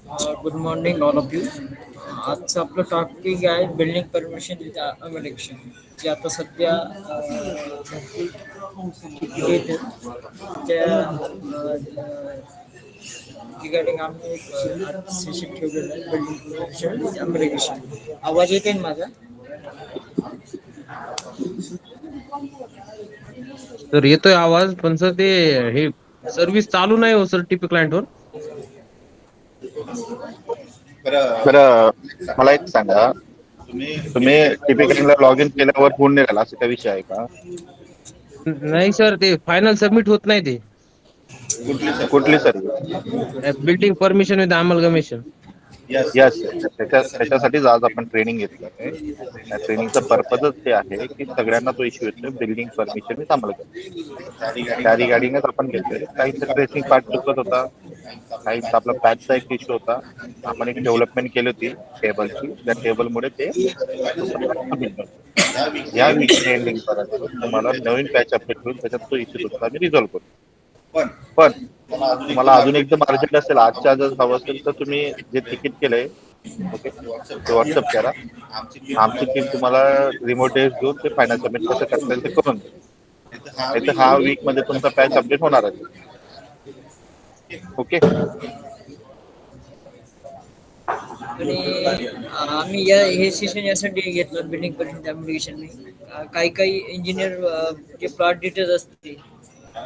Good morning all of you. आजचं आपलं topic आहे बिल्डिंग परमिशन विथ अमेरिकेशन, जे आता सध्या भरपूर ठिकाणी येतात. त्या रिगार्डिंग आम्ही एक सेशन ठेवलेलं आहे बिल्डिंग परमिशन विथ अमेरिकेशन. आवाज येते ना माझा? सर येतोय आवाज, पण सर ते हे सर्व्हिस चालू नाही हो सर टीपी क्लायंटवर. बरं, मला एक सांगा, तुम्ही टिपिकलला लॉग इन केल्यावर होऊन नाही राहिला, असं काही विषय आहे का? नाही सर, ते फायनल सबमिट होत नाही. ते कुठली service? Building permission with amalgamation. Yes, त्याच्यासाठीच आज आपण ट्रेनिंग घेतलं आहे. त्या ट्रेनिंगचं पर्पजच ते आहे की सगळ्यांना तो इश्यू येतोय बिल्डिंग परमिशन विथ अमलगमेशन. त्या रिगार्डिंगच आपण घेतोय. काहीच ट्रेसिंग पार्ट चुकत होता, काहीच आपला पॅचचा एक इश्यू होता. आपण एक डेव्हलपमेंट केली होती टेबलची, त्या टेबलमुळे ते सबमिट झालं. या वीकच्या एंडिंग पर्यंत तुम्हाला नवीन पॅच अपडेट होईल, त्याच्यात तो इश्यू तुमचा आम्ही रिझॉल्व्ह करू. पण तुम्हाला अजून एकदम अर्जंट असेल, आजच्या आज हवं असेल, तर तुम्ही जे तिकीट केलंय ओके ते व्हॉट्सअप करा. आमची टीम तुम्हाला रिमोट डेस्क घेऊन ते फायनल सबमिट कसं करता येईल ते करून देईल. नाही तर हा वीक मध्ये तुमचा पॅच अपडेट होणार आहे. ओके. आणि आम्ही हे सेशन यासाठी घेतलं बिल्डिंग परमिशन अप्लिकेशन. काही काही इंजिनियर जे प्लॉट डिटेल्स असते,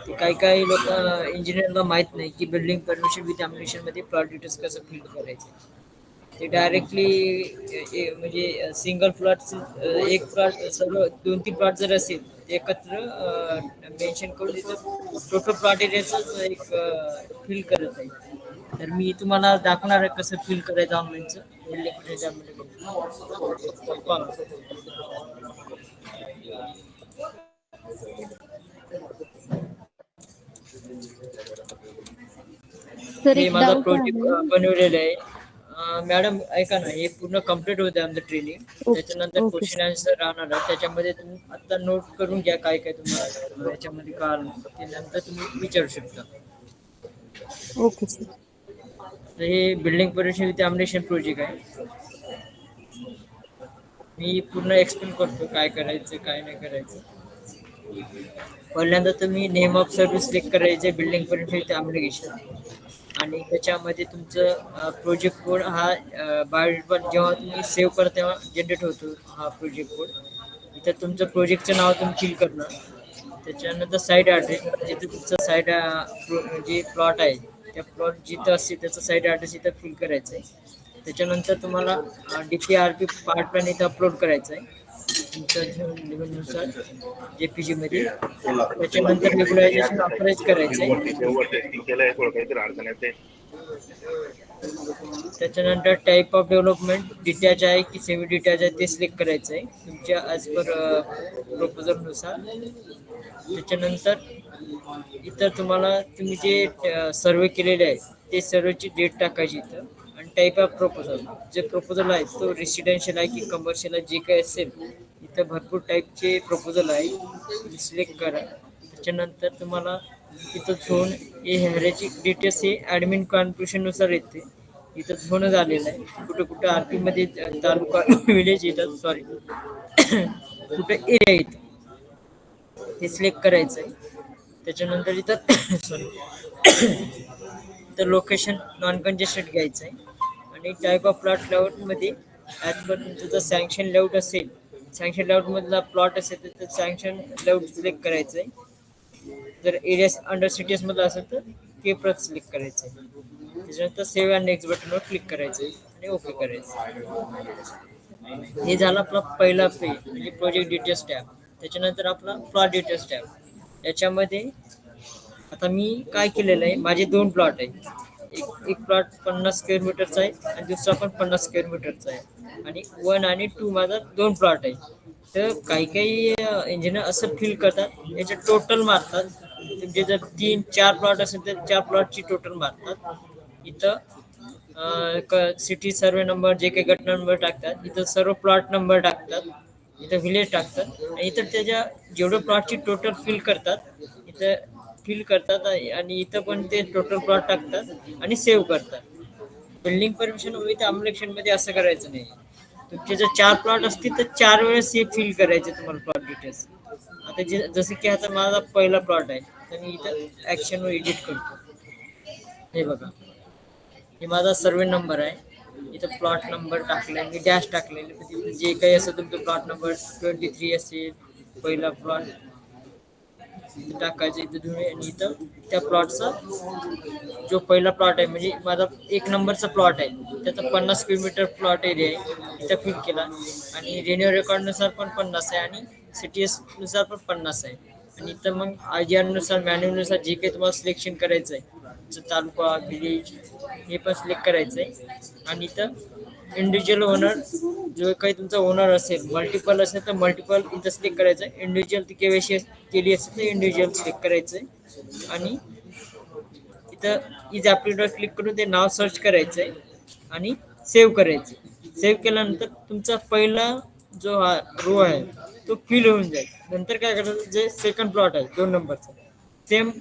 ते काही लोक इंजिनियरला माहित नाही की बिल्डिंग परमिशन विथ अप्लिकेशन मध्ये प्लॉट डिटेल्स कसं फिल करायचे. ते डायरेक्टली म्हणजे सिंगल प्लॉट, एक प्लॉट सर्व 2-3 प्लॉट जर असेल ते एकत्र मेन्शन करून तिथं टोटल प्लॉट एरियाच एक फिल करत आहे. तर मी तुम्हाला दाखवणार आहे कसं फिल करायचं ऑनलाईनचं बिल्डिंग सर हे एक माझा डाऊट प्रोजेक्ट आहे. बनवलेलं आहे. मॅडम ऐका ना, हे पूर्ण कम्प्लीट होते आमचं ट्रेनिंग. ओके त्याच्यानंतर ओके क्वेश्चन आन्सर राहणार आहे. त्याच्यामध्ये तुम्ही आता नोट करून घ्या काय काय तुम्हाला याच्यामध्ये कळालं, ते नंतर तुम्ही विचारू शकता. Okay sir. तर हे बिल्डिंग परमिशन विथ अम्युनिशन प्रोजेक्ट आहे. मी पूर्ण एक्सप्लेन करतो काय करायचं काय नाही करायचं. पहिल्यांदा तुम्ही नेम ऑफ सर्व्हिस सिलेक्ट करायचे बिल्डिंग परमिशन विथ अम्युनिकेशन, आणि त्याच्यामध्ये तुमचं प्रोजेक्ट कोड हा बायोडेटा जेव्हा तुम्ही सेव्ह करता तेव्हा जनरेट होतो हा प्रोजेक्ट कोड. इथं तुमचं प्रोजेक्टचं नाव तुम्ही फिल करणार. त्याच्यानंतर साईट ॲड्रेस, जिथे तुमचं साईट जे प्लॉट आहे त्या प्लॉट जिथं असते त्याचा साईट ॲड्रेस इथं फिल करायचं आहे. त्याच्यानंतर तुम्हाला DPRP पार्ट प्लॅन इथं अपलोड करायचं आहे तुमच्या लेवलनुसार JPG मध्ये. त्याच्यानंतर रेग्युलायझेशन ऑथराईज करायचं आहे. त्याच्यानंतर टाईप ऑफ डेव्हलपमेंट डिटॅच आहे की सेमी डिटॅच आहे ते सिलेक्ट करायचं आहे तुमच्या ॲज पर प्रोपोजलनुसार. त्याच्यानंतर इथं तुम्हाला तुम्ही जे सर्वे केलेले आहे ते सर्वेची डेट टाकायची इथं, आणि टाईप ऑफ प्रपोजल, जे प्रपोजल आहे तो रेसिडेन्शियल आहे की कमर्शियल आहे जे काही असेल. इथं भरपूर टाईपचे प्रपोजल आहे, सिलेक्ट करा. त्याच्यानंतर तुम्हाला इथं झोन हे ह्याची डिटेल्स हे ॲडमिन कॉन्फ्युशननुसार येते. इथं झोन झालेलं आहे, कुठं कुठं RP मध्ये तालुका विलेज येतात, सॉरी कुठं एरिया येतं ते सिलेक्ट करायचं आहे. त्याच्यानंतर इथं सॉरी तर लोकेशन नॉन कंजेस्टेड घ्यायचं आहे. आणि टाईप ऑफ प्लॉट लेआउटमध्ये ॲज पर तुमचं जर सँक्शन लेआउट असेल, सँक्शन लेआउटमधला प्लॉट असेल तर सँक्शन लेआउट सिलेक्ट करायचं आहे. जर एरिया अंडर सिटीजमधला असेल तर ते परत सिलेक्ट करायचं आहे. त्याच्यानंतर सेव्ह अँड नेक्स्ट बटनवर क्लिक करायचं आहे आणि ओके करायचं. हे झालं आपला पहिला पेज म्हणजे प्रोजेक्ट डिटेल्स टॅब. त्याच्यानंतर आपला प्लॉट डिटेल्स टॅब. याच्यामध्ये आता मी काय केलेलं आहे, माझे 2 प्लॉट आहे. एक प्लॉट 50 स्क्वेअर मीटरचा आहे आणि दुसरा पण 50 स्क्वेअर मीटरचा आहे, आणि 1 आणि 2 माझा 2 प्लॉट आहे. तर काही इंजिनियर असं फील करतात याचे टोटल मारतात. तुमचे जर 3-4 प्लॉट असेल तर 4 प्लॉटची टोटल मारतात. इथं सिटी सर्वे नंबर जे काही गट नंबर टाकतात, इथं सर्व प्लॉट नंबर टाकतात, इथं विलेज टाकतात, आणि इथं त्याच्या जेवढं प्लॉटची टोटल फिल करतात आणि इथं पण ते टोटल प्लॉट टाकतात आणि सेव्ह करतात. बिल्डिंग परमिशन विथ अमलेक्शन मध्ये असं करायचं नाही. तुमचे जर 4 प्लॉट असतील तर 4 वेळेस हे फिल करायचे तुम्हाला प्लॉट डिटेल्स. आता जसं की आता माझा पहिला प्लॉट आहे तर मी इथं ऍक्शन वर एडिट करतो. हे बघा, हे माझा सर्वे नंबर आहे. इथं प्लॉट नंबर टाकलाय मी, डॅश टाकलेले, म्हणजे जे काही असं तुमचं प्लॉट नंबर 23 असेल पहिला प्लॉट इथं टाकायचं. इथं तुम्ही आणि इथं त्या प्लॉटचा जो पहिला प्लॉट आहे म्हणजे माझा 1 नंबरचा प्लॉट आहे त्याचा 50 किलोमीटर प्लॉट एरिया आहे इथं फिल केला. आणि रेन्यू रेकॉर्ड नुसार पण 50 आहे आणि CTS नुसार पण 50 आहे. आणि इथं मग IGR नुसार मॅन्युअल नुसार जे काही तुम्हाला सिलेक्शन करायचं आहे, तालुका विलेज हे पण सिलेक्ट करायचं आहे. आणि इथं इंडिव्हिज्युअल ओनर जो काही तुमचा ओनर असेल, मल्टिपल असेल तर मल्टिपल इथं सिलेक्ट करायचं आहे. इंडिव्हिज्युअल ती KYC केली असेल तर इंडिव्हिज्युअल सिलेक्ट करायचं आहे. आणि इथं इज ॲप्लिकेटर क्लिक करून ते नाव सर्च करायचं आहे आणि सेव्ह करायचं. सेव्ह केल्यानंतर तुमचा पहिला जो हा रो आहे तो फिल होऊन जाईल. नंतर काय करायचं, जे सेकंड प्लॉट आहे 2 नंबरचा सेम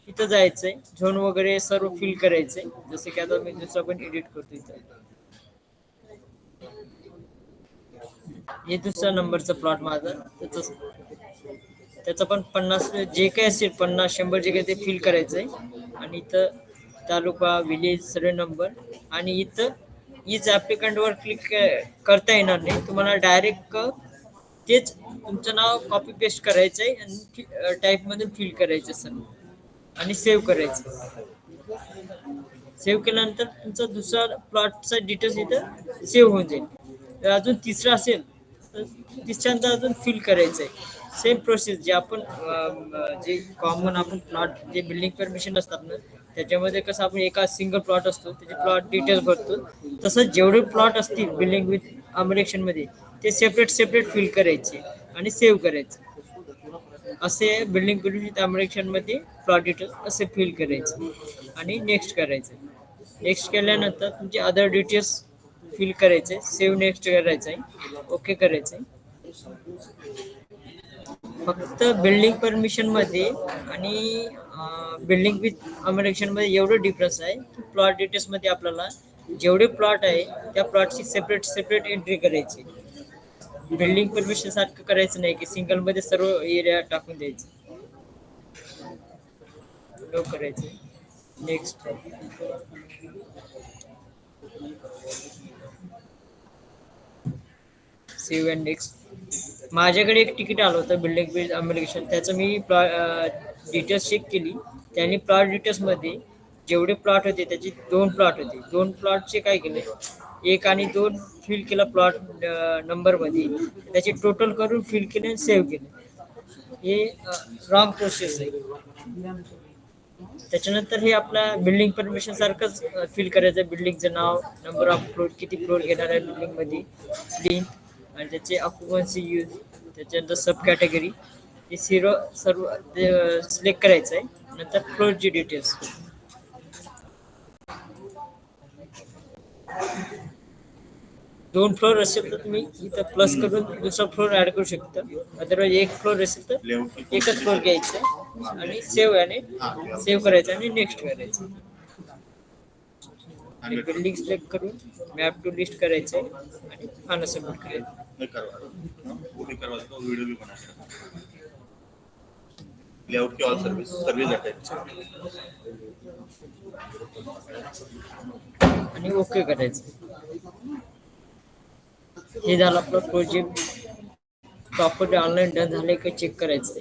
इथं जायचंय, झोन वगैरे सर्व फिल करायचंय. जसं की आता मी दुसरा पण एडिट करतो. इथं हे दुसरा नंबरचा प्लॉट माझा, त्याचं पण 50 जे काही असेल 50-100 जे काही ते फिल करायचंय. आणि इथं तालुका विलेज सर्व नंबर आणि इथं इज ॲप्लिकंट वर क्लिक करता येणार नाही तुम्हाला. डायरेक्ट तेच तुमचं नाव कॉपी पेस्ट करायचंय आणि टाईप मध्ये फिल करायचं सर्व आणि सेव्ह करायचं. सेव्ह केल्यानंतर तुमचा दुसरा प्लॉटचा डिटेल्स इथं सेव्ह होऊन जाईल. तर अजून तिसरा असेल तर तिसऱ्यांदा अजून फिल करायचं आहे. सेम प्रोसेस जे आपण जे कॉमन आपण प्लॉट जे बिल्डिंग परमिशन असतात ना त्याच्यामध्ये कसं आपण एका सिंगल प्लॉट असतो त्याचे प्लॉट डिटेल्स भरतो, तसंच जेवढे प्लॉट असतील बिल्डिंग विथ अमरेक्शन मध्ये ते सेपरेट फिल करायचे आणि सेव्ह करायचे. असे बिल्डिंग विथ अमरेक्शन मध्ये प्लॉट डिटेल्स असे फिल करायचे आणि नेक्स्ट करायचे. नेक्स्ट केल्यानंतर तुमचे अदर डिटेल्स फिल करायचे, सेव्ह नेक्स्ट करायचं आहे, ओके करायचं आहे. फक्त बिल्डिंग परमिशन मध्ये आणि बिल्डिंग विथ अमरेक्शन मध्ये एवढं डिफरन्स आहे की प्लॉट डिटेल्स मध्ये आपल्याला जेवढे प्लॉट आहे त्या प्लॉटची सेपरेट एंट्री करायची. बिल्डिंग परमिशन सारखं करायचं नाही की सिंगल मध्ये सर्व एरिया टाकून द्यायचं. लो करायचं. Next save and next. माझ्याकडे एक तिकीट आलं होतं बिल्डिंग विथ अमरेक्शन, त्याचं मी डिटेल्स चेक केली. त्यांनी प्लॉट डिटेल्स मध्ये जेवढे प्लॉट होते त्याचे 2 प्लॉट होते. 2 प्लॉटचे काय केले, 1 आणि 2 फिल केला प्लॉट नंबर मध्ये, त्याचे टोटल करून फिल केले आणि सेव्ह केले. हे रॉंग प्रोसेस आहे. त्याच्यानंतर हे आपल्या बिल्डिंग परमिशन सारखंच फिल करायचं. बिल्डिंगचं नाव, नंबर ऑफ फ्लोर, किती फ्लोर घेणार आहे बिल्डिंग मध्ये, लेंथ आणि त्याचे ऑक्युपन्सी यूज, त्याच्यानंतर सब कॅटेगरी हे सर्व सिलेक्ट करायचं आहे. नंतर फ्लोरची डिटेल्स. दोन फ्लोर असेल तर तुम्ही इथं प्लस करून दुसरा फ्लोर ऍड करू शकता. अदरवाईज 1 फ्लोर असेल तर एकच फ्लोर घ्यायचं आणि सेव्ह करायचं आणि नेक्स्ट करायचं. बिल्डिंग सिलेक्ट करून मॅप टू लिस्ट करायचंय आणि फायनल सबमिट करायचं. लेआउट की ऑल सर्विस आणि ओके करायचं. हे झालं आपलं प्रोजेक्ट प्रॉपर्टी ऑनलाईन डन झाले का चेक करायचं.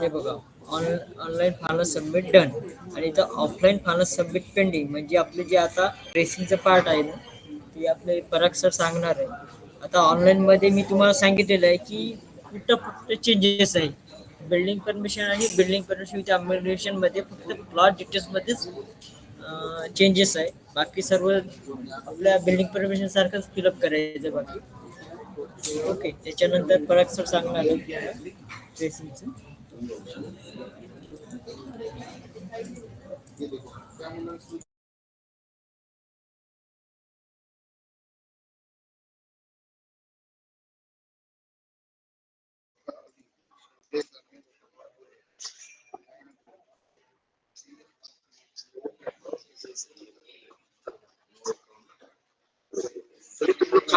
हे बघा, ऑनलाईन फायनल सबमिट डन आणि इथं ऑफलाईन फायनल सबमिट पेंडिंग. म्हणजे आपले जे आता ट्रेसिंगचं पार्ट आहे ना ते आपले पराग सर सांगणार आहे. आता ऑनलाईन मध्ये मी तुम्हाला सांगितलेलं आहे की कुठं फक्त चेंजेस आहे. बिल्डिंग परमिशन आणि बिल्डिंग परमिशन विथ अमरेक्शन मध्ये फक्त प्लॉट डिटेल्स मध्येच चेंजेस आहे. बाकी सर्व आपल्या बिल्डिंग परमिशन सारखंच फिलअप करायचं बाकी. ओके, त्याच्यानंतर पराग सर सांगणार आहे ट्रेसिंगचं.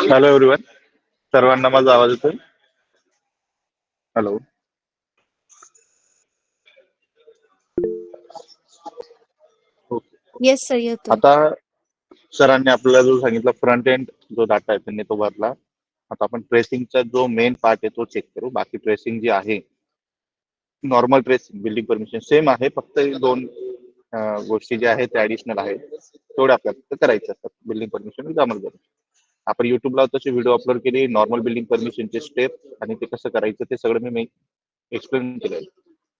हॅलो एव्हरीवन, सर्वांना माझा आवाज येतोय? हॅलो. येस सर येतोय. आता सरांनी आपल्याला जो सांगितला फ्रंट एंड जो डाटा आहे त्यांनी तो भरला. आता आपण ट्रेसिंगचा जो मेन पार्ट आहे तो चेक करू. बाकी ट्रेसिंग जी आहे normal tracing building permission same आहे, फक्त दोन गोष्टी ज्या आहेत त्या ऍडिशनल आहेत, तेवढ्या आपल्याला फक्त करायच्या असतात बिल्डिंग परमिशन जमा करून. आपण युट्यूबला तसे व्हिडिओ अपलोड केले नॉर्मल बिल्डिंग परमिशनचे स्टेप आणि ते कसं करायचं ते सगळं मी एक्सप्लेन केलंय.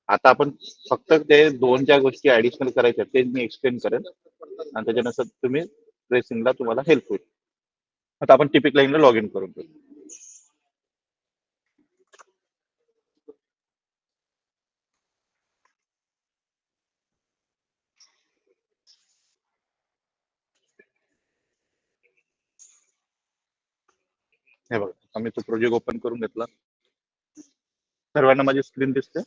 आता आपण फक्त ते दोन ज्या गोष्टी ऍडिशनल करायच्या ते मी एक्सप्लेन करेन आणि त्याच्यानंतर तुम्ही ट्रेसिंगला तुम्हाला हेल्प होईल. आता आपण टिपिक लाईनला लॉग इन करून घेऊ. हे बघा, आम्ही तो प्रोजेक्ट ओपन करून घेतला. सर्वांना माझी स्क्रीन दिसते?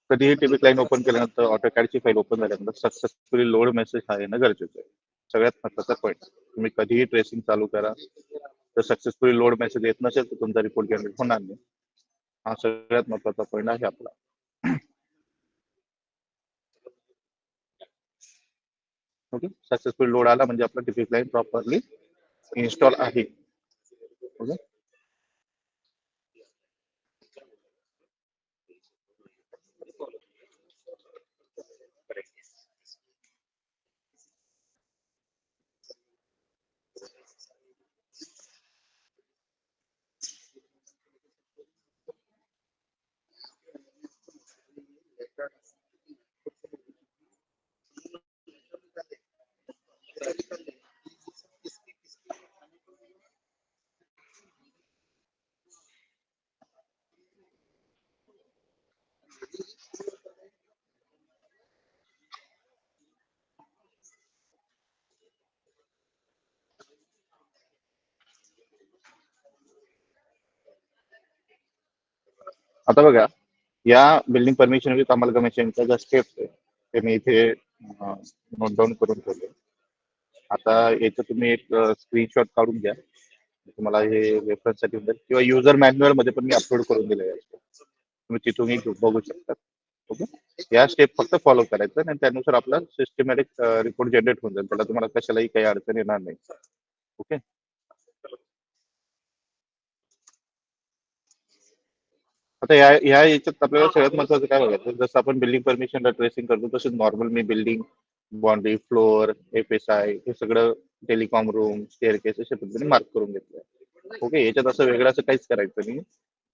कधीही टिपिक लाईन ओपन केल्यानंतर ऑटोकॅडची फाईल ओपन झाल्यानंतर सक्सेसफुली लोड मेसेज हा येणं गरजेचं आहे. सगळ्यात महत्त्वाचा पॉईंट. तुम्ही कधीही ट्रेसिंग चालू करा, तर सक्सेसफुली लोड मेसेज येत नसेल तर तुमचा रिपोर्ट जनरेट होणार नाही. हा सगळ्यात महत्त्वाचा पॉईंट आहे आपला. ओके, सक्सेसफुल लोड आला म्हणजे आपला टिपिक लाईन प्रॉपरली इन्स्टॉल आहे. ओके, आता बघा, या बिल्डिंग परमिशन विथ अमलगमेशनचा ज्या स्टेप्स आहे ते मी इथे नोट डाऊन करून ठेवले. आता याचं तुम्ही एक स्क्रीनशॉट काढून घ्या, तुम्हाला हे रेफरन्ससाठी होईल, किंवा युजर मॅन्युअल मध्ये पण मी अपलोड करून दिले आहे, तुम्ही तिथूनही बघू शकता. ओके, या स्टेप फक्त फॉलो करायचं आणि त्यानुसार आपला सिस्टमॅटिक रिपोर्ट जनरेट होऊन जाईल. त्याला तुम्हाला कशालाही काही अडचण येणार नाही. ओके, आता या याच्यात आपल्याला सगळ्यात महत्त्वाचं काय बघायचं, जसं आपण बिल्डिंग परमिशनला ट्रेसिंग करतो तसं नॉर्मल मी बिल्डिंग, बाउंड्री, फ्लोअर, FSI हे सगळं टेलिकॉम रूम, स्टेअरकेस अशा पद्धतीने मार्क करून घेतलंय. ओके, याच्यात असं वेगळं असं काहीच करायचं नाही.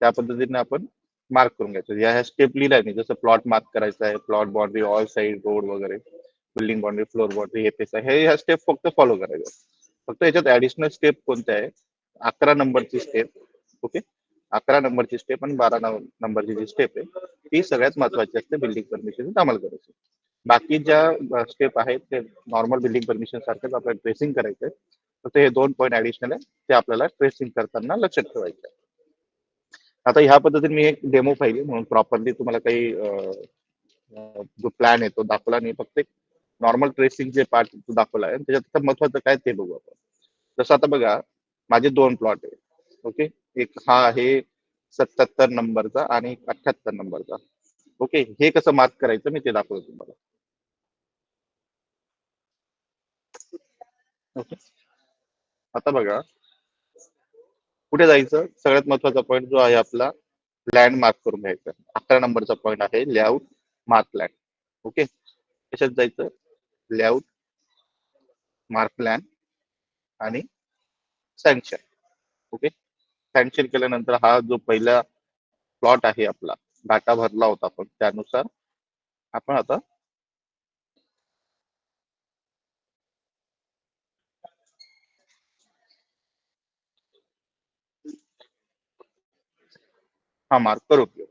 त्या पद्धतीने आपण मार्क करून घ्यायचं. या ह्या स्टेप लिहिल्या नाही, जसं प्लॉट मार्क करायचा आहे, plot, boundary, all side, road वगैरे, building boundary, floor boundary, FSI, हे ह्या स्टेप फक्त फॉलो करायचं. फक्त याच्यात ऍडिशनल स्टेप कोणत्या आहे, 11 नंबरची स्टेप. ओके, 11 नंबरची स्टेप आणि 12 नंबरची जी स्टेप आहे ती सगळ्यात महत्वाची असते बिल्डिंग परमिशन अंमल करायची. बाकी ज्या स्टेप आहेत ते नॉर्मल बिल्डिंग परमिशन सारखंच आपल्याला ट्रेसिंग करायचंय. फक्त हे 2 पॉईंट ऍडिशनल आहे, ते आपल्याला ट्रेसिंग करताना लक्षात ठेवायचं आहे. आता ह्या पद्धतीने मी एक डेमो पाहिली म्हणून प्रॉपरली तुम्हाला काही जो प्लॅन आहे तो दाखवला नाही, फक्त एक नॉर्मल ट्रेसिंग जे पार्ट दाखवला आहे त्याच्यात महत्वाचं काय ते बघू आपण. जसं आता बघा, माझे 2 प्लॉट आहे. ओके, एक हा आहे 77 नंबरचा आणि 78 नंबरचा. ओके, हे कसं मार्क करायचं मी ते दाखवतो तुम्हाला. ओके, आता बघा, कुठे जायचं, सगळ्यात महत्वाचा पॉईंट जो आहे आपला लँड मार्क करून घ्यायचा. 11 नंबरचा पॉईंट आहे लेआउट मार्क लँड. ओके, कशात जायचं, लेआउट मार्क लँड आणि सँक्शन. ओके, सँक्शन केल्यानंतर हा जो पहिला प्लॉट आहे आपला, डाटा भरला होता आपण त्यानुसार आपण आता हा मार्क करून घेऊ.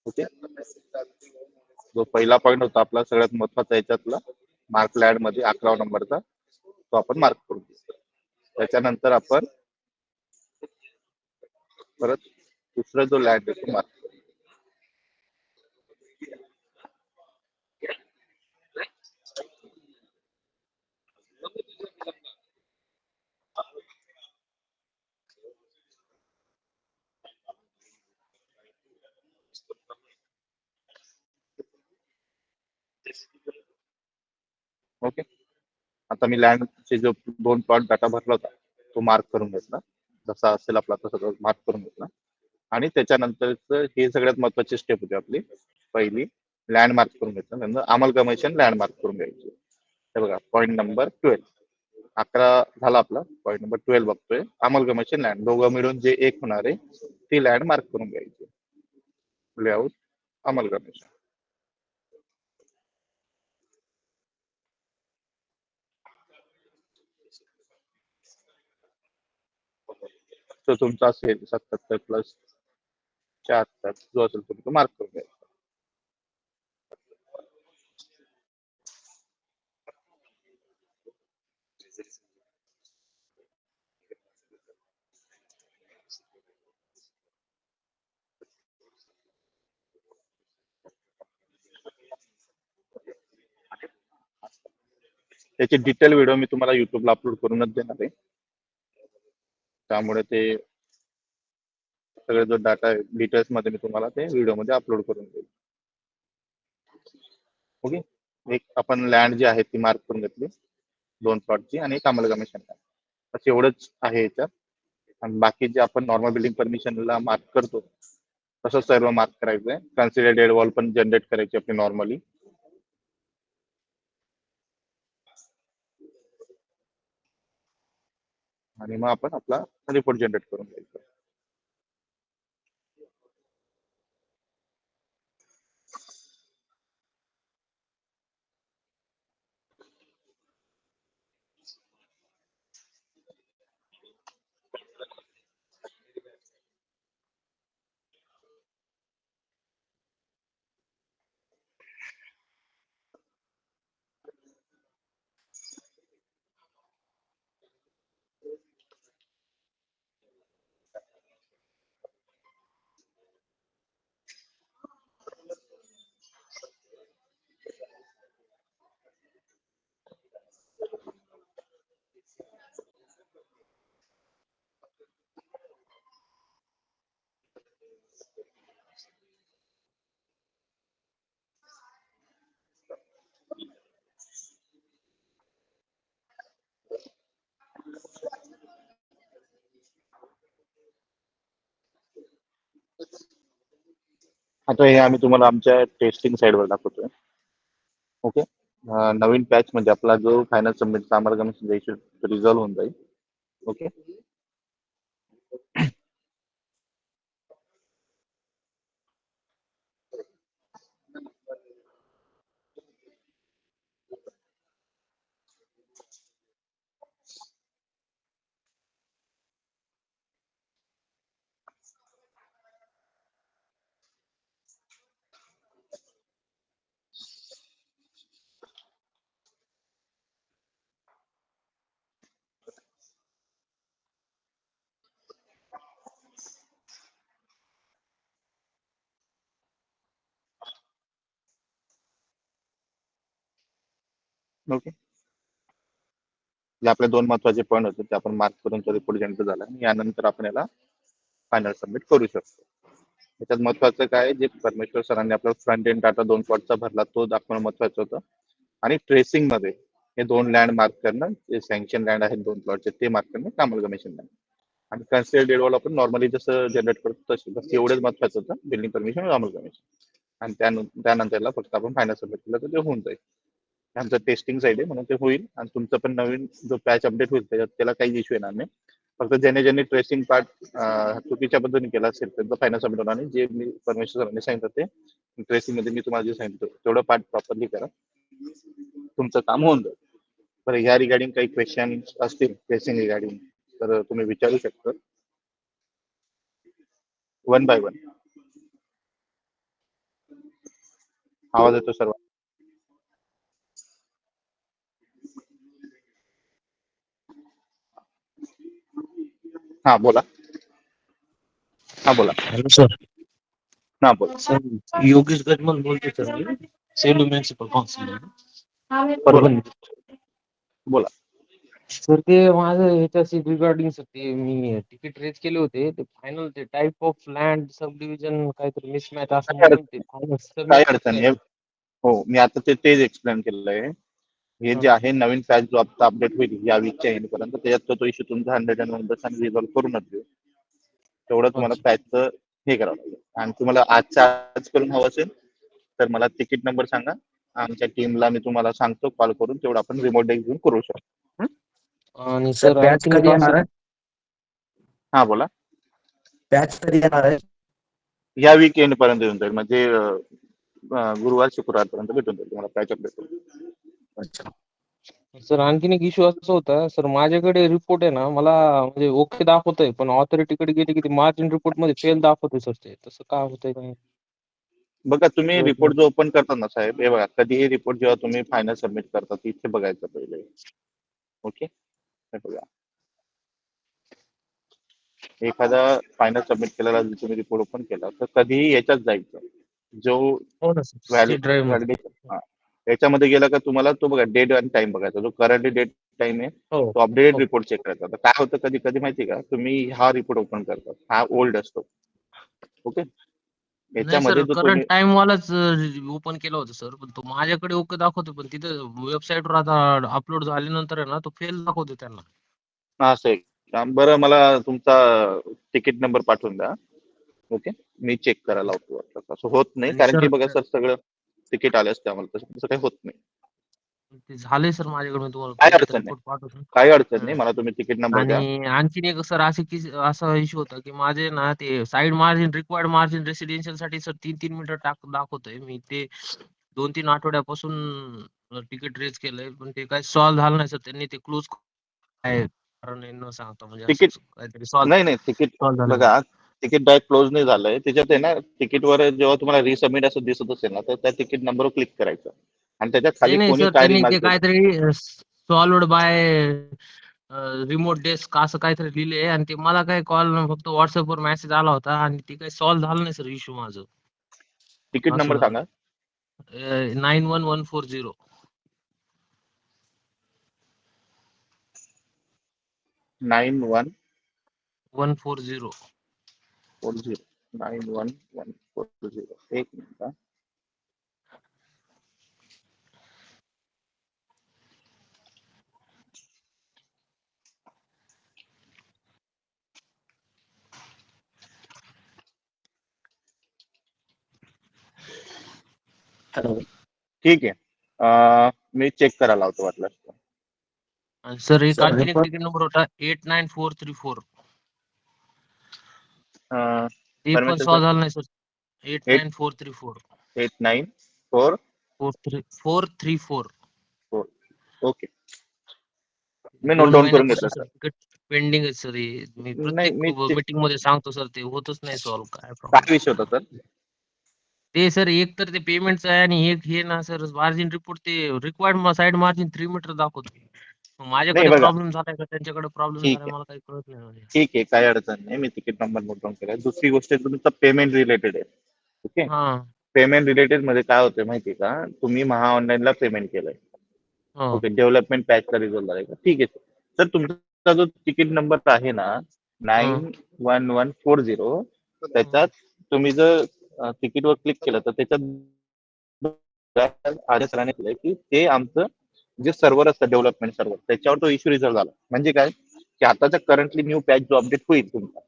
ओके, जो पहिला पॉईंट होता आपला सगळ्यात महत्वाचा याच्यातला मार्क लँड मध्ये 11 नंबरचा, तो आपण मार्क करून घेऊ. त्याच्यानंतर आपण परत दुसरा जो लँड आहे तो मार्क करू. ओके, आता मी लँडचे जो 2 प्लॉट डाटा भरला होता तो मार्क करून घेतला, जसा असेल आपला तसं सगळं मार्क करून घेतला. आणि त्याच्यानंतरच हे सगळ्यात महत्वाची स्टेप होती आपली. पहिली लँड मार्क करून घेतलं, नंतर अमलगमेशन लँड मार्क करून घ्यायची. हे बघा पॉईंट नंबर 12, 11 झाला आपला, पॉईंट नंबर 12 बघतोय अमलगमेशन लँड, दोघं मिळून जे एक होणार आहे ती लँड मार्क करून घ्यायची. Layout amalgamation. तो तुमचा असेल 77 प्लस 74, जो असेल तो मार्क करून घ्यायचा. त्याचे डिटेल व्हिडिओ मी तुम्हाला युट्यूबला अपलोड करूनच देणार आहे, त्यामुळे ते सगळे जो डाटा आहे डिटेल्स मध्ये मी तुम्हाला ते व्हिडिओ मध्ये अपलोड करून देईल. ओके, एक आपण लँड जी आहे ती मार्क करून घेतली, 2 प्लॉटची आणि एक अमलगमेशन लँड, असं एवढंच आहे याच्यात. आणि बाकी जे आपण नॉर्मल बिल्डिंग परमिशनला मार्क करतो तसं सर्व मार्क करायचंय. कन्सिडर डेड वॉल पण जनरेट करायची आपली नॉर्मली. आणि मग आपण आपला रिपोर्ट जनरेट करून घ्यायचा. आता हे आम्ही तुम्हाला आमच्या टेस्टिंग साईडवर दाखवतोय. ओके, नवीन पॅच म्हणजे आपला जो फायनल सबमिटचा अमलगमेशन इश्यू रिझॉल्व्ह होऊन जाईल. ओके, ओके, जे आपले 2 महत्वाचे पॉईंट होते ते आपण मार्क करून तो रिपोर्ट जनरेट झाला. यानंतर आपण याला फायनल सबमिट करू शकतो. त्याच्यात महत्वाचं काय, जे परमेश्वर सरांनी आपला फ्रंट एंड डाटा 2 प्लॉटचा भरला तो दाखवणं महत्वाचं होतं. आणि ट्रेसिंग मध्ये हे 2 लँड मार्क करणं, जे सँक्शन लँड आहेत 2 प्लॉटचे ते मार्क करणं, अमलगमेशन लँड. आणि कन्सिडर डेड वॉल आपण नॉर्मली जसं जनरेट करतो तसे, बस एवढंच महत्वाचं होतं, बिल्डिंग परमिशन अमलगमेशन. आणि त्यानंतरला फक्त आपण फायनल सबमिट केलं तर ते होऊन जाईल. आमचं टेस्टिंग साईड आहे म्हणून ते होईल. आणि तुमचं पण नवीन जो पॅच अपडेट होईल त्याच्यात त्याला काही इश्यू येणार नाही. फक्त ज्यांनी ट्रेसिंग पार्ट चुकीच्या पद्धतीने केला असेल त्यांचं फायनल सबमिट होणार नाही. जे मी परमेश्वर सरांनी सांगितलं ते ट्रेसिंग मध्ये मी तुम्हाला जे सांगितलं तेवढं पार्ट प्रॉपरली करा, तुमचं काम होऊन जाईल. बरं, ह्या रिगार्डिंग काही क्वेश्चन असतील ट्रेसिंग रिगार्डिंग तर तुम्ही विचारू शकता 1 बाय 1. आवाज येतो सर्व? हा बोला. हा बोला. Hello sir. हा बोला. सर योगेश गजमल बोलतोय सर मी, सेलू म्युन्सिपल काउन्सिलर बोला परभणी. बोला. सर ते माझं ह्याच्याशी रिगार्डिंग सर ते मी तिकीट रेज केले होते ते फायनल ते type of land sub division काहीतरी मिसमॅच असं काही म्हणून अडचण ते फायनल काही सबमिट होत अडचण नाही नाही. सर. हो, मी आता तेच एक्सप्लेन केलेलं आहे. हे जे आहे नवीन पॅच जो आता अपडेट होईल या वीकच्या एंड पर्यंत, त्याच्यात तो इश्यू तुमचा 101% रिझॉल्व्ह करूनच देऊ. तेवढं तुम्हाला अच्छा. पॅचचं हे करावं लागेल. आणि तुम्हाला आजच्या आज करून हवं असेल तर मला तिकीट नंबर सांगा, आमच्या टीमला मी तुम्हाला सांगतो कॉल करून, तेवढं आपण रिमोट डेस्क घेऊन करू शकतो. आणि तर सर बॅच आणखीन एक कधी असं येणार आहे? हा बोला. बॅच कधी येणार आहे? या वीक एंड पर्यंत येऊन जाईल, म्हणजे गुरुवार शुक्रवार पर्यंत भेटून जाईल तुम्हाला पॅच अपडेट. अच्छा. सर आणखीन एक इश्यू असा होता सर, माझ्याकडे रिपोर्ट आहे ना, मला म्हणजे ओके दाखवतंय पण ऑथॉरिटीकडे गेले की ते मार्जिन रिपोर्ट मध्ये फेल दाखवतोय सर. ते तसं काय होतंय काय? बघा, तुम्ही रिपोर्ट जो ओपन करता ना साहेब, हे बघा, कधीही रिपोर्ट जेव्हा तुम्ही फायनल सबमिट करता इथे बघायचं पहिले. ओके, हे बघा, एखादा फायनल सबमिट केलेला जर तुम्ही रिपोर्ट ओपन केला तर कधीही याच्यात जायचं, जो हो ना सर, सी ड्राईव्ह मध्ये. व्हॅलिडेशन याच्यामध्ये गेला का तुम्हाला तो बघा डेट आणि टाइम बघायचा, जो करंट डेट टाइम आहे हो तो अपडेटेड हो. रिपोर्ट चेक करायचा. तर काय होतं कधी कधी माहिती का, तुम्ही हा रिपोर्ट ओपन करता, हा ओल्ड असतो. ओके, नाही सर, याच्यामध्ये जो करंट तुम्ही टाइम वालाच ओपन केला होता सर, पण तो माझ्याकडे ओके दाखवतो पण तिथं वेबसाईटवर आता अपलोड झाल्यानंतर आहे ना तो फेल दाखवतो त्यांना. असं आहे का? बरं, मला तुमचा तिकीट नंबर पाठवून द्या. ओके, मी चेक करायला लावतो. असं होत नाही, आणि कारण सर की बघा सर, सगळं तिकीट आले असते आम्हाला, तसं काही होत नाही. ते झालंय सर माझ्याकडे, मी तुम्हाला काय परत अडचण नाही, रिपोर्ट पाठवतो. काही अडचण नाही. हं. मला तुम्ही तिकीट नंबर द्या. आणि आणखीन एक सर असे की असा इश्यू होता की माझे ना ते side margin required margin residential साठी सर 3-3 मीटर दाखवतोय. मी ते 2-3 आठवड्यापासून तिकीट रेज केलंय पण ते काही सॉल्व्ह झालं नाही सर. त्यांनी ते क्लोज काय कारण आहे न सांगता म्हणजे तिकीट असंच काहीतरी सॉल्व्ह नाही नाही, तिकीट सॉल्व्ह झालं नाही. बघा, तिकीट डायरेक्ट क्लोज नाही झालंय. त्याच्यात आहे ना, तिकीटवर जेव्हा तुम्हाला रिसबमिट असं दिसत असेल ना, तर त्या तिकीट नंबरवर क्लिक करायचं आणि त्याच्यात नाही खाली नाही कोणी सर, काय त्यांनी रिमार्क ते केलं. काहीतरी सॉल्व्ड बाय रिमोट डेस्क असं काहीतरी लिहिलंय आणि ते मला काही कॉल फक्त व्हॉट्सअपवर मेसेज आला होता आणि ते काही सॉल्व्ह झालं नाही सर इश्यू माझं. तिकीट असं नंबर झालं. सांगा. 91140. 9140. 140. 91140. एक मिनिट हा. हॅलो. ठीक आहे, मी चेक करायला लावतो वाटलं. आणि सर एक सर आणखीन एक रिपोर्ट तिकीट नंबर होता 89434. ते पण परमिशन सॉल्व्ह सर. झालं नाही सर. 89434. 894. 434. ओके, मी नोट 2 डाऊन करून घेतलं महिन्यापासून सर सर. तिकीट पेंडिंग आहे सर. हे मी नाही, प्रत्येक मी मीटिंग मध्ये सांगतो सर, ते होतच नाही सॉल्व्ह. काय काय प्रॉब्लेम विषय होता सर? ते सर, एक तर ते पेमेंटचं आहे आणि एक हे ना सर मार्जिन रिपोर्ट ते रिक्वायर्ड साइड मार्जिन 3 मीटर दाखवतो. मग नाही माझ्याकडे बघा, प्रॉब्लेम झालाय का त्यांच्याकडे प्रॉब्लेम ठीक झालाय आहे मला काही कळत नाही म्हणजे. ठीक आहे, काही अडचण नाही. मी तिकीट नंबर नोट डाऊन केलाय. दुसरी गोष्ट तुमचं पेमेंट रिलेटेड आहे. ओके, हा. पेमेंट रिलेटेड मध्ये काय होतं माहिती आहे का, तुम्ही महा ऑनलाईनला पेमेंट केलंय. हो. ओके, डेव्हलपमेंट पॅचचा रिझल्ट झालाय का? ठीक आहे सर, तुमचा जो तिकीट नंबर आहे ना हा. 91140, त्याच्यात तुम्ही जर तिकीटवर क्लिक केलं तर त्याच्यात आधी सरांनी केलंय की ते आमचं जे सर्व्हर असतं डेव्हलपमेंट सर्व्हर, त्याच्यावर तो इश्यू रिझॉल्व्ह झाला. म्हणजे काय की आताचा करंटली न्यू पॅच जो अपडेट होईल तुमचा,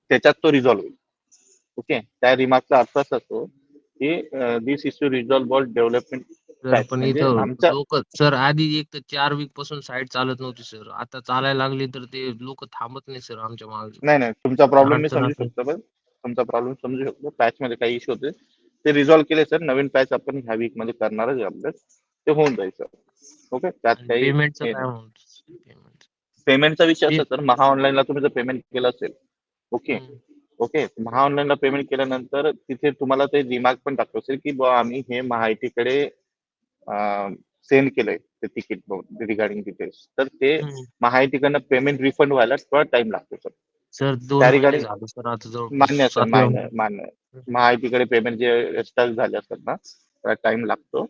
त्याच्यात तो रिझॉल्व्ह होईल. ओके, त्या रिमार्कचा अर्थ असा असतो की this issue resolve ball development sir patch, पण म्हणजे इथं आमच्या लोक सर आधी एक तर 4 वीक पासून साईट चालत नव्हती सर. आता चालायला लागली तर ते लोक थांबत नाही सर आमच्या मागे. नाही नाही, तुमचा प्रॉब्लेम मी अडचण समजू असेल. शकतो. पण तुमचा प्रॉब्लेम समजू शकतो. पॅच मध्ये काही इश्यू होते ते रिझॉल्व्ह केले सर. नवीन पॅच आपण ह्या वीक मध्ये करणारच अपडेट, ते होऊन जाईल सर. ओके, त्यात आणि काही पेमेंटचं हे काय नाही. म्हणतो पेमेंट? पेमेंटचा विषय असा तर महा ऑनलाईनला तुम्ही जर पेमेंट केलं असेल, ओके, ओके, महाऑनलाईनला पेमेंट केल्यानंतर तिथे तुम्हाला ते रिमार्क पण टाकतो असेल की बुवा आम्ही हे महाआयटीकडे सेंड केलंय ते तिकीट रिगार्डिंग डिटेल्स. तर ते महाआयटीकडनं पेमेंट रिफंड व्हायला थोडा टाइम लागतो सर. सर 2 त्या महिने रिगार्डिंग झाले सर आता मान्य जवळपास सर, 7व्या मान्य. महाआयटीकडे पेमेंट जे स्टक झाले असतात ना, त्याला टाइम लागतो.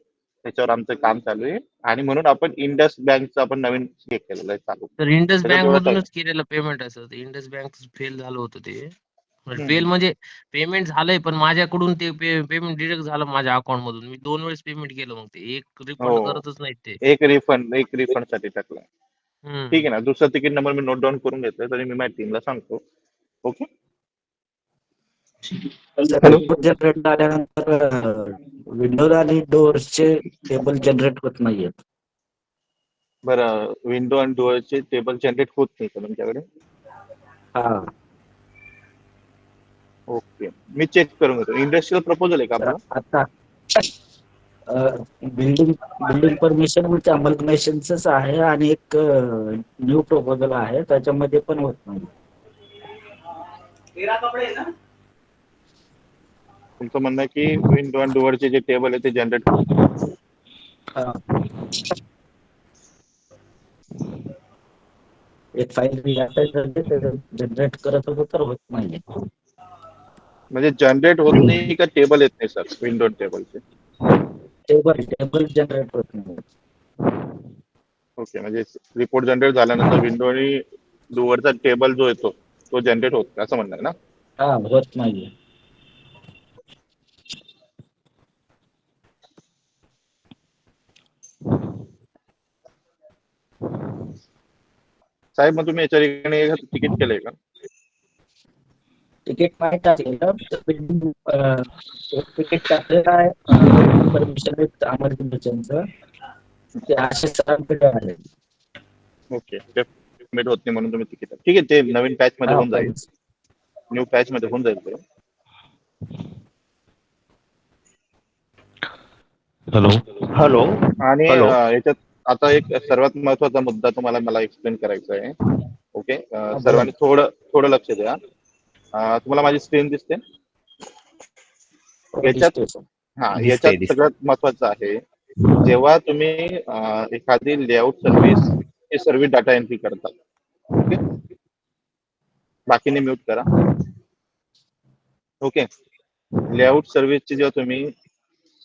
त्याच्यावर आमचं काम चालू आहे आणि म्हणून आपण इंडस बँकचं आपण नवीन हे केलेलं आहे चालू. तर इंडस त्याच्यात बँक एवढा टाइम मधूनच केलेलं पेमेंट आहे सर. इंडस बँक फेल झालं होतं ते. फेल म्हणजे पेमेंट झालंय पण माझ्याकडून ते पेमेंट डिडक्ट झालं माझ्या अकाउंट मधून. मी 2 वेळेस पेमेंट केलं मग ते. एक रिफंड हो, करतच नाहीत ते. एक रिफंड साठी टाकला. ठीक आहे ना, दुसरा तिकीट नंबर मी नोट डाऊन करून घेतोय तरी मी माझ्या टीमला सांगतो. ओके. रिपोर्ट जनरेट झाल्यानंतर विंडो आणि डोअर्सचे टेबल जनरेट होत नाहीयेत. बरं, विंडो आणि डोअरचे टेबल जनरेट होत नाही का तुमच्याकडे? हा ओके, मी चेक करून घेतो. इंडस्ट्रियल प्रपोजल आहे का तर आपलं? आता बिल्डिंग परमिशन विथ अमलमेशनच आहे आणि एक न्यू प्रपोजल आहे त्याच्यामध्ये पण होत नाही. तुमचं म्हणणं आहे की विंडो आणि डोअरचे जे टेबल आहे ते जनरेट होत नाही. हा. एक फाईल जनरेट करत होतो तर होत नाहीये. म्हणजे जनरेट होत नाही का टेबल येत नाही सर विंडो टेबलचे? टेबल जनरेट होत नाही. ओके, म्हणजे रिपोर्ट जनरेट झाल्यानंतर विंडो आणि डोअरचा टेबल जो येतो तो जनरेट होत नाही असं म्हणणं आहे ना? हा होत नाहीये. साहेब, मग तुम्ही याच्या ठिकाणी तिकीट केलंय का? तिकीट नाही टाकलेलं एक तिकीट टाकलेलं आहे बिल्डिंग परमिशन विथ अमलमेशनचं. ते असे सरांकडे आहे. ओके, पेमेंट होत नाही म्हणून तुम्ही तिकीट, ठीक आहे, ते नवीन पॅच मध्ये हा होऊन जाईल. न्यू पॅच मध्ये होऊन जाईल ते. हॅलो. आणि याच्यात आता एक सर्वात महत्वाचा मुद्दा तुम्हाला मला एक्सप्लेन करायचा आहे. ओके, बोला सर्वांनी थोडं लक्ष द्या. तुम्हाला माझी स्क्रीन दिसते? ना. याच्यात दिसतोय सर. याच्यात सगळ्यात महत्वाचं आहे, जेव्हा तुम्ही एखादी लेआउट सर्व्हिस डाटा एंट्री करता. ओके, बाकीने म्यूट करा. ओके, लेआउट सर्व्हिसची जेव्हा तुम्ही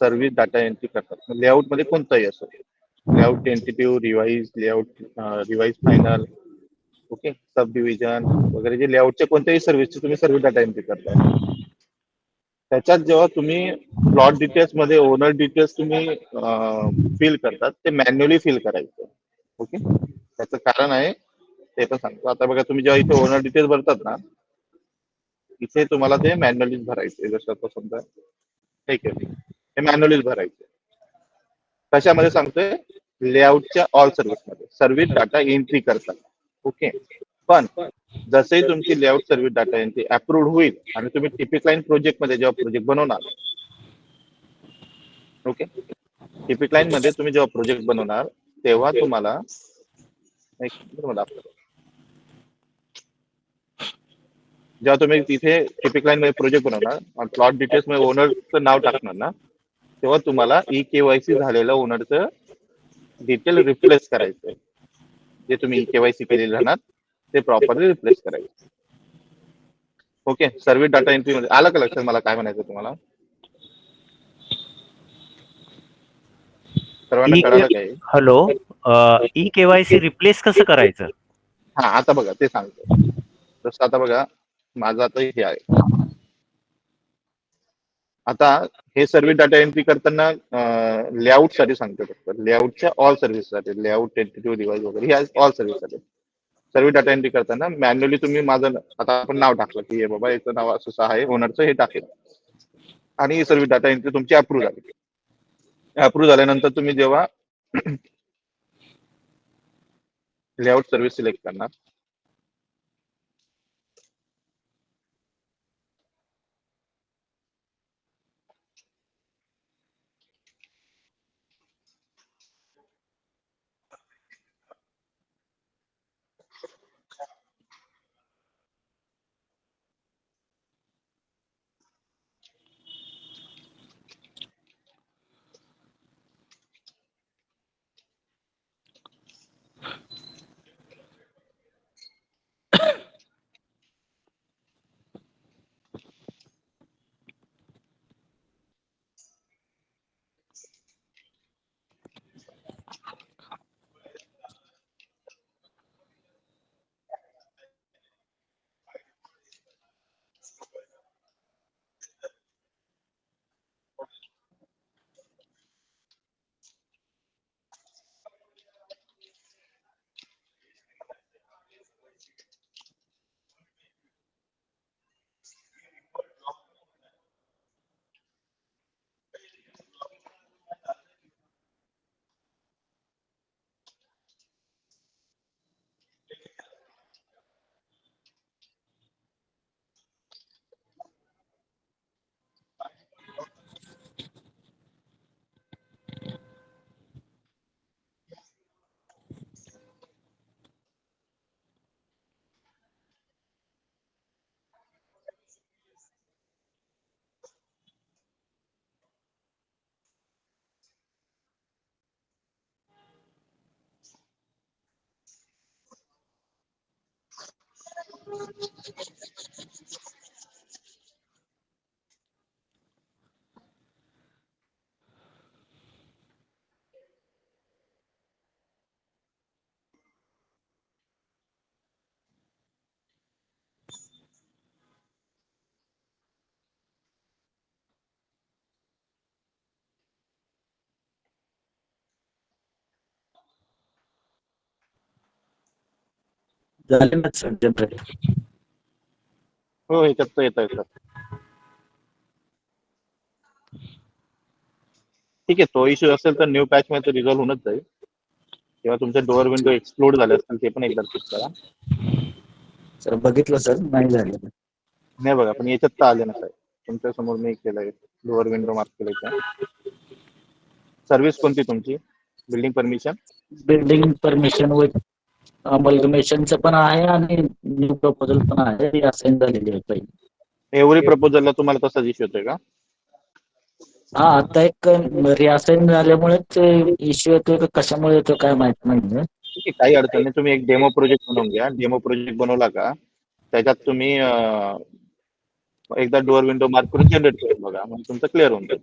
सर्व्हिस डाटा एंट्री करतात, लेआउट मध्ये कोणताही असो, layout tentative, revise final, okay, subdivision वगैरे, जे लेआउटच्या कोणत्याही सर्व्हिसची तुम्ही सर्व्हिस डाटा एंट्री करताय, त्याच्यात जेव्हा तुम्ही प्लॉट डिटेल्स मध्ये ओनर डिटेल्स तुम्ही फिल करतात ते मॅन्युअली फिल करायचं. ओके, त्याचं कारण आहे ते पण सांगतो. आता बघा, तुम्ही जेव्हा इथे ओनर डिटेल्स भरतात ना, इथे तुम्हाला ते मॅन्युअलीच भरायचे. जसं आता समजा ठीक आहे, हे मॅन्युअलीच भरायचे. कशामध्ये सांगतोय? लेआउटच्या ऑल सर्व्हिस मध्ये सर्व्हिस डाटा एंट्री करतात. ओके, पण जसंही तुमची layout service data entry approved होईल आणि तुम्ही टिपिक लाईन प्रोजेक्ट मध्ये जेव्हा प्रोजेक्ट बनवणार, ओके, टिपिक लाईन मध्ये तुम्ही जेव्हा प्रोजेक्ट बनवणार तेव्हा तुम्हाला जेव्हा तुम्ही तिथे टिपिक लाईन मध्ये प्रोजेक्ट बनवणार, प्लॉट डिटेल्स मध्ये ओनरचं नाव टाकणार ना, तेव्हा तुम्हाला केवायसी झालेलं ओनरचं डिटेल रिप्लेस करायचंय. जे तुम्ही केवायसी केलेलं राहणार ते प्रॉपरली रिप्लेस करायचं. ओके, सर्व्हिस डाटा एंट्री मध्ये आलं का लक्षात मला काय म्हणायचं तुम्हाला? सर्वांना कळालं काय? हॅलो. ई केवायसी रिप्लेस कसं करायचं? हा, आता बघा ते सांगतो. जसं आता बघा, माझं आता हे आहे. आता हे सर्व्हिस डाटा एंट्री करताना लेआउट साठी सांगतो. फक्त लेआउटच्या ऑल सर्व्हिससाठी, लेआउट टेंटेटिव्ह डिवाइस वगैरे हे ऑल सर्व्हिससाठी सर्व्हिस डाटा एंट्री करताना मॅन्युअली तुम्ही माझं आता आपण नाव टाकलं की हे बाबा याचं नाव असं आहे, ओनरचं हे टाकेल आणि सर्व्हिस डाटा एंट्री तुमची अप्रूव्ह झाली. अप्रूव्ह झाल्यानंतर तुम्ही जेव्हा लेआउट सर्व्हिस सिलेक्ट करणार, झाले ना सर जनरेट? हो ह्याच्यात तर येत आहे सर. ठीक आहे, तो इश्यू असेल तर न्यू पॅच मध्ये रिझॉल्व्ह होऊनच जाईल. किंवा तुमचे डोअर विंडो एक्सप्लोड झाले असतील ते पण एकदा चेक करा. सर बघितलं सर, नाही झालं. नाही बघा, पण याच्यात तर आले ना साहेब, तुमच्या समोर मी केलंय, डोअर विंडो मार्क केलंय. सर्व्हिस कोणती तुमची? Building permission? Building permission with अमलगमेशनचं पण आहे आणि न्यू प्रपोजल पण आहे, ती असाइन झालेली आहे पहिली. एव्हरी प्रपोजलला तुम्हाला तसाच इश्यू येतोय का? हा, आता एक रिअसाइन झाल्यामुळेच इश्यू येतोय का कशामुळे येतोय काय माहित नाही. ठीक आहे, काही अडचण नाही. तुम्ही एक डेमो प्रोजेक्ट बनवून घ्या. डेमो प्रोजेक्ट बनवला का त्याच्यात तुम्ही एकदा डोअर विंडो मार्क करून जनरेट करून बघा, म्हणजे तुमचं क्लिअर होऊन जाईल.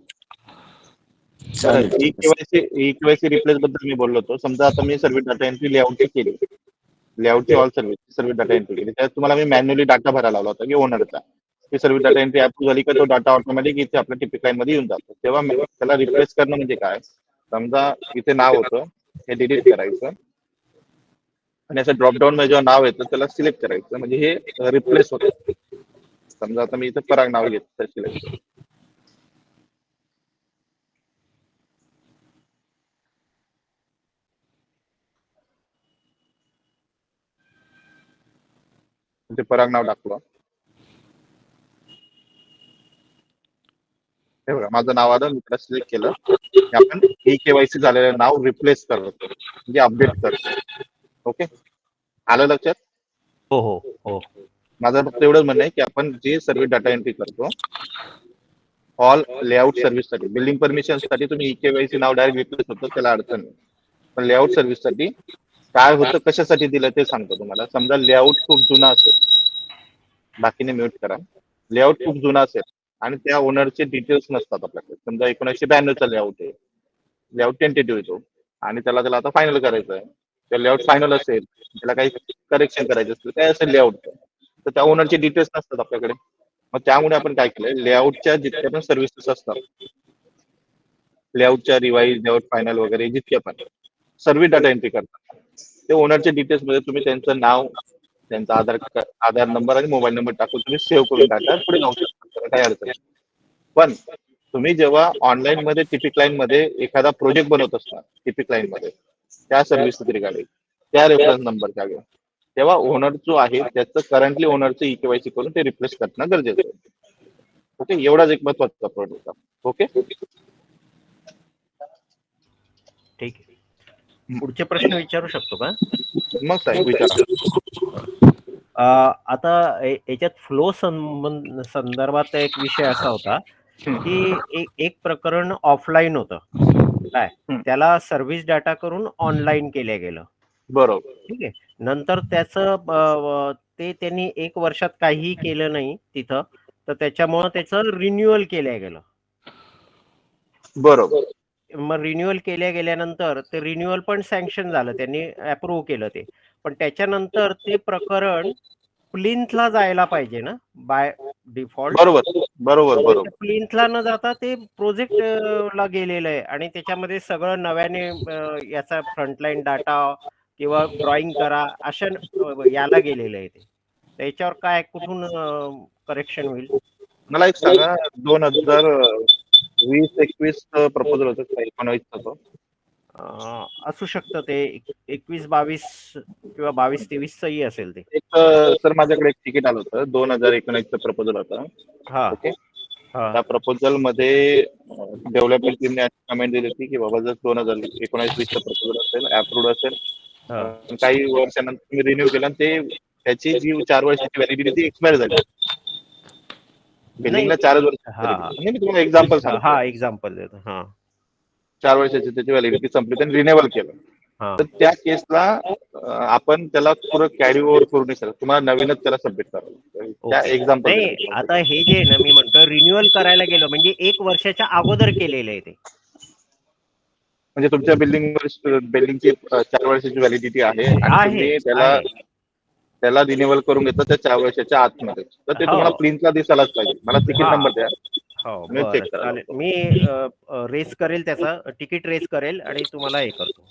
चालेल. ई केवायसी रिप्लेस बद्दल मी बोललो होतो. समजा आता मी सर्व्हिस डाटा एंट्री लेआउटची केली, लेआउटची ऑल सर्व्हिस डाटा एंट्री केली, त्यात तुम्हाला मी मॅन्युअली डाटा भरायला लावला होता की ओनरचा. ती सर्व्हिस डाटा एंट्री अप्रूव्ह झाली का तो डाटा ऑटोमॅटिक इथे आपल्या टिपिक लाईन मध्ये येऊन जातो. तेव्हा त्याला रिप्लेस करणं म्हणजे काय, समजा इथे नाव होतं, हे डिलीट करायचं आणि असं ड्रॉपडाऊन मध्ये जेव्हा नाव येतं त्याला सिलेक्ट करायचं, म्हणजे हे रिप्लेस होतं. समजा आता मी इथे पराग नाव घेतो, सिलेक्ट. ते पराग नाव टाकलं. हे बघा, माझं नाव आलं, मी त्याला सिलेक्ट केलं. आपण ई केवायसी झालेलं नाव रिप्लेस करतो, म्हणजे अपडेट करतो. ओके, आलं लक्षात? हो हो हो. माझं फक्त एवढंच म्हणणं आहे की आपण जे सर्व्हिस डाटा एंट्री करतो ऑल लेआउट सर्व्हिस साठी, बिल्डिंग परमिशन साठी तुम्ही ई केवायसी नाव डायरेक्ट रिप्लेस होतं, त्याला अडचण नाही. पण लेआउट सर्व्हिस साठी काय होतं, कशासाठी दिलं ते सांगतो तुम्हाला. समजा लेआउट खूप जुना असेल, बाकीने म्यूट करा. लेआउट खूप जुना असेल आणि त्या ओनरचे डिटेल्स नसतात आपल्याकडे. समजा 1992 लेआउट आहे, लेआउट टेंटेटिव्ह येतो आणि त्याला आता फायनल करायचं आहे. तर लेआउट फायनल असेल, त्याला काही करेक्शन करायचं असेल, काय असेल लेआउट, तर त्या ओनरचे डिटेल्स नसतात आपल्याकडे. मग त्यामुळे आपण काय केलंय, लेआउटच्या जितक्या पण सर्व्हिसेस असतात, लेआउटच्या रिवाइज, लेआउट फायनल वगैरे जितक्या पण सर्व्हिस डाटा एंट्री करतात, ते ओनरच्या डिटेल्स मध्ये तुम्ही त्यांचं नाव, त्यांचा आधार नंबर आणि मोबाईल नंबर टाकून तुम्ही सेव्ह करून टाका, पुढे जाऊ शकता, काही अडचण नाही. पण तुम्ही जेव्हा ऑनलाईन मध्ये टिपिक लाईन मध्ये एखादा प्रोजेक्ट बनवत असता, टिपिक लाईन मध्ये त्या सर्व्हिस रिगार्डिंग त्या रेफरन्स नंबरच्या घ्या, तेव्हा ओनर जो आहे त्याचं करंटली ओनरचं ई केवायसी करून ते रिप्लेस करणं गरजेचं आहे. ओके, एवढाच एक महत्वाचा प्रोडक्ट. ओके, ठीक आहे. पुढचे प्रश्न विचारू शकतो का? मग साहेब विचारा. आता याच्यात फ्लो संदर्भात एक विषय असा होता की एक प्रकरण ऑफलाईन होतं, काय त्याला सर्व्हिस डाटा करून ऑनलाईन केलं गेलं. बरोबर. ठीक आहे. नंतर त्याचं ते त्यांनी 1 वर्षात काहीही केलं नाही तिथं, तर त्याच्यामुळे त्याचं रिन्युअल केलं गेलं. बरोबर. मग रिन्युअल गेल्यानंतर ते रिन्युअल पण सँक्शन झालं, त्यांनी अप्रूव्ह केलं ते. पण त्याच्यानंतर ते प्रकरण प्लिंथला जायला पाहिजे ना बाय डिफॉल्ट. बरोबर बरोबर बरोबर. प्लिंथला न जाता ते प्रोजेक्ट ला गेलेलं आहे आणि त्याच्यामध्ये सगळं नव्याने याचा फ्रंटलाईन डाटा किंवा ड्रॉइंग करा अशा याला गेलेलं आहे ते. त्याच्यावर काय कुठून करेक्शन होईल? मला एक सांगा, 2020-21 प्रपोजल होतं का 19 होतं? असू शकतं ते 21-22 किंवा 22-23 असेल ते. एक सर माझ्याकडे एक तिकीट आलं होतं, 2019चं प्रपोजल होतं. हा ओके, हा त्या प्रपोजल मध्ये डेव्हलपमेंट टीमने अशी कमेंट दिली होती की बाबा जर 2019-20चं प्रपोजल असेल, अप्रूव्ड असेल, हा काही वर्षानंतर तुम्ही रिन्यू केलं आणि ते त्याची जी 4 वर्षाची व्हॅलिडिटी एक्सपायर झाली, बिल्डिंगला 4 वर्ष हा मी तुम्हाला एक्झाम्पल सांगतो. हा एक्झाम्पल देतो. हा 4 वर्षाची त्याची व्हॅलिडिटी संपली, त्यांनी रिन्युअल केलं. हा तर त्या केसला आपण त्याला पुरं कॅरी ओव्हर करू नाही शकत. तुम्हाला नवीनच त्याला सबमिट करावं लागतं. त्या ओके. एक्झाम्पल नाही आता हे जे आहे ना मी म्हणतो रिन्युअल करायला गेलो म्हणजे 1 वर्षाच्या अगोदर केलेलं आहे ते. म्हणजे तुमच्या बिल्डिंगची 4 वर्षाची व्हॅलिडिटी आहे आणि आहे, तुम्ही आहे. त्याला रिन्युअल करून घेतलं त्या 4 वर्षाच्या आतमध्ये. तर ते तुम्हाला हो. प्रिंटला दिसायलाच पाहिजे. मला तिकीट हां. नंबर द्या. हो, मी बरं चेक करायला चालेल. लावतो. मी रेस करेल त्याचा तिकीट रेस करेल आणि तुम्हाला हे करतो.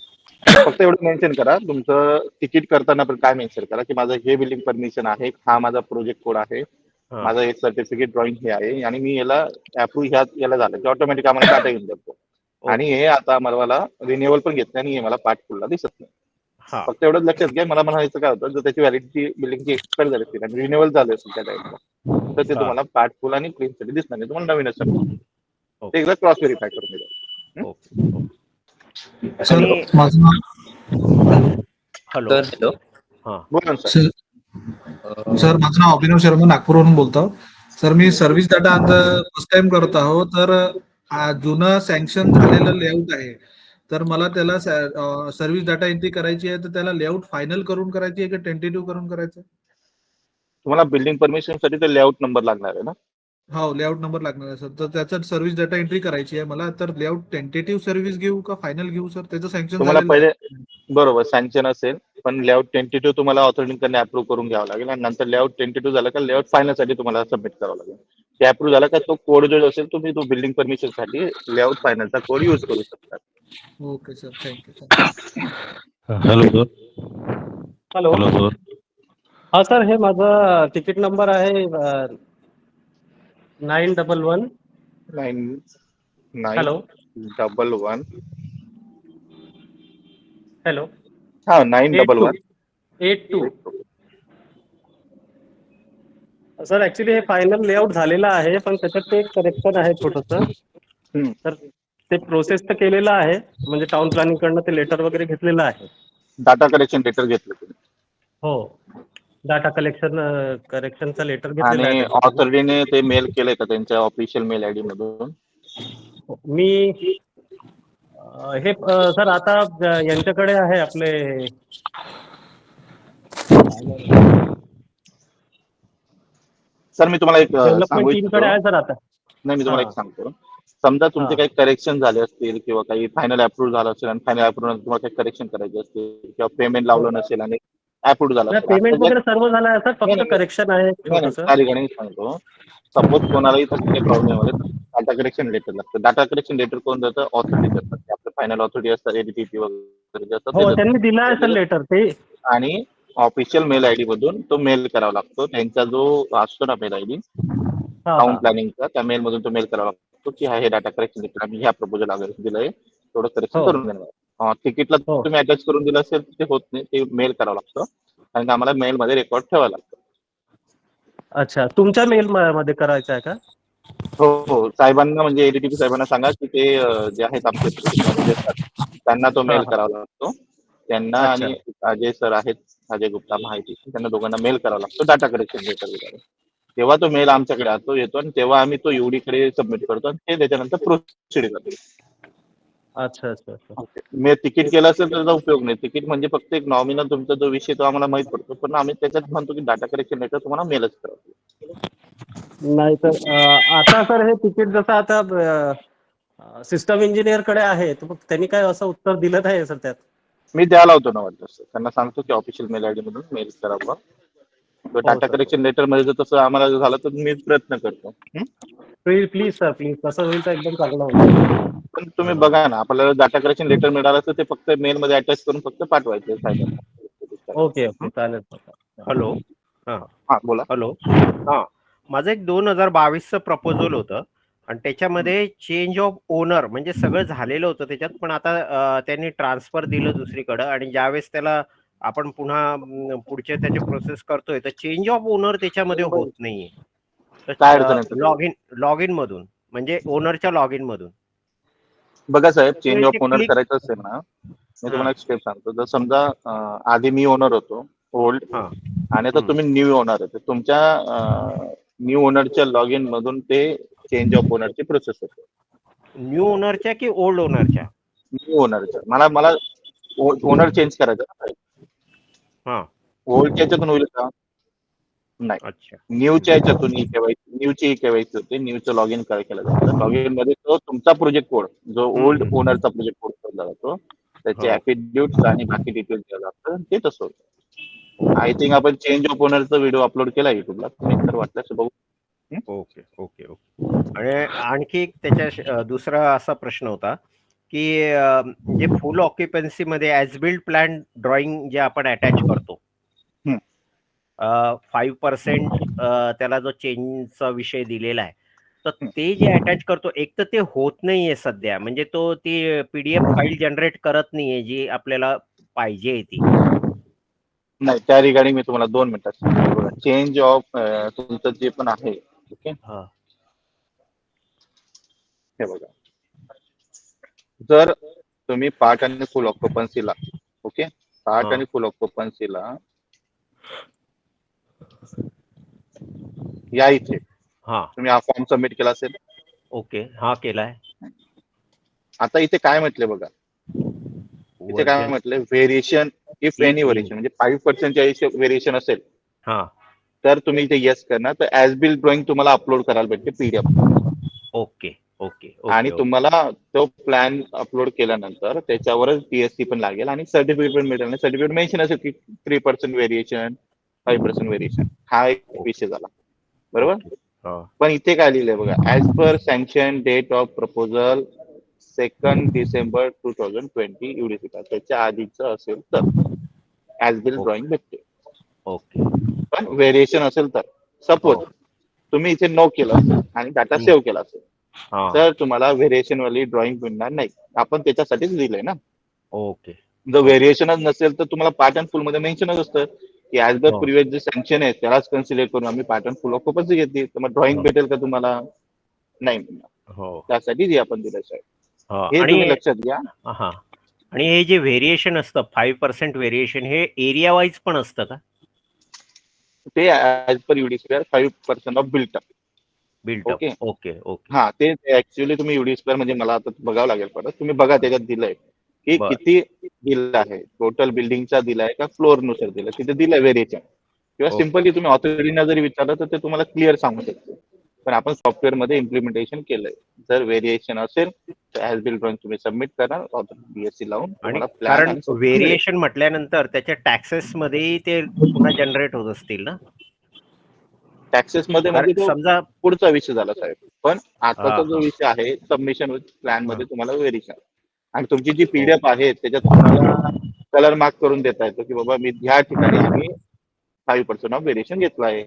फक्त एवढं मेन्शन करा तुमचं तिकीट करताना पण काय मेन्शन करा की माझं हे बिल्डिंग परमिशन आहे, हा माझा प्रोजेक्ट कोड आहे, हां. माझं हे सर्टिफिकेट ड्रॉइंग हे आहे आणि मी याला अप्रूव्ह याला झालं की ऑटोमॅटिक आम्हाला डाटा येऊन जातो आणि ओके. हे आता मला रिन्युअल पण घेत नाही आणि हे मला पाठपुरला दिसत नाही. हां. फक्त एवढंच लक्षात घ्या. मला म्हणायचं काय होतं जर त्याची व्हॅलिडिटी बिल्डिंगची एक्सपायर झाली असेल आणि रिन्युअल झालं असेल त्या टाइमला तर ते हां. तुम्हाला पाठपुल आणि प्रिंटसाठी दिसणार नाही. तुम्हाला नवीनच समजेल. ते ओके. एकदा क्रॉस व्हेरीफाय करून घ्या. ओके. ओके. सर आणि माझं नाव हॅलो. सर हॅलो हां. बोला ना सर. सर माझं नाव अभिनव शर्मा नागपूरवरून बोलतो. सर मी सर्व्हिस डाटा आता फर्स्ट टाइम करत आहो. तर जुनं सँक्शन झालेलं लेआउट आहे. तर मला त्याला सर्व्हिस डाटा एंट्री करायची आहे तर त्याला लेआउट फायनल करून करायची आहे की टेंटेटिव्ह करून करायचं आहे? तुम्हाला बिल्डिंग परमिशन साठी तर लेआउट नंबर लागणार आहे ना. हो लेआउट नंबर लागणार आहे सर. तर त्याच्यात सर्व्हिस डाटा एंट्री करायची आहे मला. तर लेआउट टेंटेटिव्ह सर्व्हिस घेऊ का फायनल घेऊ सर? त्याचं सँक्शन तुम्हाला झालेलं आहे. पहिले बरोबर सँक्शन असेल पण लेआउट टेंटेटिव्ह तुम्हाला ऑथोरिटीकडे अप्रूव्ह करून घ्यावं लागेल आणि नंतर लेआउट टेंटेटिव्ह झालं का लेआउट फायनल साठी तुम्हाला सबमिट करावं लागेल. ते अप्रूव्ह झाला का तो कोड जो असेल तुम्ही तो बिल्डिंग परमिशन साठी लेआउट फायनलचा कोड युज करू शकता. Okay sir thank you. Hello sir. Hello hello sir. हा सर हे माझा तिकीट नंबर आहे 911. 9 हॅलो 911 हॅलो हा 911 82. सर ऍक्च्युली हे फायनल लेआउट झालेलं आहे पण त्याच्यात ते एक करेक्शन आहे छोटंसं. तर ते प्रोसेस तर केलेलं आहे म्हणजे टाउन प्लॅनिंग कडनं ते लेटर वगैरे घेतलेलं आहे. डाटा कलेक्शन लेटर घेतलं तुम्ही हो डाटा करेक्शनचं लेटर घेतलेलं आणि आहे त्याच्यात. ऑथॉरिटीने ते मेल केलंय का त्यांच्या ऑफिशियल मेल आयडी मधून? मी हे सर आता यांच्याकडे आहे आपले सर मी तुम्हाला एक डेव्हलपमेंट सांगू टीमकडे इच्छितो. आहे सर आता. नाही मी तुम्हाला हां. एक सांगतो. समजा तुमचे हां. काही करेक्शन झाले असतील किंवा काही फायनल अप्रूव्ह झालं असेल आणि फायनल अप्रूव्ह तुम्हाला काही करेक्शन करायचे असतील किंवा पेमेंट लावलं नसेल आणि अप्रूव्ह झालं असेल पेमेंट आता वगैरे सर्व झालं आहे सर नाही, फक्त करेक्शन आहे छोटंसं. त्या ठिकाणी सांगतो सपोज कोणालाही तसं काही प्रॉब्लेम आले डाटा करेक्शन लेटर लागतं. डाटा करेक्शन लेटर कोण देतं? ऑथॉरिटी देतात. आपलं फायनल ऑथॉरिटी असतात एडीटीपी वगैरे जे असतात ते हो देतात. त्यांनी दिला आहे सर लेटर ते. आणि ऑफिशियल मेल आयडी मधून तो मेल करावा लागतो. त्यांचा जो असतो ना मेल आयडी हां, टाउन हां. प्लॅनिंगचा त्या मेल मधून तो मेल करावा लागतो की हे डाटा करेक्शन लेटर आम्ही ह्या प्रपोजल वगैरे दिलंय थोडं करेक्शन हो. करून देणार. तिकीटला हो. तुम्ही अटॅच करून दिलं असेल ते होत नाही. ते मेल करावं लागतं कारण आम्हाला मेल मध्ये रेकॉर्ड ठेवावं लागतं. अच्छा तुमच्या मेल मध्ये करायचं आहे का? हो साहेबांना म्हणजे एडीटीपी साहेबांना सांगा की ते जे आहेत आमचे प्रोजेक्ट मॅनेजर असतात त्यांना तो हां, मेल हां. करावा लागतो. त्यांना अच्छा. आणि अजय सर आहेत अजय गुप्ता माहिती त्यांना दोघांना मेल करावा लागतो डाटा करेक्शन लेटर वगैरे. तेव्हा तो मेल आमच्याकडे येतो आणि तेव्हा आम्ही तो UD कडे सबमिट करतो आणि ते त्याच्यानंतर प्रोसिड करतो. अच्छा अच्छा अच्छा. मी तिकीट केलं असेल तर त्याचा उपयोग नाही. तिकीट म्हणजे फक्त एक नॉमिनल तुमचा जो विषय तो आम्हाला माहित पडतो पण आम्ही त्याच्यात म्हणतो की डाटा करेक्शन लेटर तुम्हाला मेलच करावं. नाही तर आता सर हे तिकीट जसं आता सिस्टम इंजिनियर कडे आहे तर मग त्यांनी काय असं उत्तर दिलं नाही सर त्यात. मी द्यायला होतो ना वाटतं त्यांना सांगतो की ऑफिशियल मेल आयडी मधून मेल करावं. Data sir. करेक्शन लेटर मध्ये जर तसं आम्हाला जर झालं तर मी प्रयत्न करतो. प्लीज सर प्लीज तसं होईल तर एकदम चांगलं होईल. पण तुम्ही बघा ना आपल्याला डाटा करेक्शन लेटर मिळालं तर ते फक्त मेल मध्ये अटॅच करून फक्त पाठवायचं साहेबांना. ओके ओके चालेल सर. हॅलो. हां. हा बोला. हॅलो. हां. माझं एक 2022चं प्रपोजल होतं आणि त्याच्यामध्ये चेंज ऑफ ओनर म्हणजे सगळं झालेलं होतं त्याच्यात पण आता त्यांनी ट्रान्सफर दिलं दुसरीकडं आणि ज्यावेळेस त्याला आपण पुन्हा पुढचे त्याचे प्रोसेस करतोय तर चेंज ऑफ ओनर त्याच्यामध्ये होत नाहीये. काय अडचण आहे? लॉग इन मधून म्हणजे ओनरच्या लॉग इन मधून. बघा साहेब चेंज ऑफ ते ओनर click- करायचं असेल ना मी तुम्हाला एक स्टेप सांगतो. जर समजा आधी मी ओनर होतो ओल्ड हां. आणि आता तुम्ही न्यू ओनर आहे तुमच्या न्यू ओनरच्या लॉग इन मधून ते चेंज ऑफ ओनरची प्रोसेस होते. न्यू ओनरच्या की ओल्ड ओनरच्या? न्यू ओनरच्या मला ओनर चेंज करायचा ना साहेब. हा ओल्डच्या याच्यातून होईल का? नाही. अच्छा न्यूच्या याच्यातून न्यूची केवायसी होते. न्यूचं लॉग इन केलं जातं. लॉग इन मध्ये तो तुमचा प्रोजेक्ट कोड जो ओल्ड ओनरचा प्रोजेक्ट कोड शोधला जातो, त्याचे हो. ऍफिड्युट्स आणि बाकी डिटेल्स दिलं जातं, ते तसं होतं. आय थिंक आपण चेंज ऑफ ओनरचा व्हिडिओ अपलोड केला युट्यूबला, तुम्ही तर वाटल्यास बघू. Okay okay okay. आणि आणखी एक त्याच्या दुसरा असा प्रश्न होता की जे फुल ऑक्युपन्सी मध्ये ऍज बिल्ड प्लॅन ड्रॉइंग जे आपण अटॅच करतो, 5% त्याला जो चेंजचा विषय दिलेला आहे, तर ते जे अटॅच करतो, एक तर ते होत नाहीये सध्या, म्हणजे तो ती पीडीएफ फाईल जनरेट करत नाहीये जी आपल्याला पाहिजे ती. नाही, त्या रिगार्डिंग मी तुम्हाला 2 मिनिटात सांगतो. बघा, चेंज ऑफ तुमचं जे पण आहे, ओके, हे बघा, जर तुम्ही पार्ट आणि फुल ऑक्युपन्सीला, ओके, पार्ट आणि फुल ऑक्युपन्सीला या इथे तुम्ही हा फॉर्म सबमिट केला असेल. ओके, हा केलाय. आता इथे काय म्हटले बघा, इथे काय म्हटले, व्हेरिएशन इफ एनी व्हेरिएशन, म्हणजे 5% व्हेरिएशन असेल तर तुम्ही इथे येस करणार, तर ऍज बिल्ड ड्रॉइंग तुम्हाला अपलोड करायला भेटते पीडीएफ. Okay okay. आणि तुम्हाला तो प्लॅन अपलोड केल्यानंतर त्याच्यावरच टीएससी पण लागेल आणि सर्टिफिकेट पण मिळेल. सर्टिफिकेट मेन्शन असेल की 3% व्हेरिएशन, 5% व्हेरिएशन, हा एक विषय झाला, बरोबर. पण इथे काय लिहिलंय बघा, as per sanction date of proposal 2 December 2020 UDC, त्याच्या आधीचं असेल तर ऍज बिल्ड ड्रॉइंग भेटते. ओके. पण व्हेरिएशन असेल तर, सपोज तुम्ही इथे नो केलं आणि डाटा सेव्ह केला असेल तर तुम्हाला व्हेरिएशन वाली ड्रॉइंग मिळणार नाही. आपण त्याच्यासाठीच दिलंय ना. ओके. जर व्हेरिएशनच नसेल तर तुम्हाला पार्ट अँड फुल मध्ये मेन्शनच असतं की ऍज द प्रिव्हियस जे सँक्शन आहे त्यालाच कन्सिडर करून आम्ही पार्ट अँड फुल ऑक्युपन्सी घेतली. तर मग ड्रॉइंग भेटेल का तुम्हाला? नाही मिळणार. त्यासाठीच हे आपण दिलं साहेब, हे तुम्ही लक्षात घ्या. आणि हे जे व्हेरिएशन असतं 5% व्हेरिएशन, हे एरिया वाईज पण असतं का? ते as per UDC 5% of built up. Okay okay okay. हा, ते ऍक्च्युअली तुम्ही UDC म्हणजे मला आता बघावं लागेल परत. तुम्ही बघा त्याच्यात दिलंय की किती दिलं आहे, टोटल बिल्डिंगचा दिलाय का फ्लोर नुसार दिलाय, तिथे दिलंय व्हेरिएशन. किंवा सिम्पली तुम्ही ऑथॉरिटीना जरी विचारलं तर ते तुम्हाला क्लिअर सांगू शकतो. पण आपण सॉफ्टवेअर मध्ये इम्प्लिमेंटेशन केलंय. जर व्हेरिएशन असेल तर ऍज बिल्ड ड्रॉइंग तुम्ही सबमिट करणार BSc लावून. कारण व्हेरिएशन म्हटल्यानंतर त्याच्या टॅक्सेस मध्ये ते पुन्हा जनरेट होत असतील ना. टॅक्सेस मध्ये म्हणजे तो समजा पुढचा विषय झाला साहेब. पण आताचा जो विषय आहे सबमिशन प्लॅन मध्ये तुम्हाला व्हेरिएशन आणि तुमची जी पीडीएफ आहे त्याच्यात तुम्हाला कलर मार्क करून देता येतो की बाबा मी ह्या ठिकाणी आम्ही 5% ऑफ व्हेरिएशन घेतला आहे.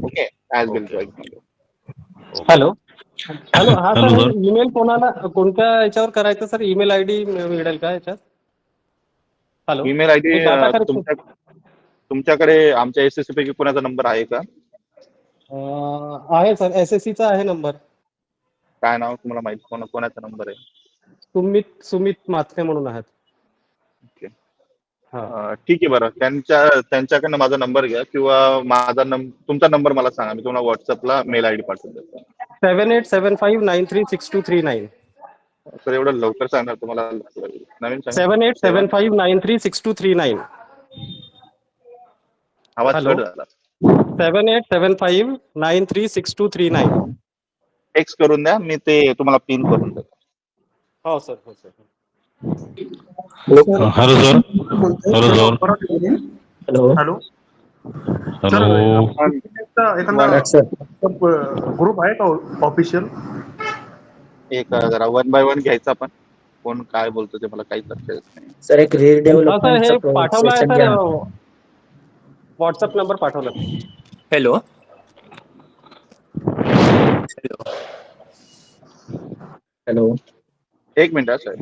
Okay, as built drawing. Hello hello, हा सर, ईमेल कोणाला, कोणत्या याच्यावर करायचं सर? ईमेल आयडी मिळेल का याच्यात? हॅलो, ईमेल आयडी तुमच्याकडे आमच्या एसएससी पैकी कोणाचा नंबर आहे का? आहे सर, SSCचा आहे नंबर. काय नाव तुम्हाला माहिती, कोणाचा नंबर आहे? सुमित माथके म्हणून आहेत. ओके, ठीक आहे. बरं, त्यांच्याकडनं माझा नंबर घ्या किंवा तुमचा नंबर मला सांगा, मी तुम्हाला व्हॉट्सअपला मेल आयडी पाठवून देतो. 7875936239. सर एवढं लवकर सांगणार तुम्हाला नवीन 7875936239. आवाज कट झाला. 7875936239. टेक्स्ट करून द्या, मी ते तुम्हाला पिन करून देतो. हो सर, हो sir. Hello sir. Hello sir. Hello group आहे का ऑफिशियल? एक जरा 1 by 1 घ्यायचा, पण कोण काय बोलतो ते मला काहीच लक्षात येत नाही. सर एक हे पाठवलाय तर व्हॉट्सअप नंबर पाठवला. हॅलो हॅलो, एक मिनिट सर.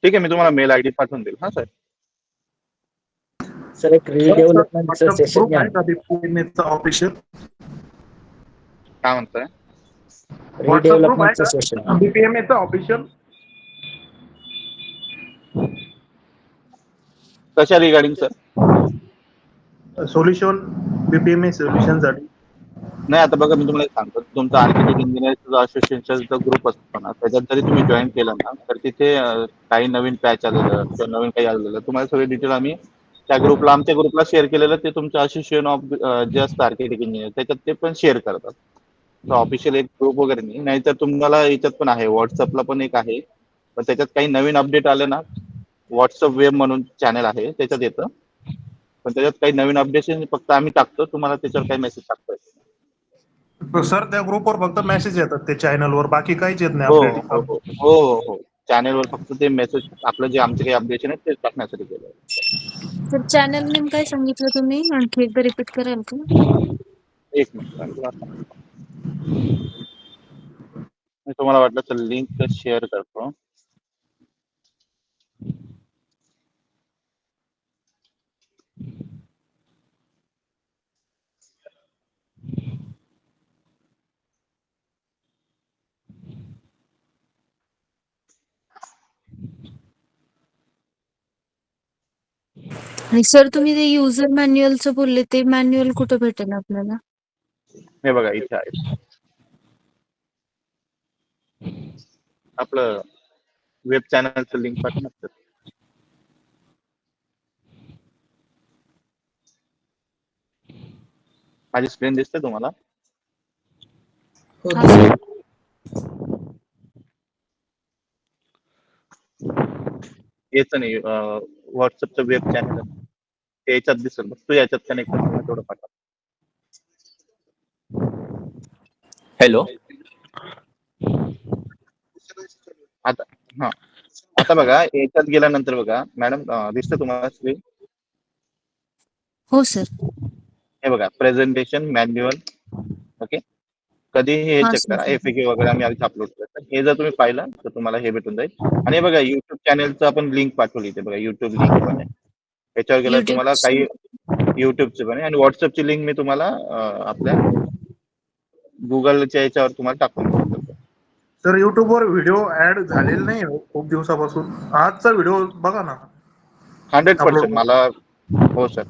ठीक आहे, मी तुम्हाला मेल आयडी पाठवून देईल. हा सर. सर एक रिडेव्हलपमेंटचं सेशन घ्या. ऑफिशियल काय म्हणताय? रिडेव्हलपमेंटचं सेशन. BPMAचं ऑफिशियल कशा रिगार्डिंग सर? सोल्युशन बीपीएमए सोल्युशनसाठी. नाही, आता बघा मी तुम्हाला एक सांगतो, तुमचा आर्किटेक्ट इंजिनियर असोसिएशनचा ग्रुप असतो ना, त्याच्यात जरी तुम्ही जॉईन केलं ना, तर तिथे काही नवीन पॅच आलेलं किंवा नवीन काही आलेलं तुम्हाला सगळे डिटेल आम्ही त्या ग्रुपला, आमच्या ग्रुपला शेअर केलेलं, ते तुमचं असोसिएशन ऑफ जे असतं आर्किटेक्ट इंजिनियर त्याच्यात ते पण शेअर करतात. तर ऑफिशियल एक ग्रुप वगैरे नाही, नाहीतर तुम्हाला याच्यात पण आहे, व्हॉट्सअपला पण एक आहे, पण त्याच्यात काही नवीन अपडेट आले ना, व्हॉट्सअप वेब म्हणून चॅनल आहे त्याच्यात येतं, पण त्याच्यात काही नवीन अपडेशन फक्त आम्ही टाकतो, तुम्हाला त्याच्यावर काही मेसेज टाकतो. सर त्या ग्रुपवर फक्त मेसेज येतात ते चॅनलवर, बाकी काहीच येत नाही हो अपडेट. हो हो हो हो चॅनलवर फक्त ते मेसेज, आपलं जे आमचे काही अपडेशन आहेत तेच टाकण्यासाठी केलं. सर चॅनल नेम काय सांगितलं तुम्ही? आणखी एकदा रिपीट कराल का? एक मिनिट, मी तुम्हाला वाटलं तर लिंक शेअर करतो. आणि सर तुम्ही ते युजर मॅन्युअलचं बोलले, ते मॅन्युअल कुठं भेटेल आपल्याला? हे बघा इथे आहे आपलं वेब चॅनलचं लिंक पाठवणार. माझी स्क्रीन दिसते तुम्हाला? याचं नाही, व्हॉट्सअपचं वेब चॅनल याच्यात दिसेल, बघ तू याच्यात कनेक्ट कर, तेवढं पाठव. हॅलो. आता हा, आता बघा याच्यात गेल्यानंतर बघा मॅडम, दिसतं तुम्हाला स्क्रीन? हो सर. हे बघा प्रेझेंटेशन मॅन्युअल. ओके, कधीही हे हा चेक सर. करा, एफएक्यू वगैरे आम्ही आधी अपलोड करतो. हे जर तुम्ही पाहिलं तर तुम्हाला हे भेटून जाईल. आणि हे बघा युट्यूब चॅनलचं आपण लिंक पाठवली, ते बघा युट्यूब लिंक पण आहे, याच्यावर गेलं तुम्हाला काही युट्यूबचे पण आहे, आणि व्हॉट्सअपची लिंक मी तुम्हाला आपल्या गुगलच्या याच्यावर तुम्हाला टाकून देतो. सर युट्यूबवर व्हिडिओ ऍड झालेला नाही हो खूप दिवसापासून, आजचा व्हिडिओ बघा ना. 100% मला, हो सर,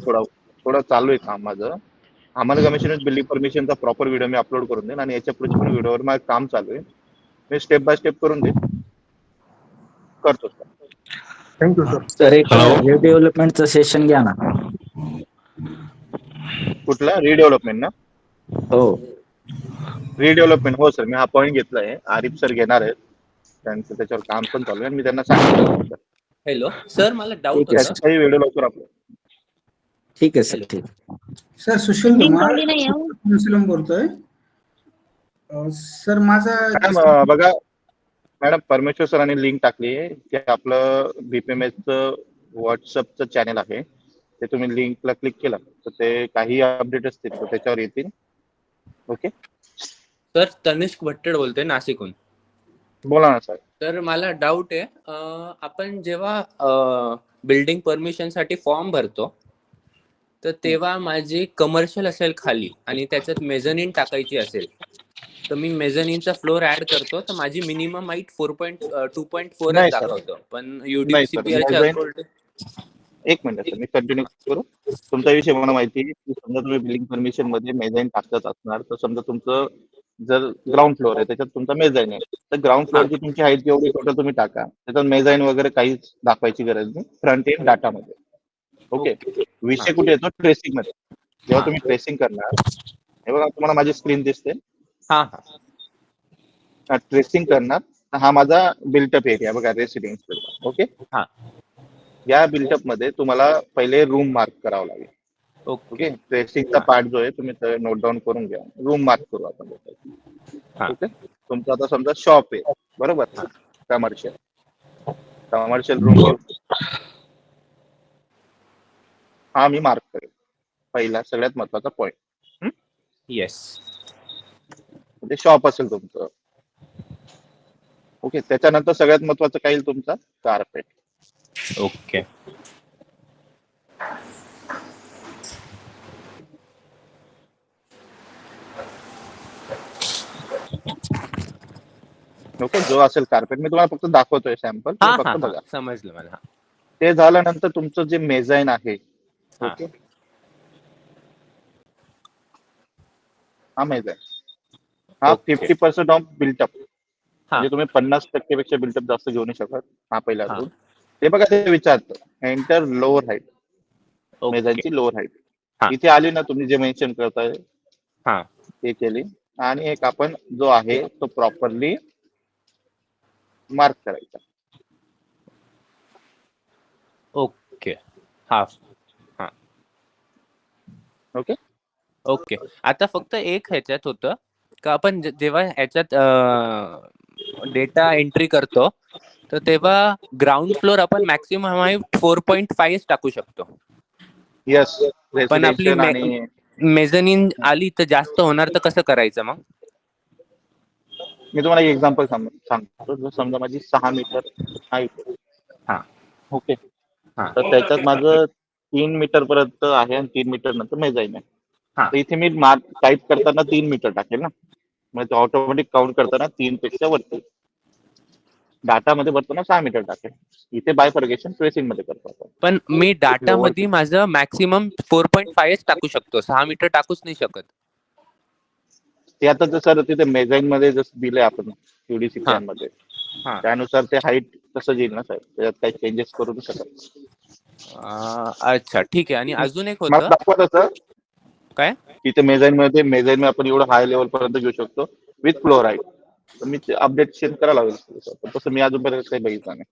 थोडं चालू आहे काम माझं. आम्हाला कमिशन बिल्डिंग परमिशनचा प्रॉपर व्हिडिओ मी अपलोड करून देईन, आणि याच्या पुढच्या पण व्हिडिओवर माझं काम चालू आहे, मी स्टेप बाय स्टेप करून देईन, करतो सर. Thank you sir. सर एक रिडेव्हलपमेंटचं सेशन घ्या ना. कुठला रिडेव्हलपमेंट ना? हो. रिडेव्हलपमेंट, हो सर, मी हा पॉईंट घेतलाय, आरिफ सर घेणार आहेत, त्यांचं त्याच्यावर काम पण चालू आहे, आणि मी त्यांना सांगितलं. हॅलो सर, मला डाऊट होता. काही व्हिडिओ लवकर अपलोड. ठीक आहे सर, ठीक. सर सुशील लिंक कुमार आली नाही हो. मुस्लिम बोलतोय. सर माझा मॅडम बघा मॅडम, परमेश्वर सरांनी लिंक टाकली आहे, की आपलं बीपीएमएसचं व्हॉट्सअपचं चॅनल आहे, ते तुम्ही लिंकला क्लिक केलं तर ते काही अपडेट असतील तर त्याच्यावर येतील. ओके सर, तनिष्क भट्टेड बोलतोय नाशिकहून. बोला ना सर. तर मला डाऊट आहे, आपण जेव्हा बिल्डिंग परमिशन साठी फॉर्म भरतो तर तेव्हा माझी कमर्शियल असेल खाली आणि त्याच्यात मेझनिन टाकायची असेल, तर मी मेझनिनचा फ्लोर ऍड करतो, तर माझी मिनिमम हाईट 2.4 दाखवतो, पण युडीसीपीआरच्या अकॉर्डिंग. एक मिनिट सर, मी कंटिन्यू करू. तुमचा विषय मला माहिती आहे की समजा तुम्ही बिल्डिंग परमिशन मध्ये मेझाईन टाकत असणार, तर समजा तुमचं जर ग्राउंड फ्लोअर आहे त्याच्यात तुमचा मेझाईन आहे, तर ग्राउंड फ्लोअरची तुमची हाईट जेवढी टोटल तुम्ही टाका, त्याच्यात मेझाईन वगैरे काहीच दाखवायची गरज नाही फ्रंट एंड डाटामध्ये. ओके, विषय कुठे येतो? ट्रेसिंग मध्ये. जेव्हा तुम्ही ट्रेसिंग करणार, हे बघा तुम्हाला माझी स्क्रीन दिसते, ट्रेसिंग करणार, हा माझा बिल्टअप एरिया बघा, रेसिडेन्शियल. ओके, या बिल्टअप मध्ये तुम्हाला पहिले रूम मार्क करावं लागेल. ओके, ट्रेसिंगचा पार्ट जो आहे तुम्ही नोट डाऊन करून घ्या. रूम मार्क करू आपण. ओके, तुमचा आता समजा शॉप आहे, बरोबर, कमर्शियल रूम घेऊ, हा मी मार्क करेल, पहिला सगळ्यात महत्वाचा पॉइंट. येस, ते शॉप असेल तुमचं. ओके, त्याच्यानंतर सगळ्यात महत्वाचं काय येईल तुमचा कार्पेट. ओके, ओके, जो असेल कार्पेट मी तुम्हाला फक्त दाखवतोय सॅम्पल, फक्त बघा. समजलं मला. ते झाल्यानंतर तुमचं जे मेझाईन आहे, ओके, हा माहित आहे. हा ओके. 50% ऑफ बिल्टअप, हा म्हणजे तुम्ही 50% पेक्षा बिल्टअप जास्त घेऊ नाही शकत. हा पहिला हा रूल. ते बघा ते विचारतं एंटर लोअर हाईट, ओके. मेझानची लोअर हाईट. हा इथे आली ना, तुम्ही जे मेन्शन करताय हा ते केली, आणि एक आपण जो आहे तो प्रॉपरली मार्क करायचा. ओके. हा हा ओके. ओके. आता फक्त एक ह्याच्यात होतं का आपण जेव्हा ह्याच्यात डेटा एंट्री करतो तर तेव्हा ग्राउंड फ्लोर आपण मॅक्सिमम 4.5 टाकू शकतो. येस, पण आपली रेसिडेन्शियल आणि मेझनीन आली तर जास्त होणार, तर कसं करायचं मग? मी तुम्हाला एक एक्झाम्पल सांगतो. जर समजा माझी 6 मीटर हाईट आहे, हा ओके, हा तर त्याच्यात माझं 3 मीटर पर्यंत आहे आणि 3 मीटर नंतर मेझाईन आहे. हा तर इथे मी टाईप करताना 3 मीटर टाकेल ना, मग ते ऑटोमॅटिक काउंट करताना 3 पेक्षा वरती. डाटामध्ये भरताना 6 मीटर टाकेल. इथे बायफर्गेशन ट्रेसिंग मध्ये करतो आपण. पण मी डाटा Over- मध्ये माझं मॅक्सिमम 4.5 टाकू शकतो, 6 मीटर टाकूच नाही शकत. ते आता जसं तिथे मेझाईन मध्ये जसं दिलंय आपण युडीसी हा प्लॅन मध्ये, हा त्यानुसार ते हाईट कसं येईल ना साहेब, त्याच्यात काही चेंजेस करू नाही शकत. अच्छा ठीक आहे. आणि अजून एक मला होतं दाखवा तसं. काय? तिथे मेझाईन मध्ये आपण एवढं हाय लेवल पर्यंत घेऊ शकतो विथ फ्लोर हाईट. तर मी अपडेट शेअर करायला लागेल, तसं मी अजूनपर्यंत काही बघितलं नाही.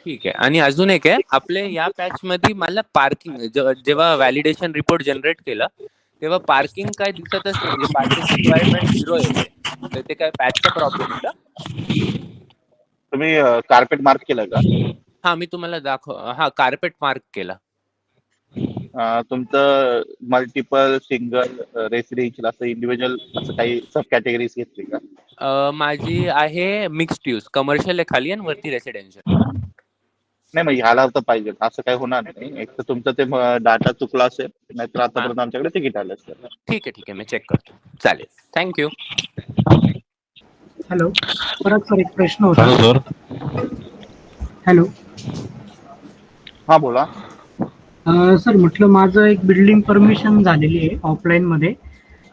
ठीक आहे. आणि अजून एक आहे, आपले या पॅच मध्ये मला पार्किंग जेव्हा व्हॅलिडेशन रिपोर्ट जनरेट केलं तेव्हा पार्किंग काय दिसतच नाही, म्हणजे पार्किंग रिक्वायरमेंट 0 येते. तर ते काय पॅचचा प्रॉब्लेम आहे का? तुम्ही कार्पेट मार्क केलं का? हा मी तुम्हाला हा कार्पेट मार्क केला. तुमचं मल्टिपल, सिंगल, रेसिडेन्शियल असं इंडिव्हिज्युअल असं काही सब कॅटेगरीज घेतली का? माझी आहे मिक्स्ड यूज, कमर्शियल आहे खाली आणि वरती रेसिडेन्शियल. नाही, मग ह्याला तर पाहिजे, असं काही होणार नाही. एक तर तुमचं ते डाटा चुकला असेल, नाहीतर आतापर्यंत आमच्याकडे तिकीट आलं असेल. ठीक आहे मी चेक करतो. चालेल, थँक्यू. हॅलो, परत सर एक प्रश्न होता. Hello sir. हॅलो हा बोला. सर, म्हटलं माझं एक बिल्डिंग परमिशन झालेली आहे ऑफलाईन मध्ये.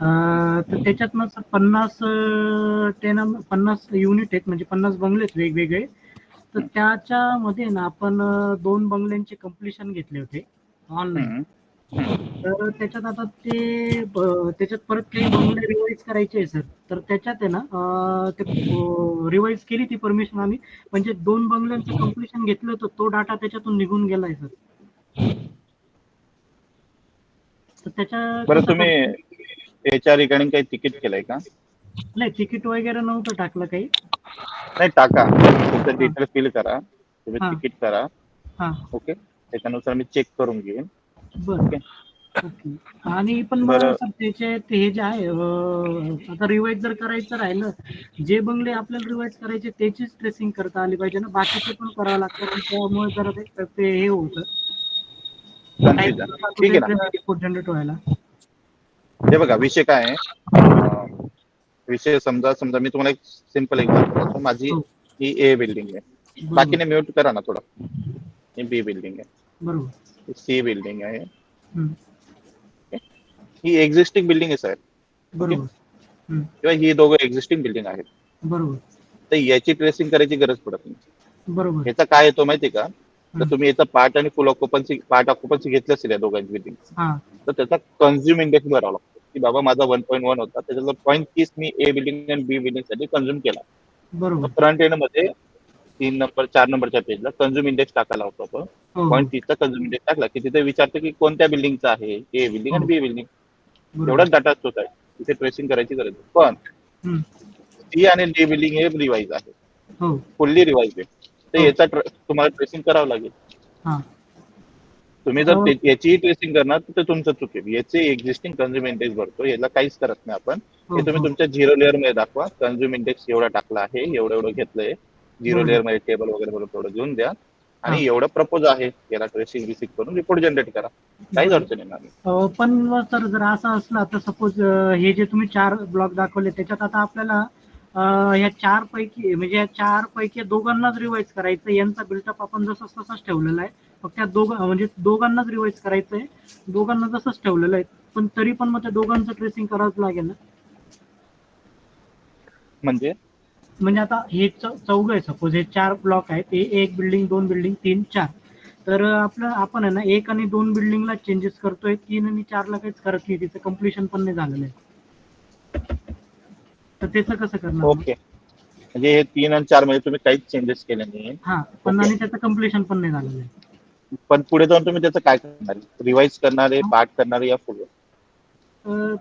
तर त्याच्यात ना सर 50 युनिट आहेत, म्हणजे 50 बंगले आहेत वेगवेगळे. तर त्याच्यामध्ये ना आपण 2 बंगल्यांचे कम्प्लिशन घेतले होते ऑनलाईन. तर त्याच्यात आता त्याच्यात परत काही बंगले रिवाईज करायचे आहे सर. तर त्याच्यात आहे ना ते रिवाईज केली ती परमिशन आम्ही, म्हणजे 2 बंगल्यांचं कम्प्लिशन घेतलं होतं, तो डाटा त्याच्यातून निघून गेलाय सर. तर त्याच्या बरं, कसं तुम्ही करतो? याच्या रिगार्डिंग काही तिकीट केलंय का? नाही, तिकीट वगैरे नव्हतं टाकलं काही. नाही, टाका. तुमचं हा डिटेल फिल करा, तुम्ही हा तिकीट करा. हा ओके, त्याच्यानुसार मी चेक करून घेईन. बरं. ओके. ओके. आणि पण मग बरं, सर त्याचे ते हे जे आहे आता रिवाईज जर करायचं राहिलं, जे बंगले आपल्याला रिवाईज करायचे त्याचीच ट्रेसिंग करता आली पाहिजे ना, बाकीचे पण करावं लागतं. आणि त्यामुळे जरा ते हे होतं, टाइम कन्फ्युजन. ठीक आहे ना. रिपोर्ट जनरेट व्हायला. हे बघा, विषय काय आहे. विषय समजा मी तुम्हाला एक सिंपल एक्झाम्पल देतो. माझी हो, ही ए बिल्डिंग आहे, बरोबर बाकीने म्यूट करा ना थोडं. ही बी बिल्डिंग आहे, बरोबर. ही सी बिल्डिंग आहे, हम्म, ही एक्झिस्टिंग बिल्डिंग आहे साहेब. ओके, बरोबर. हम्म, किंवा ही दोघं एक्झिस्टिंग बिल्डिंग आहेत. बरोबर. तर याची ट्रेसिंग करायची गरज पडत नाही. बरोबर. याचा काय येतो माहिती आहे का? तर हम्म, तुम्ही याचा पार्ट आणि फुल ऑक्युपन्सी घेतलं असेल या दोघांची बिल्डिंग, हा तर त्याचा कन्झ्युम इंडेक्स भरावा लागतो, की बाबा माझा 1.1 होता, त्याच्यातला 0.30 मी ए बिल्डिंग आणि बी बिल्डिंग साठी कन्झ्युम केला. बरोबर. फ्रंट एंड मध्ये 3 नंबर 4 नंबरच्या पेजला कन्झ्युम इंडेक्स टाकायला होतो आपण. हो हो 0.30चा कन्झ्युम इंडेक्स टाकला की तिथे विचारतो की कोणत्या बिल्डिंगचा आहे, ए बिल्डिंग आणि हो बी बिल्डिंग. बरोबर. एवढाच डाटा असतो आहे, तिथे ट्रेसिंग करायची गरज नाही. पण हम्म, सी आणि डी बिल्डिंग हे रिवाईज आहे, हो फुल्ली रिवाईज आहे. तर हो याचा तुम्हाला ट्रेसिंग करावं लागेल. हा तुम्ही जर याचीही ट्रेसिंग करणार तर तुमचं चुकेल. याचे एक्झिस्टिंग कन्झ्युम इंडेक्स भरतो, याला काहीच करत नाही आपण. हो हे तुम्ही हो तुमच्या 0 लेअर मध्ये दाखवा, कन्झ्युम इंडेक्स एवढा टाकला आहे, एवढं घेतलंय. 0 बरोबर. लेअर मध्ये टेबल वगैरे भरून थोडं घेऊन द्या, हा आणि एवढं प्रपोज आहे, याला ट्रेसिंग रिसिक करून रिपोर्ट जनरेट करा. काहीच बरोबर. अडचण येणार नाही. पण मग सर जर असं असलं, आता सपोज हे जे तुम्ही 4 ब्लॉक दाखवले त्याच्यात आता आपल्याला ह्या 4 पैकी, म्हणजे या 4 पैकी दोघांनाच रिवाईज करायचं, यांचा बिल्टअप आपण जसं तसंच ठेवलेला आहे, फक्त त्या म्हणजे दोघांनाच रिवाइज करायचं आहे, दोघांना तसंच ठेवलेलं आहे, पण तरी पण मग त्या दोघांचं ट्रेसिंग करावंच लागेल ना. म्हणजे आता हे चौघ आहे, सपोज हे 4 ब्लॉक आहेत, हे 1 बिल्डिंग 2 बिल्डिंग 3 4. तर आपण आहे ना 1 आणि 2 बिल्डिंगला चेंजेस करतोय, 3 आणि 4ला काहीच करत नाही, तिचं कम्प्लिशन पण नाही झालेलं आहे. तर त्याचं कसं करणार? ओके, म्हणजे हे 3 आणि 4 मध्ये तुम्ही काहीच चेंजेस केले नाही. हा, पण आणि त्याचं कम्प्लिशन पण नाही झालेलं आहे. पण पुढे जाऊन तुम्ही त्याचं काय करणार? रिवाइज करणारे, पार्ट करणारे या पुढे?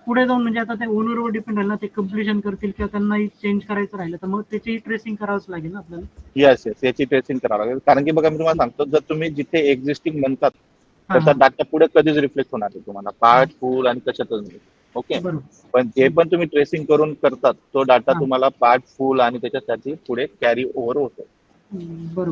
पुढे जाऊन म्हणजे आता ते ओनरवर डिपेंड आहे ना, ते कम्प्लिशन करतील किंवा त्यांना चेंज करायचं राहिलं तर मग त्याची ट्रेसिंग करावंच लागेल ना आपल्याला. येस येस, याची ट्रेसिंग करावं लागेल. कारण की बघा मी तुम्हाला सांगतो, जर तुम्ही जिथे एक्झिस्टिंग म्हणतात त्याचा डाटा पुढे कधीच रिफ्लेक्ट होणार नाही तुम्हाला, पार्ट फुल आणि कशातच नाही. ओके, पण जे पण तुम्ही ट्रेसिंग करून करतात तो डाटा तुम्हाला पार्ट फुल आणि त्याच्यासाठी पुढे कॅरी ओव्हर होतो.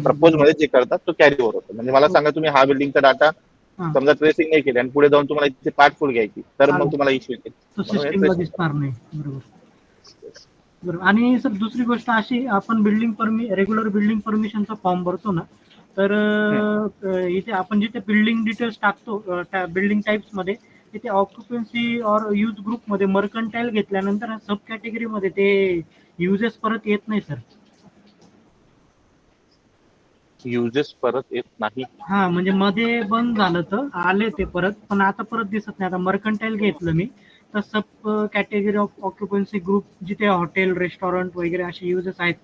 प्रपोज मध्ये जे करतात तो कॅरी ओव्हर होतो. म्हणजे मला सांगा, तुम्ही हा बिल्डिंगचा डाटा समजा ट्रेसिंग नाही केली आणि पुढे जाऊन तुम्हाला इथे पार्ट फुल घ्यायची, तर मग तुम्हाला इश्यू येते. सिस्टीमला दिसणार नाही. बरोबर. आणि सर दुसरी गोष्ट अशी, आपण रेग्युलर बिल्डिंग परमिशनचा फॉर्म भरतो ना, तर इथे आपण जिथे बिल्डिंग डिटेल्स टाकतो बिल्डिंग टाइप्स मध्ये, तिथे ऑक्युपन्सी और यूज ग्रुप मध्ये मर्कंटाईल घेतल्यानंतर सब कॅटेगरी मध्ये ते युजेस परत येत नाही सर. युजेस परत येत नाही? हा, म्हणजे मध्ये बंद झालं तर आले ते परत, पण आता परत दिसत नाही. आता मर्कंटाईल घेतलं मी तर सब कॅटेगरी ऑफ ऑक्युपन्सी ग्रुप जिथे हॉटेल रेस्टॉरंट वगैरे असे युजेस आहेत,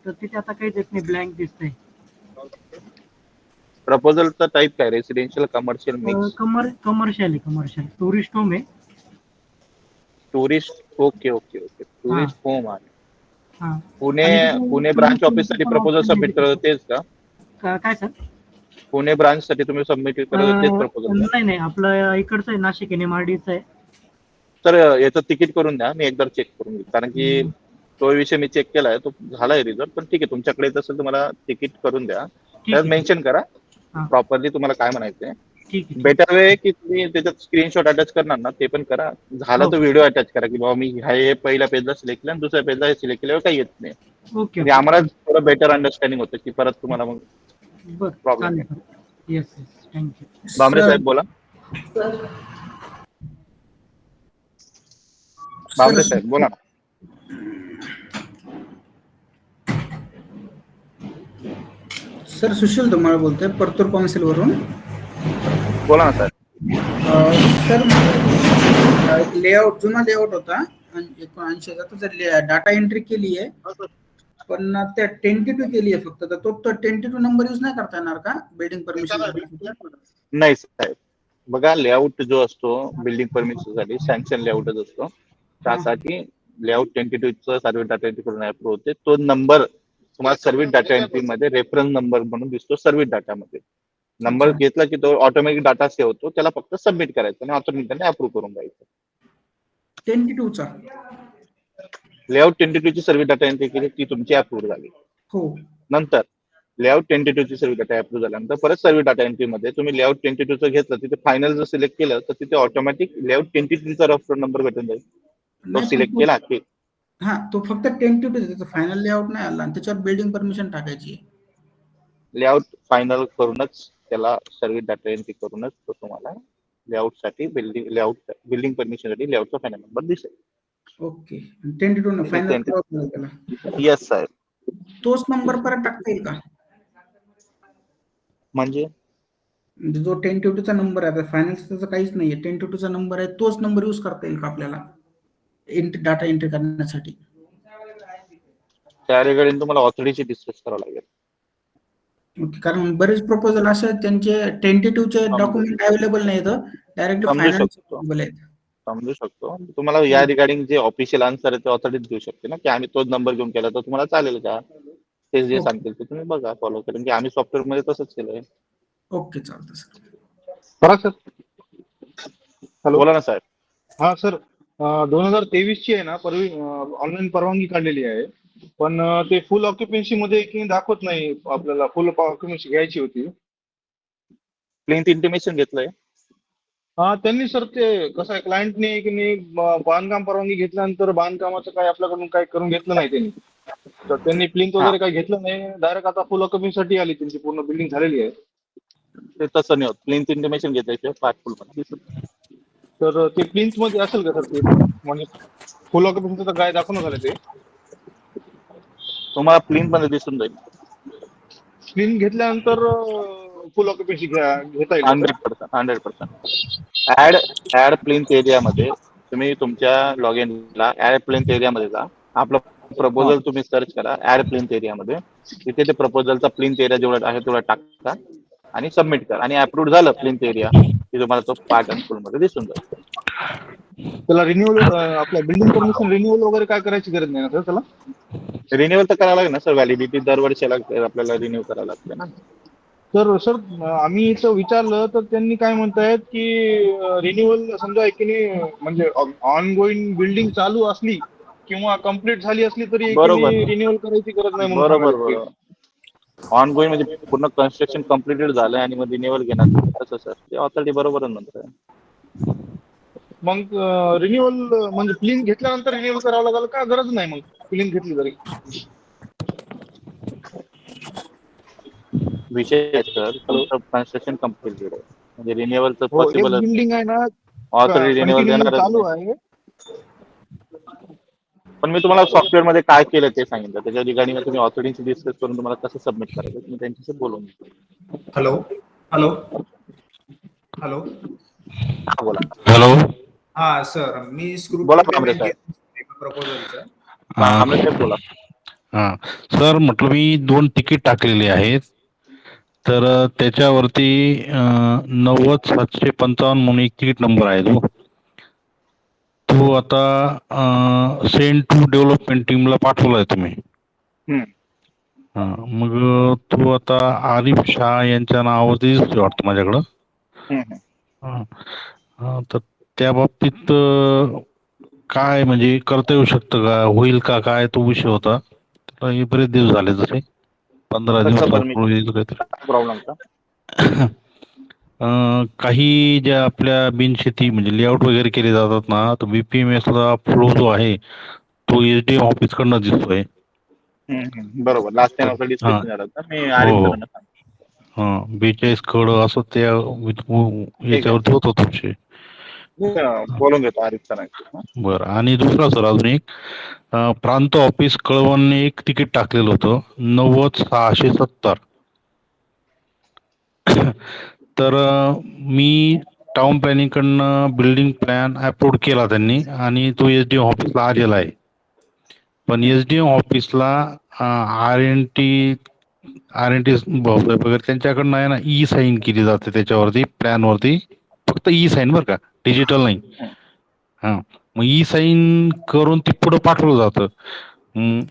तर तिथे आता काहीच येत नाही, ब्लँक दिसतंय. प्रपोजलचा टाइप काय? Residential, commercial, mix? Commercial. Tourist home आहे. Tourist, okay okay okay. Tourist home आहे. हा, पुणे ब्रांच ऑफिस साठी प्रपोजल सबमिट करत तेच का? काय सर? पुणे ब्रांच साठी तुम्ही सबमिट करत तेच प्रपोजल? नाही, आपलं इकडचं आहे, नाशिक NMRDचं आहे. तर याचं तिकीट करून द्या, मी एकदा चेक करून घेईन. कारण की तो विषय मी चेक केलाय, तो झालाय रिझल्ट. पण ठीक आहे, तुमच्याकडे येत असेल तर मला तिकीट करून द्या. त्यात मेन्शन करा प्रॉपरली तुम्हाला काय म्हणायचंय. बेटर वे की तुम्ही त्याच्यात स्क्रीनशॉट अटॅच करणार ना, ते पण करा. झालं तर व्हिडिओ अटॅच करा की बाबा मी हे पहिल्या पेजला सिलेक्ट केलं आणि दुसऱ्या पेजला हे सिलेक्ट केल्यावर काही येत नाही. म्हणजे आम्हाला थोडं बेटर अंडरस्टँडिंग होतं की परत तुम्हाला मग प्रॉब्लेम. Yes, thank you. बांबरे साहेब बोला. बांबरे साहेब बोला ना. सर सुशील धुमाळ बोलतोय, परतूर काउन्सिल वरून. बोला ना सर. सर लेआउट जुना लेआउट होता 1980चा, त्याचा डाटा एंट्री केली आहे, पण त्या टेंटेटिव्ह केली आहे फक्त. तर तो टेंटेटिव्ह नंबर यूज नाही करता येणार का बिल्डिंग परमिशन? नाही साहेब, बघा लेआउट जो असतो बिल्डिंग परमिशन साठी सँक्शन लेआउटच असतो. त्यासाठी लेआउट टेंटेटिव्हचं सर्व्हिस डाटा एंट्री करून अप्रूव्ह होते. तो नंबर तुम्हाला सर्व्हिस डाटा एंट्री मध्ये रेफरन्स नंबर म्हणून दिसतो. सर्व्हिस डाटामध्ये नंबर घेतला की तो ऑटोमॅटिक डाटा सेव्ह होतो, त्याला फक्त सबमिट करायचं आणि ऑटोमॅटिकली अप्रूव्ह करून द्यायचं. टेंटेटिव्हचा लेआउट टेंटेटिव्हची सर्व्हिस डाटा एंट्री केली, ती तुमची अप्रूव्ह झाली. हो. नंतर लेआउट टेंटेटिव्हची सर्व्हिस डाटा अप्रूव्ह झाल्यानंतर परत सर्व्हिस डाटा एंट्री मध्ये तुम्ही लेआउट टेंटेटिव्हचं घेतलं, तिथे फायनल जर सिलेक्ट केलं तर तिथे ऑटोमॅटिक लेआउट टेंटेटिव्हचा रेफरन्स नंबर भेटून जाईल. तो सिलेक्ट केला की हा, तो फक्त टेंटेटिव्ह त्याचा फायनल लेआउट नाही आला आणि त्याच्यावर बिल्डिंग परमिशन टाकायची. लेआउट फायनल करूनच त्याला सर्व्हिस डाटा एंट्री करूनच तो तुम्हाला लेआउट साठी बिल्डिंग परमिशन साठी लेआउटचा फायनल नंबर दिसेल. ओके, टेंटेटिव्ह फायनल त्याला. येस साहेब. तोच नंबर परत टाकता येईल का? म्हणजे जो टेंटेटिव्हचा नंबर आहे, फायनलचा त्याचा काहीच नाहीये, टेंटेटिव्हचा नंबर आहे, तोच नंबर यूज करता येईल का आपल्याला डाटा एंट्री करण्यासाठी? त्या रिगार्डिंग तुम्हाला ऑथॉरिटी डिस्कस करावं लागेल. ओके, कारण बरेच प्रपोजल असे आहेत त्यांचे टेंटेटिव्हचे डॉक्युमेंट अवेलेबल नाहीत, डायरेक्ट फायनल आहेत. समजू शकतो. तुम्हाला या रिगार्डिंग जे ऑफिशियल आन्सर आहे ते ऑथॉरिटी देऊ शकते ना, की आम्ही तोच नंबर घेऊन केला तर तुम्हाला चालेल का? ते जे सांगतील ते तुम्ही बघा, फॉलो करून, की आम्ही सॉफ्टवेअर मध्ये तसंच केलंय. ओके, चालतं सर. बरं सर. हॅलो, बोला ना साहेब. हा सर, 2023 ची आहे ना ऑनलाईन परवानगी काढलेली आहे, पण ते फुल ऑक्युपन्सी मध्ये की दाखवत नाही. आपल्याला फुल ऑक्युपन्सी घ्यायची होती. प्लेंथ इंटिमेशन घेतलंय? हा, त्यांनी सर ते कसं आहे, क्लायंटने की नाही बांधकाम परवानगी घेतल्यानंतर बांधकामाचं काय आपल्याकडून काय करून घेतलं नाही त्यांनी. तर त्यांनी प्लिंथ वगैरे काही घेतलं नाही, डायरेक्ट आता फुल ऑक्युपन्सी साठी आली, त्यांची पूर्ण बिल्डिंग झालेली आहे. ते तसं नाही होत. प्लिंथ इंटिमेशन घेतल्याशिवाय फ्लॅट फुल मध्ये दिसत नाही. तर ते प्लिंथ मध्ये असेल का सर ते, म्हणजे फुल ऑक्युपेन्सी तर काय दाखवणं झालं ते तुम्हाला प्लिंथ मध्ये दिसून जाईल. प्लिंथ घेतल्यानंतर फुल ऑक्युपेन्सी घेता येईल का सर? 100%. ऍड प्लिंथ एरियामध्ये तुम्ही तुमच्या लॉग इनला ऍड प्लिंथ एरियामध्ये जा. आपलं प्रपोजल तुम्ही सर्च करा ऍड प्लिंथ एरियामध्ये. तिथे ते प्रपोजलचा प्लिंथ एरिया जेवढा आहे तेवढा टाका आणि सबमिट करा आणि अप्रूव्ह झालं प्लिंथ एरिया की तुम्हाला तो पार्ट अँड फुल मध्ये दिसून जाईल. त्याला रिन्युअल, आपल्या बिल्डिंग परमिशन रिन्युअल वगैरे काय करायची गरज नाही ना सर त्याला? रिन्युअल तर करावं लागेल ना सर. व्हॅलिडिटी दरवर्षीला आपल्याला रिन्यू करावं लागते ना. सर आम्ही इथं विचारलं तर त्यांनी काय म्हणतायत की रिन्युअल समजा की नाही, म्हणजे ऑन गोईंग बिल्डिंग चालू असली किंवा कम्प्लीट झाली असली तरी रिन्युअल करायची गरज नाही म्हणून सांगायला. ऑन गोईंग म्हणजे पूर्ण कन्स्ट्रक्शन कम्प्लिटेड झालंय आणि मग रिन्युअल घेणार तसं सर ते ऑथॉरिटी बरोबर म्हणतोय. मग रिन्युअल म्हणजे प्लिंथ घेतल्यानंतर रिन्युअल करावं लागेल का गरज नाही मग प्लिंथ घेतली तरी? विषय आहे सर तुमचं कन्स्ट्रक्शन कम्प्लिटेड आहे म्हणजे रिन्युअलचं हो, एक पॉसिबल बिल्डिंग आहे ना ऑथॉरिटी रिन्युअल कंटिन्यू देणारच चालू नाही. आहे. पण मी तुम्हाला सॉफ्टवेअर मध्ये काय केलं ते सांगितलं. त्याच्या रिगार्डिंग तुम्ही ऑथॉरिटीशी डिस्कस करून तुम्हाला कसं सबमिट करायचं तुम्ही त्यांच्याशी बोलून हॅलो हॅलो हॅलो बोला. हॅलो. हा सर, मी बोला स्क्रूटनी कांबळे पेमेंट साहेब. घेतलं प्रपोजलचं. कांबळे साहेब बोला. हा सर, म्हटलं मी 2 तिकीट टाकलेली आहेत. तर त्याच्यावरती 90-755 म्हणून एक तिकीट नंबर आहे तो आता सेंड टू डेव्हलपमेंट टीमला पाठवलाय तुम्ही. हा, मग तो आता आरिफ शाह यांच्या नावावरती दिसतोय वाटतं माझ्याकडं. तर त्या बाबतीत काय म्हणजे करता येऊ शकतं का, होईल का काय, तो विषय होता. त्याला हे बरेच दिवस झाले तसे 15 दिवस प्रॉब्लेम का? काही ज्या आपल्या बिनशेती म्हणजे लेआउट वगैरे केले जातात ना, तर BPMS ला फ्लो जो आहे तो SDM ऑफिस कडनं दिसतोय. बरोबर. लास्ट टाइम आपलं डिस्कशन झालं होतं. मी आरिफ सरांना सांगितलं. 42 कड असं त्या याच्यावरती होत होतो विषय. बोलून घेतो आरिफ सरांशी. बरं. आणि दुसरा सर अजून एक प्रांत ऑफिस कळवणने एक तिकीट टाकलेलं होतं 90-670. तर मी टाउन प्लॅनिंग कडनं बिल्डिंग प्लॅन अप्रूव्ह केला त्यांनी आणि तो SDM ऑफिसला आलेला आहे. पण SDM ऑफिसला RNT वगैरे त्यांच्याकडनं आहे ना ई साईन केली जाते त्याच्यावरती प्लॅनवरती. फक्त ई साईन बरं का, डिजिटल नाही. मग ई साईन करून ते पुढे पाठवलं जातं.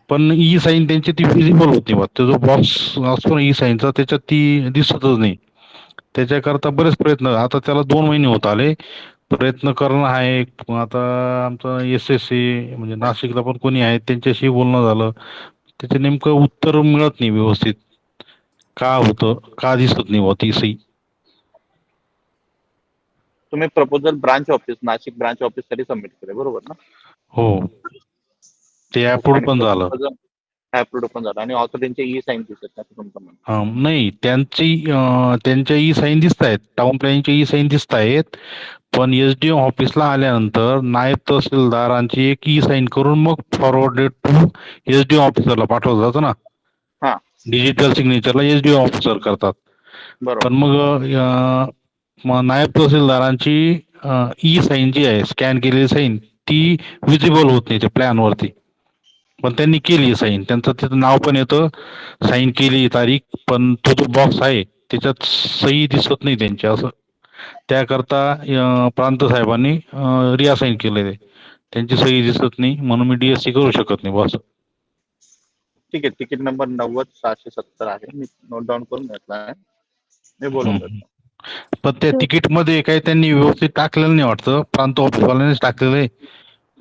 पण ई साईन त्यांची ती विजिबल होत नाही. तो जो बॉक्स असतो ना ई साईनचा त्याच्यात ती दिसतच नाही. त्याच्याकरता बरेच प्रयत्न, आता त्याला 2 महिने होत आले प्रयत्न करणं आहे. आता आमचं SSC म्हणजे नाशिकला पण कोणी आहे त्यांच्याशी बोलणं झालं. त्याचे नेमकं उत्तर मिळत नाही व्यवस्थित. का होतं, का दिसत नाही ती सही. तुम्ही proposal branch office Nashik branch office साठी सबमिट केले बरोबर ना? हो, ते अप्रूव्ह पण झालं. अप्रूव्ह पण झालं आणि ऑथॉरिटीचे ई साईन दिसत नाही, त्यांच्या ई साईन दिसत आहेत, टाउन प्लॅनिंगचे ई साईन दिसत आहेत. पण SDM ऑफिसला आल्यानंतर नायब तहसीलदारांची एक ई साईन करून मग फॉरवर्डेड टू SDM ऑफिसरला पाठवलं जातं ना. डिजिटल सिग्नेचरला SDM ऑफिसर करतात. पण मग नायब तहसीलदारांची ई साईन जी आहे स्कॅन केलेली साईन ती विजिबल होत नाही त्या प्लॅन वरती. पण त्यांनी केली साईन, त्यांचं तिथं नाव पण येतं, साईन केली तारीख, पण तो जो बॉक्स आहे त्याच्यात सही दिसत नाही त्यांची. असं त्याकरता प्रांत साहेबांनी रिअसाईन केलेलं आहे. त्यांची सही दिसत नाही म्हणून मी DSC करू शकत नाही बॉस. ठीक आहे. तिकीट नंबर 90-670 आहे. मी नोट डाऊन करून घेतला आहे. मी बोलून घेतो. पण त्या तिकीट मध्ये काही त्यांनी व्यवस्थित टाकलेलं नाही वाटतं, प्रांत ऑफिसवाल्यांनीच टाकलेलं आहे.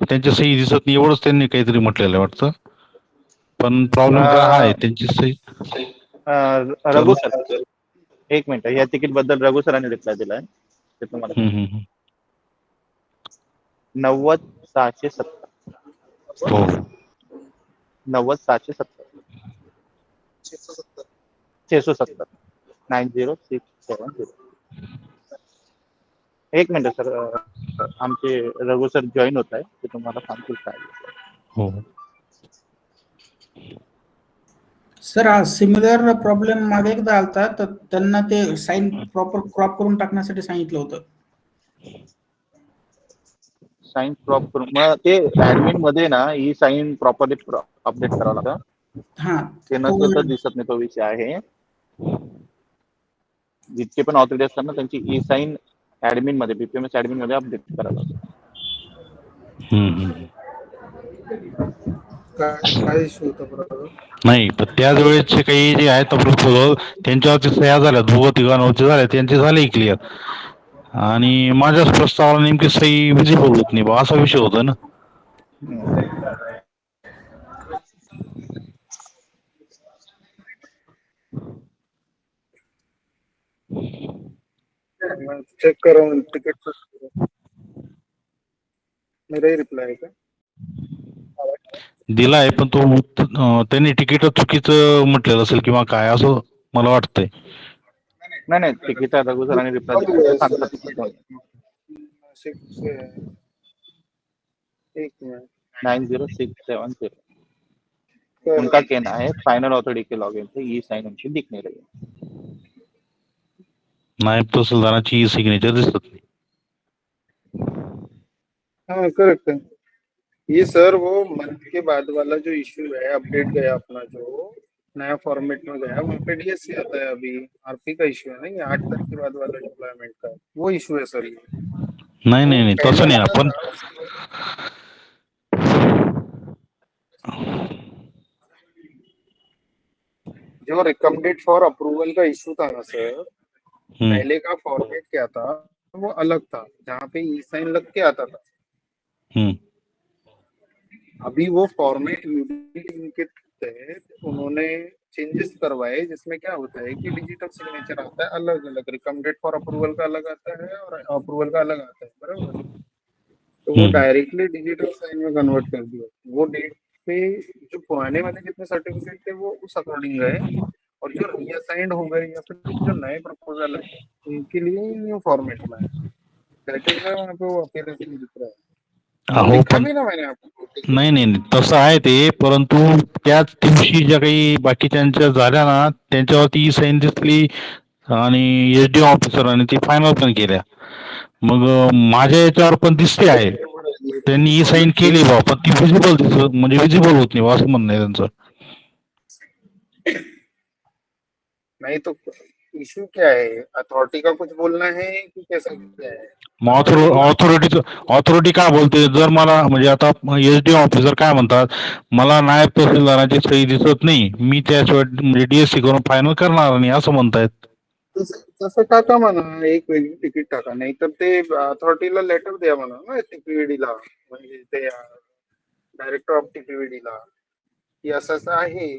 त्यांची सही दिसत नाही एवढंच त्यांनी काहीतरी म्हटलेलं आहे वाटतं. पण प्रॉब्लेम काय आहे त्यांची सही. रघु सर एक मिनिट, या तिकीट बद्दल रघु सरांनी रिप्लाय दिलाय ते तुम्हाला 90-670. हो, 90-670 670 90-6 एक मिनिट सर, आमचे रघु सर जॉईन होत आहे, ते तुम्हाला सांगतील काय. हो. सर हा सिमिलर प्रॉब्लेम मागे एकदा आलता, तर त्यांना ते साईन प्रॉपर क्रॉप करून टाकण्यासाठी सांगितलं होतं. साईन क्रॉप करून मग ते ऍडमिन मध्ये ना ही साईन प्रॉपरली अपडेट करावं लागतं. हा ते नसलं तर दिसत नाही, तो विषय आहे. जितके पण ऑथॉरिटी असतात ना त्यांची ई साईन ऍडमिन मध्ये, बीपीएमएस ऍडमिन मध्ये अपडेट करायला लागतं. काय इश्यू होता बरोबर? नाही, पण त्याच वेळेसचे काही जे आहेत प्रपोजल त्यांच्यावरती सह्या झाल्या, दोघं तिघांवरती झाल्या, त्यांचे झाले क्लिअर. आणि माझ्याच प्रस्तावाला नेमकी सही विजिबल होत नाही बा, असा विषय होता ना. चेक करून तिकीट मेरा ही रिप्लाय आहे का? दिलाय, पण तो त्यांनी तिकीट चुकीचं म्हटलेलं असेल किंवा काय, असं मला वाटतंय. नाही तिकीट रघु सरांनी रिप्लाय सांगतात. 90670 उनका कहना है फाइनल ऑथोरिटी के लॉगिन पे ई साइन उनकी दिख नहीं रही है. नायब तहसीलदाराची ई सिग्नेचर दिसत नाही. हाँ करेक्ट है ये सर, वो मंथ के बाद वाला जो इश्यू है, अपडेट गया अपना जो नया फॉर्मेट में गया, वहाँ पे डीएससी आता है. अभी आरपी का इश्यू है ना, ये 8 तारीख के बाद वाला डिप्लॉयमेंट का वो इश्यू है सर. ये नाही तसं नाही. आपण जो रिकमेंडेड फॉर अप्रूवल का इश्यू था ना सर, पहले का फॉर्मेट क्या था, वो अलग था, जहाँ पे ई साइन लग के आता था. अभी वो फॉर्मेट यूडी टीम के तहत उन्होंने चेंजेस करवाए, जिसमें क्या होता है कि डिजिटल सिग्नेचर आता है अलग अलग, रिकमेंडेड फॉर अप्रूवल का अलग आता है और अप्रूवल का अलग आता है, बराबर. तो वो डायरेक्टली डिजिटल साइन में कन्वर्ट कर दिया. वो डेट पे जो पुराने वाले जितने सर्टिफिकेट थे वो उस अकॉर्डिंग गए, और जो रीअसाइंड हो गए या फिर जो नए प्रपोजल है उनके लिए न्यू फॉर्मेट में है. दैट इज वहां पे वो अपीयरेंस में दिख रहा है. हो, पण नाही तसं आहे ते, परंतु त्याच दिवशी ज्या काही बाकीच्यांच्या झाल्या ना, त्यांच्यावरती ई साईन दिसली आणि एसडी ऑफिसरांनी ती फायनल पण केल्या. मग माझ्या याच्यावर पण दिसते आहे, त्यांनी ई साईन केली बा, पण ती विजिबल दिसत, म्हणजे विजिबल होत नाही असं म्हणणं आहे त्यांचं. नहीं तो इश्यू क्या है, अथॉरिटी का कुछ बोलना है कि कैसा क्या है? ऑथॉरिटी काय बोलते, जर मला म्हणजे आता एसडी ऑफिसर काय म्हणतात, मला नायब तहसीलदाराची सही दिसत नाही, मी त्याशिवाय म्हणजे डीएससी करून फायनल करणार नाही असं म्हणतायत. तसं टाका म्हणा, एक वेगळी तिकीट टाका, नाही तर ते अथॉरिटीला लेटर द्या म्हणा ना, टीपीव्हीडीला, म्हणजे ते डायरेक्टर ऑफ टीपीव्हीडीला, की असं असं आहे,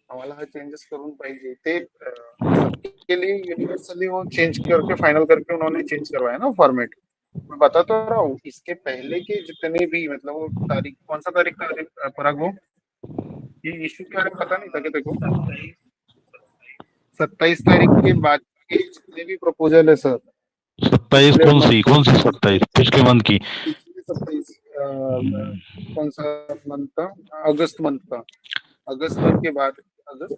आम्हाला हा चेंजेस करून पाहिजे. ते सबके लिए यूनिवर्सली वो चेंज करके फाइनल करके उन्होंने चेंज करवाया ना फॉर्मेट. मैं बता तो रहा हूँ, इसके पहले के जितने भी, मतलब वो तारीख, कौन सा तारीख था पराग, वो ये इश्यू क्या है पता नहीं था कि देखो 27 तारीख के बाद के जितने भी प्रपोजल है सर, 27 कौन सी 27 पिछले मंथ की? 27 कौन सा मंथ था? अगस्त मंथ का. अगस्त मंथ के बाद, अगस्त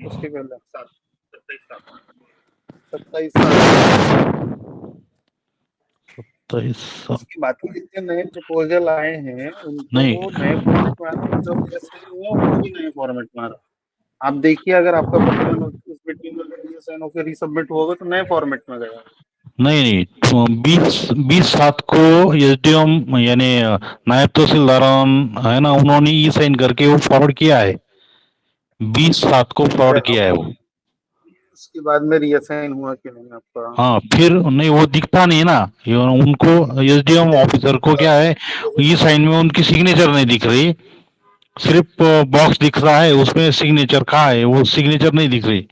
उसके पहले 27 उसके बाद के जितने नए प्रपोजल आए हैं उनको नहीं. वो नए फॉर्मेट में आते हैं, जो उनको भी नए फॉर्मेट में आ रहा. आप देखिए, अगर आपका प्रपोजल उस बिटवीन में साइन होकर रीसबमिट होगा तो नए फॉर्मेट में गया. नहीं 20/7 को एसडीएम यानी नायब तहसीलदार है ना, उन्होंने ई साइन करके वो फॉरवर्ड किया है. 20/7 को फॉरवर्ड किया है वो. उसके बाद में रीअसाइन हुआ कि नहीं आपका? हाँ, फिर नहीं, वो दिखता नहीं ना, उनको एसडीएम ऑफिसर को क्या है, ई साइन में उनकी सिग्नेचर नहीं दिख रही, सिर्फ बॉक्स दिख रहा है, उसमें सिग्नेचर कहाँ है, वो सिग्नेचर नहीं दिख रही.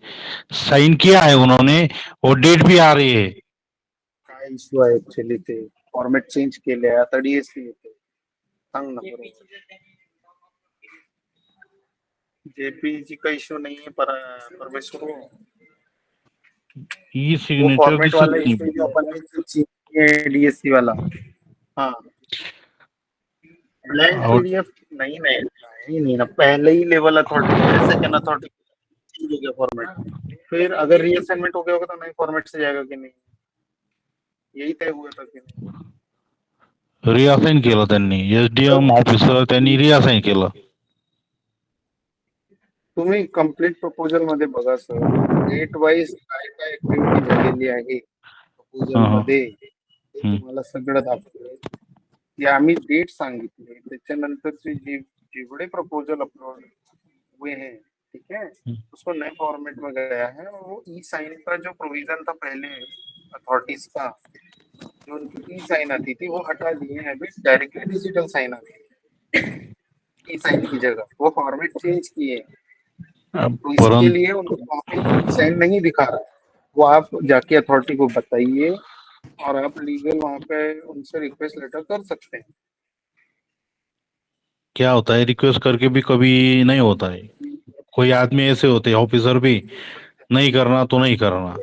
साइन किया है उन्होंने, और डेट भी आ रही है. काय इश्यू आहे ऍक्च्युअली, ते फॉर्मेट चेंज केले, आता डीएससी येते. सांग ना बरोबर. जेपीजी का इश्यू नहीं है, परमेश्वर ई वो सिग्नेचर फॉर्मेट दिसत वाला नाही. इश्यू जो अपन ने डीएससी वाला, हाँ ब्लैंक आउट पीडीएफ नहीं नहीं ना, पहले ही level authority second authority change हो गया फॉर्मेट, फिर अगर रीअसाइनमेंट हो गया होगा तो नए फॉर्मेट से जाएगा कि नहीं, यही तय हुआ था कि नहीं? रिअसाइन केलं त्यांनी, एसडीएम ऑफिसर त्यांनी रिअसाइन केलं. तुम्ही कंप्लीट प्रपोजल मध्ये बघा सर, डेट वाईज काय काय ऍक्टिव्हिटी झालेली आहे प्रपोजल हा, हा. मध्ये ते तुम्हाला सगळं दाखवलंय की आम्ही डेट सांगितले, त्याच्यानंतरचे जेवढे प्रपोजल अपलोड हुए हैं, ठीक है, उसको नए फॉर्मेट में गया है, और वो ई साइन का जो प्रोविजन था पहले अथॉरिटीज का, जो उनकी ई साइन आती थी वो हटा दिए हैं, अभी डायरेक्टली डिजिटल साइन आती है ई साइन की जगह, वो फॉर्मेट चेंज किए हैं। तो इसके परंतु लिए उनको कॉपी साइन नहीं दिखा रहा, वो आप जाके अथॉरिटी को बताइए और आप लीगल वहाँ पे उनसे रिक्वेस्ट लेटर कर सकते हैं। क्या होता है, रिक्वेस्ट करके भी कभी नहीं होता है. कोई आदमी ऐसे होते हैं ऑफिसर भी, नहीं करना तो नहीं करना,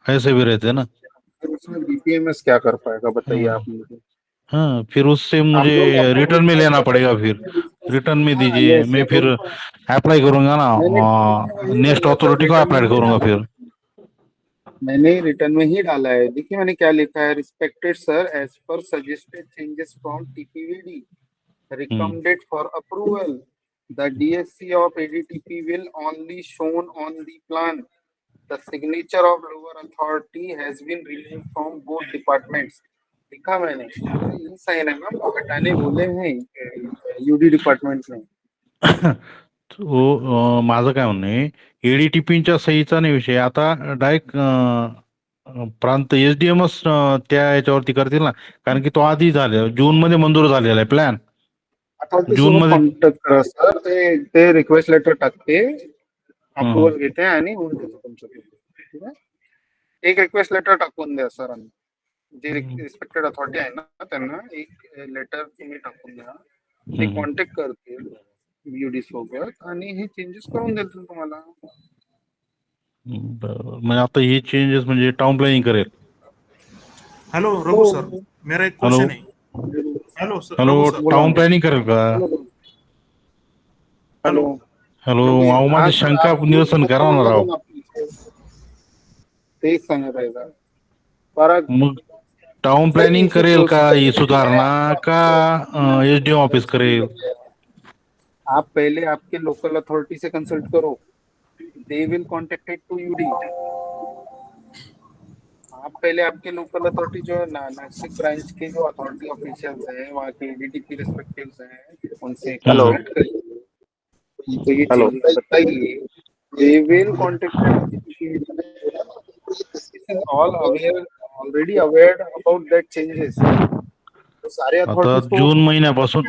ऐसे भी रहते हैं ना. फिर उसमें बीपीएमएस क्या कर पाएगा बताइए आप मुझे। हाँ, फिर उससे हम लोग मुझे अपने रिटर्न में लेना पड़ेगा, फिर रिटर्न में दीजिए, मैं फिर अप्लाई करूंगा ना, नेक्स्ट अथॉरिटी को अप्लाई करूंगा फिर. मैंने रिटर्न में ही डाला है, देखिए मैंने क्या लिखा है, respected sir, as per suggested changes from TPVD recommended for approval, the DSC of ADTP will only shown on the plan. The signature of lower authority has been removed from both departments. लिखा मैंने, ये sign है ना, वो हटाने बोले हैं UD department में. तो माझं काय म्हणणं आहे, एडीटीपीच्या सहीचा नाही विषय, आता डायरेक्ट प्रांत एसडीएमच त्या याच्यावरती करतील ना, कारण की तो आधी झाले, जून मध्ये मंजूर झालेला आहे प्लॅन. जून मध्ये कॉन्टॅक्ट करा सर, ते रिक्वेस्ट लेटर टाकते, अप्रुव्हल घेते आणि होऊन देतो तुमचं. ठीक आहे, एक रिक्वेस्ट लेटर टाकून द्या सरांनी, जे रिस्पेक्टेड अथॉरिटी आहे ना त्यांना एक लेटर तुम्ही टाकून द्या, ते कॉन्टॅक्ट करतील यूडी सोबत आणि हे चेंजेस करून देतील तुम्हाला. म्हणजे आता हे चेंजेस म्हणजे टाउन प्लॅनिंग करेल. हेलो रघु सर, मेरा एक क्वेश्चन है. Hello sir, hello, Raghu sir. Town planning करेल का? हॅलो हॅलो, अहो माझी शंका निरसन करा ना राव. तेच सांगत आहे का परत. मग टाउन प्लॅनिंग करेल का ही सुधारणा, का एसडीएम ऑफिस करेल? आप पहले आपके लोकल अथॉरिटी से कंसल्ट करो, they will contacted to UD. आप पहले आपके लोकल अथॉरिटी जो है नासिक ब्रांच के जो अथॉरिटी ऑफिशियल्स हैं, वहाँ के एडीटीपी रिस्पेक्टिव्स हैं, उनसे कॉन्टैक्ट करिए, तो ये चीजें बताइए, they will contact. All aware, already aware about that changes. तो सारे आता अथॉरिटीज जून महिन्यापासून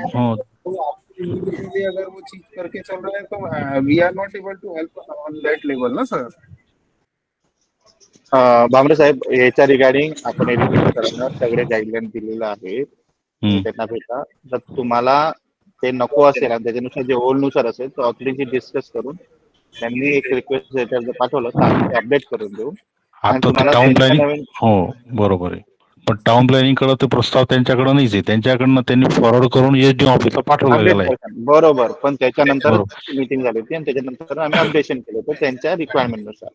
अगर वो चीज करके चल रहे हैं तो we are not able to help on that level ना सर. भामरे साहेब, याच्या रिगार्डिंग आपण एज्युकेशन करणार सगळे गाईडलाईन दिलेलं आहे त्यांना भेटा. जर तुम्हाला ते नको असेल आणि त्याच्यानुसार जे ओल्ड नुसार असेल तर ऑथोरिटी डिस्कस करून त्यांनी एक रिक्वेस्ट जर पाठवलं तर आम्ही अपडेट करून देऊ. आता टाउन प्लॅनिंग, हो बरोबर आहे, पण टाउन प्लॅनिंग कडे ते प्रस्ताव त्यांच्याकडे नाहीच आहे, त्यांच्याकडनं त्यांनी फॉरवर्ड करून एसडीएम ऑफिसला पाठवला गेला आहे. बरोबर, पण त्याच्यानंतर मीटिंग झाली होती आणि त्याच्यानंतर आम्ही अपडेशन केलं होतं त्यांच्या रिक्वायरमेंट नुसार.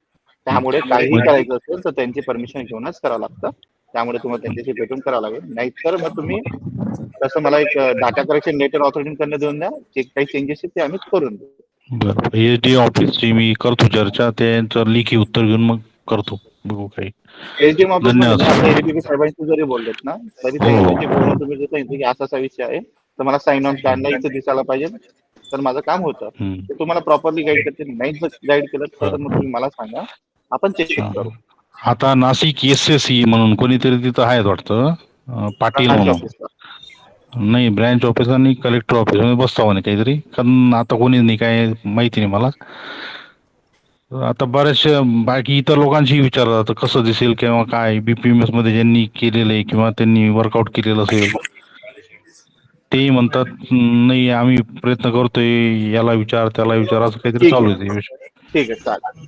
त्यामुळे काही करायचं असेल तर त्यांची परमिशन घेऊनच करावं लागतं, त्यामुळे तुम्हाला त्यांच्याशी भेटून करावं लागेल. नाहीतर मग तुम्ही तसं मला एक डाटा करेक्शन लेटर ऑथोरिटी करणं देऊन द्या, जे काही चेंजेस आहेत ते आम्ही करून देऊ. बरोबर, एसडीएम ऑफिसची मी करतो चर्चा, त्यांचं लेखी उत्तर घेऊन मग करतो, बघू काही. एसडीएम ऑफिस मध्ये एडीपीपी साहेबांशी जरी बोललेत ना तरी त्यांच्याशी बोलून तुम्ही जर सांगितलं की असा विषय आहे तर मला साइन ऑन प्लॅनला इथे दिसायला पाहिजे, तर माझं काम होतं. ते तुम्हाला प्रॉपरली गाईड करतील. नाही गाईड केलं तर मग तुम्ही मला सांगा, आपण चेक करू. आता नाशिक एसएससी म्हणून कोणीतरी तिथं आहेत वाटतं, पाटील म्हणून, नाही ब्रँच ऑफिस आणि कलेक्टर ऑफिस मध्ये बसतावा नाही काहीतरी, कारण आता कोणी नाही, काय माहिती नाही मला. आता बऱ्याचशा बाकी इतर लोकांशी विचारलं कसं दिसेल किंवा काय, बीपीएमएस मध्ये ज्यांनी केलेलं आहे किंवा त्यांनी वर्कआउट केलेलं असेल ते म्हणतात नाही आम्ही प्रयत्न करतोय, याला विचार त्याला विचार, असं काहीतरी चालू आहे. ठीक आहे, चालेल.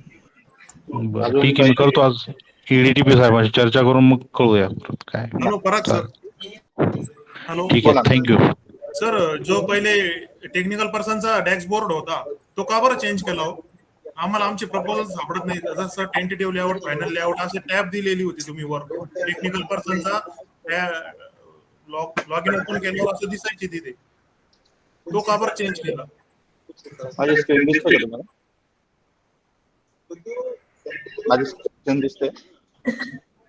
बरं अजून ठीक आहे, मी काही करतो आज EDTP साहेबांशी चर्चा करून मग कळूया परत काय. हॅलो पराग सर. चालेल. हॅलो ठीक बोला आहे, ना. थँक्यू. सर, जो पहिले टेक्निकल पर्सनचा डॅशबोर्ड होता तो का बरं चेंज केला हो? आम्हाला आमचे प्रपोजल सापडत नाही. जसं टेंटेटिव्ह लेआउट, फायनल लेआउट असे टॅब दिलेली होती तुम्ही वर. टेक्निकल पर्सनचा लॉग इन ओपन केल्यावर असं दिसायचे तिथे. तो का बरं चेंज केला? माझी स्क्रीन दिसते का तुम्हाला? माझी स्क्रीन दिसते?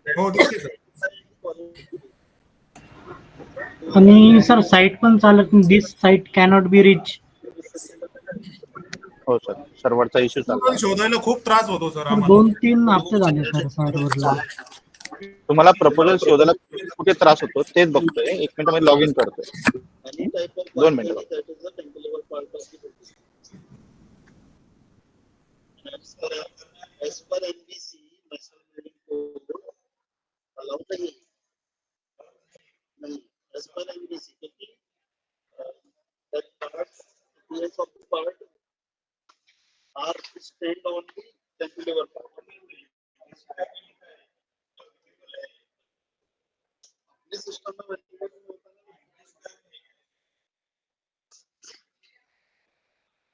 हो दिसते सर. आणि सर साईट पण चालत नाही. दिस साईट कॅनॉट बी रिच. हो सर, सर्व्हरचा इश्यू चालला. शोधायला खूप त्रास होतो सर सर आम्हाला. 2-3 हप्ते झाले सर सर्व्हरला. तुम्हाला प्रपोजल शोधायला कुठे त्रास होतो तेच बघतोय. 1 मिनिट मध्ये लॉग इन करतोय. 2 मिनिटं.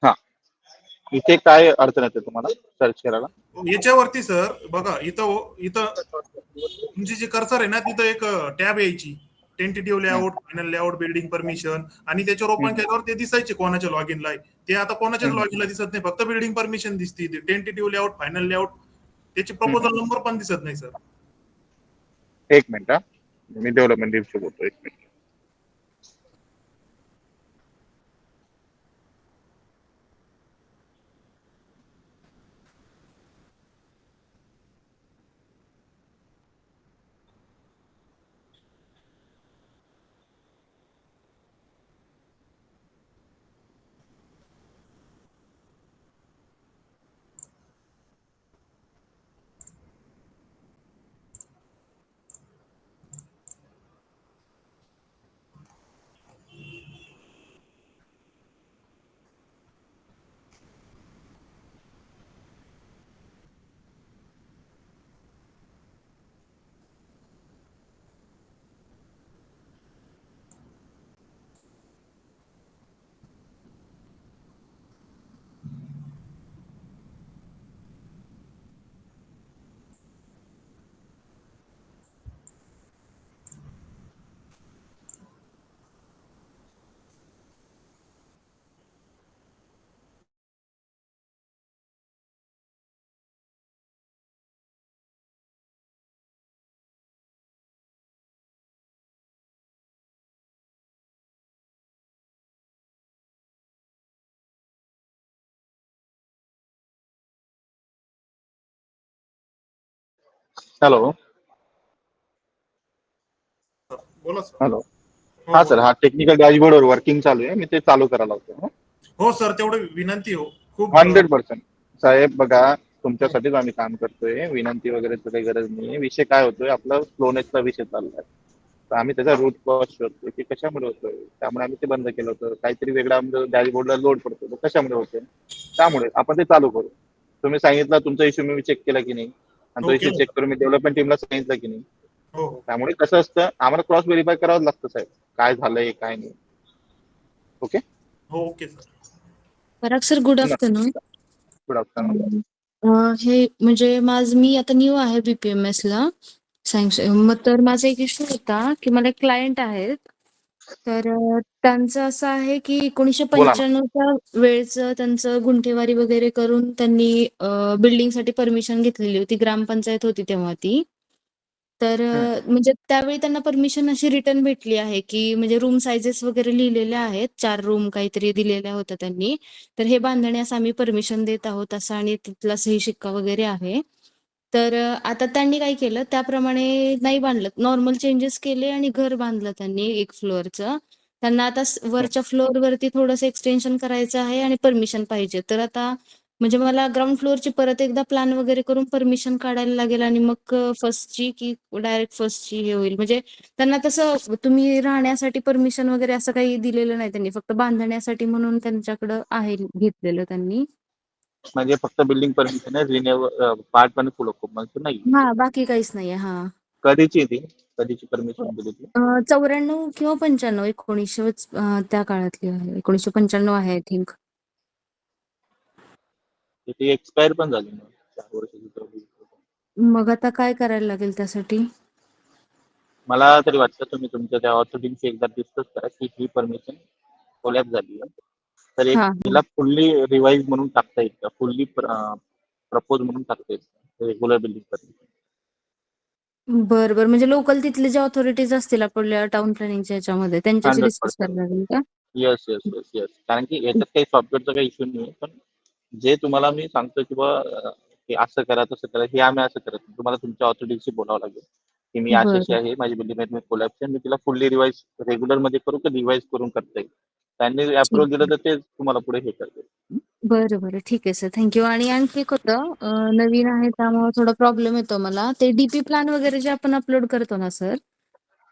हा, इथे काय अडचण येते तुम्हाला सर्च करायला? याच्यावरती सर बघा, इथं तुमची जी कर्सर आहे ना, तिथं एक टॅब यायची, tentative layout, final layout, building permission, आणि त्याच्यावर ओपन केल्यावर ते दिसायचे कोणाच्या लॉग इनला. ते आता कोणाच्याच लॉग इनला दिसत नाही. फक्त बिल्डिंग परमिशन दिसते. टेंटेटिव्ह लेआउट, फायनल लेआउट, त्याची प्रपोजल नंबर पण दिसत नाही सर. 1 मिनिट, मी डेव्हलपमेंट टीमशी बोलतो. 1 मिनिट. हॅलो. बोला सर. हॅलो. हा सर, हा टेक्निकल डॅशबोर्डवर वर्किंग चालू आहे. मी ते चालू करायला होतो. हो सर, तेवढं विनंती हो. खूप 100% साहेब बघा, तुमच्यासाठीच आम्ही काम करतोय. विनंती वगैरेची काही गरज नाही. विषय काय होतोय, आपला स्लोनेसचा विषय चाललाय. तर आम्ही त्याचा रूट कॉज शोधतोय की कशामुळे होतोय. त्यामुळे आम्ही ते बंद केलं होतं. काहीतरी वेगळा आमच्या डॅशबोर्डला लोड पडतो. तो कशामुळे होतोय, त्यामुळे आपण ते चालू करू. तुम्ही सांगितलं तुमचा इश्यू मी चेक केला की नाही, आणि तो इश्यू चेक करून मी डेव्हलपमेंट टीमला सांगितलं की नाही. त्यामुळे कसं असतं, आम्हाला क्रॉस व्हेरीफाय करावं लागतं साहेब, काय झालंय काय नाही. ओके. हो okay sir. Parag sir, good afternoon. Good afternoon. हे म्हणजे मी आता न्यू आहे BPMS ला मग तर माझा एक इश्यू होता की मला क्लायंट आहेत. तर त्यांचं असं आहे की 1995च्या वेळचं त्यांचं गुंठेवारी वगैरे करून त्यांनी बिल्डिंगसाठी परमिशन घेतलेली होती. ग्रामपंचायत होती तेव्हा ती. तर म्हणजे त्यावेळी त्यांना परमिशन अशी रिटर्न भेटली आहे की म्हणजे रूम साइजेस वगैरे लिहिलेल्या आहेत. 4 रूम काहीतरी दिलेल्या होत्या त्यांनी. तर हे बांधण्यास आम्ही परमिशन देत आहोत असं, आणि तिथला सही शिक्का वगैरे आहे. तर आता त्यांनी काय केलं, त्याप्रमाणे नाही बांधलं. नॉर्मल चेंजेस केले आणि घर बांधलं त्यांनी 1 फ्लोअरचं. त्यांना आता वरच्या फ्लोअरवरती थोडंसं एक्सटेन्शन करायचं आहे आणि परमिशन पाहिजे. तर आता म्हणजे मला ग्राउंड फ्लोअरची परत एकदा प्लॅन वगैरे करून परमिशन काढायला लागेल आणि मग फर्स्टची की डायरेक्ट फर्स्टची हे होईल. म्हणजे त्यांना तसं तुम्ही राहण्यासाठी परमिशन वगैरे असं काही दिलेलं नाही त्यांनी. फक्त बांधण्यासाठी म्हणून त्यांच्याकडं आहे घेतलेलं त्यांनी. म्हणजे फक्त बिल्डिंग परमिशन आहे, रिन्युअल पार्ट पण फुल ऑक्युपन्सी नाही. हा बाकी काहीच नाहीये. हा कधीची ती कधीची परमिशन दिली ती? 94 किंवा 95 1900 त्या काळातली आहे. 1995 आहे आय थिंक. ती एक्सपायर पण झाली ना 4 वर्षाची तेवढी. मग आता काय करायला लागेल त्यासाठी? मला तरी वाटतं तुम्ही तुमच्या त्या ऑथॉरिटीशी एकदा डिस्कस करा की ही परमिशन कोलॅप्स झाली आहे. तर एक हा तिला फुल्ली रिवाइज म्हणून टाकता येईल का? फुल्ली प्रपोज म्हणून टाकता येईल रेग्युलर बिल्डिंग परमिशन. बरं बरं म्हणजे लोकल तिथले जे ऑथॉरिटीज असतील आपल्या टाउन प्लॅनिंगच्या ह्याच्यामध्ये त्यांच्याशी डिस्कस 100%. करायला लागेल का? Yes yes yes yes. कारण की याच्यात काही सॉफ्टवेअरचा काही इश्यू नाही आहे, पण जे तुम्हाला मी सांगतो की हे असं करा तसं करा, हे आम्ही असं करत नाही. तुम्हाला तुमच्या ऑथॉरिटीशी बोलावं लागेल की मी अशी बरं आहे, माझी बिल्डिंग कोलॅप्स आहे, मी तिला फुल्ली रिवाइज रेग्युलर मध्ये करू की रिवाइज करून करता येईल. त्यांनी ठीक अप्रोच दिलं आहे. तर ते तुम्हाला पुढे हे करतील. बरं बरं ठीक आहे सर, थँक्यू. आणि आणखी एक होतं नवीन आहे त्यामुळे थोडा प्रॉब्लेम येतो मला. ते डीपी प्लॅन वगैरे जे आपण अपलोड करतो ना सर,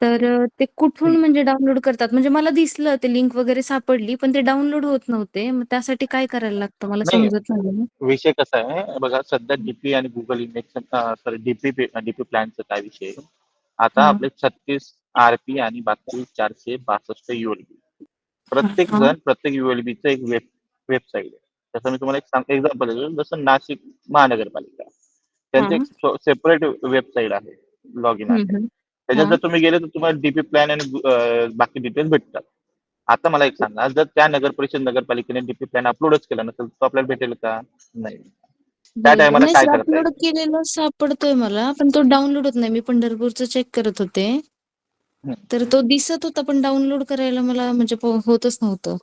तर ते कुठून म्हणजे डाउनलोड करतात? म्हणजे मला दिसलं ते लिंक वगैरे सापडली, पण ते डाउनलोड होत नव्हते. मग त्यासाठी काय करायला लागतं मला नाही, समजत नाही. विषय कसा आहे बघा, सध्या डीपी आणि गुगल इमेज सॉरी डीपी प्लॅनचा काय विषय आहे. आता हा आपले 36 आरपी आणि बाकी 462 युएलबी. हा प्रत्येक हा जण प्रत्येक युएलबीचं एक वेबसाईट आहे. जसं मी तुम्हाला एक एक्झाम्पल देतो, जसं नाशिक महानगरपालिका हा त्यांचं एक सेपरेट वेबसाईट आहे, लॉग इन आहे. हम्म. त्याच्यात हा जर तुम्ही गेले तर तुम्हाला डीपी प्लॅन आणि बाकी डिटेल्स भेटतात. आता मला एक सांगा, जर त्या नगर परिषद नगरपालिकेने डीपी प्लॅन अपलोडच केला नसेल तो आपल्याला भेटेल का? नाही. त्या बरं टायमाला नाही काय सर, करता अपलोड येईल? केलेलं सापडतोय मला, पण तो डाउनलोड होत नाही. मी पंढरपूरचं चेक करत होते, तर तो दिसत होता पण डाउनलोड करायला मला म्हणजे होतच नव्हतं.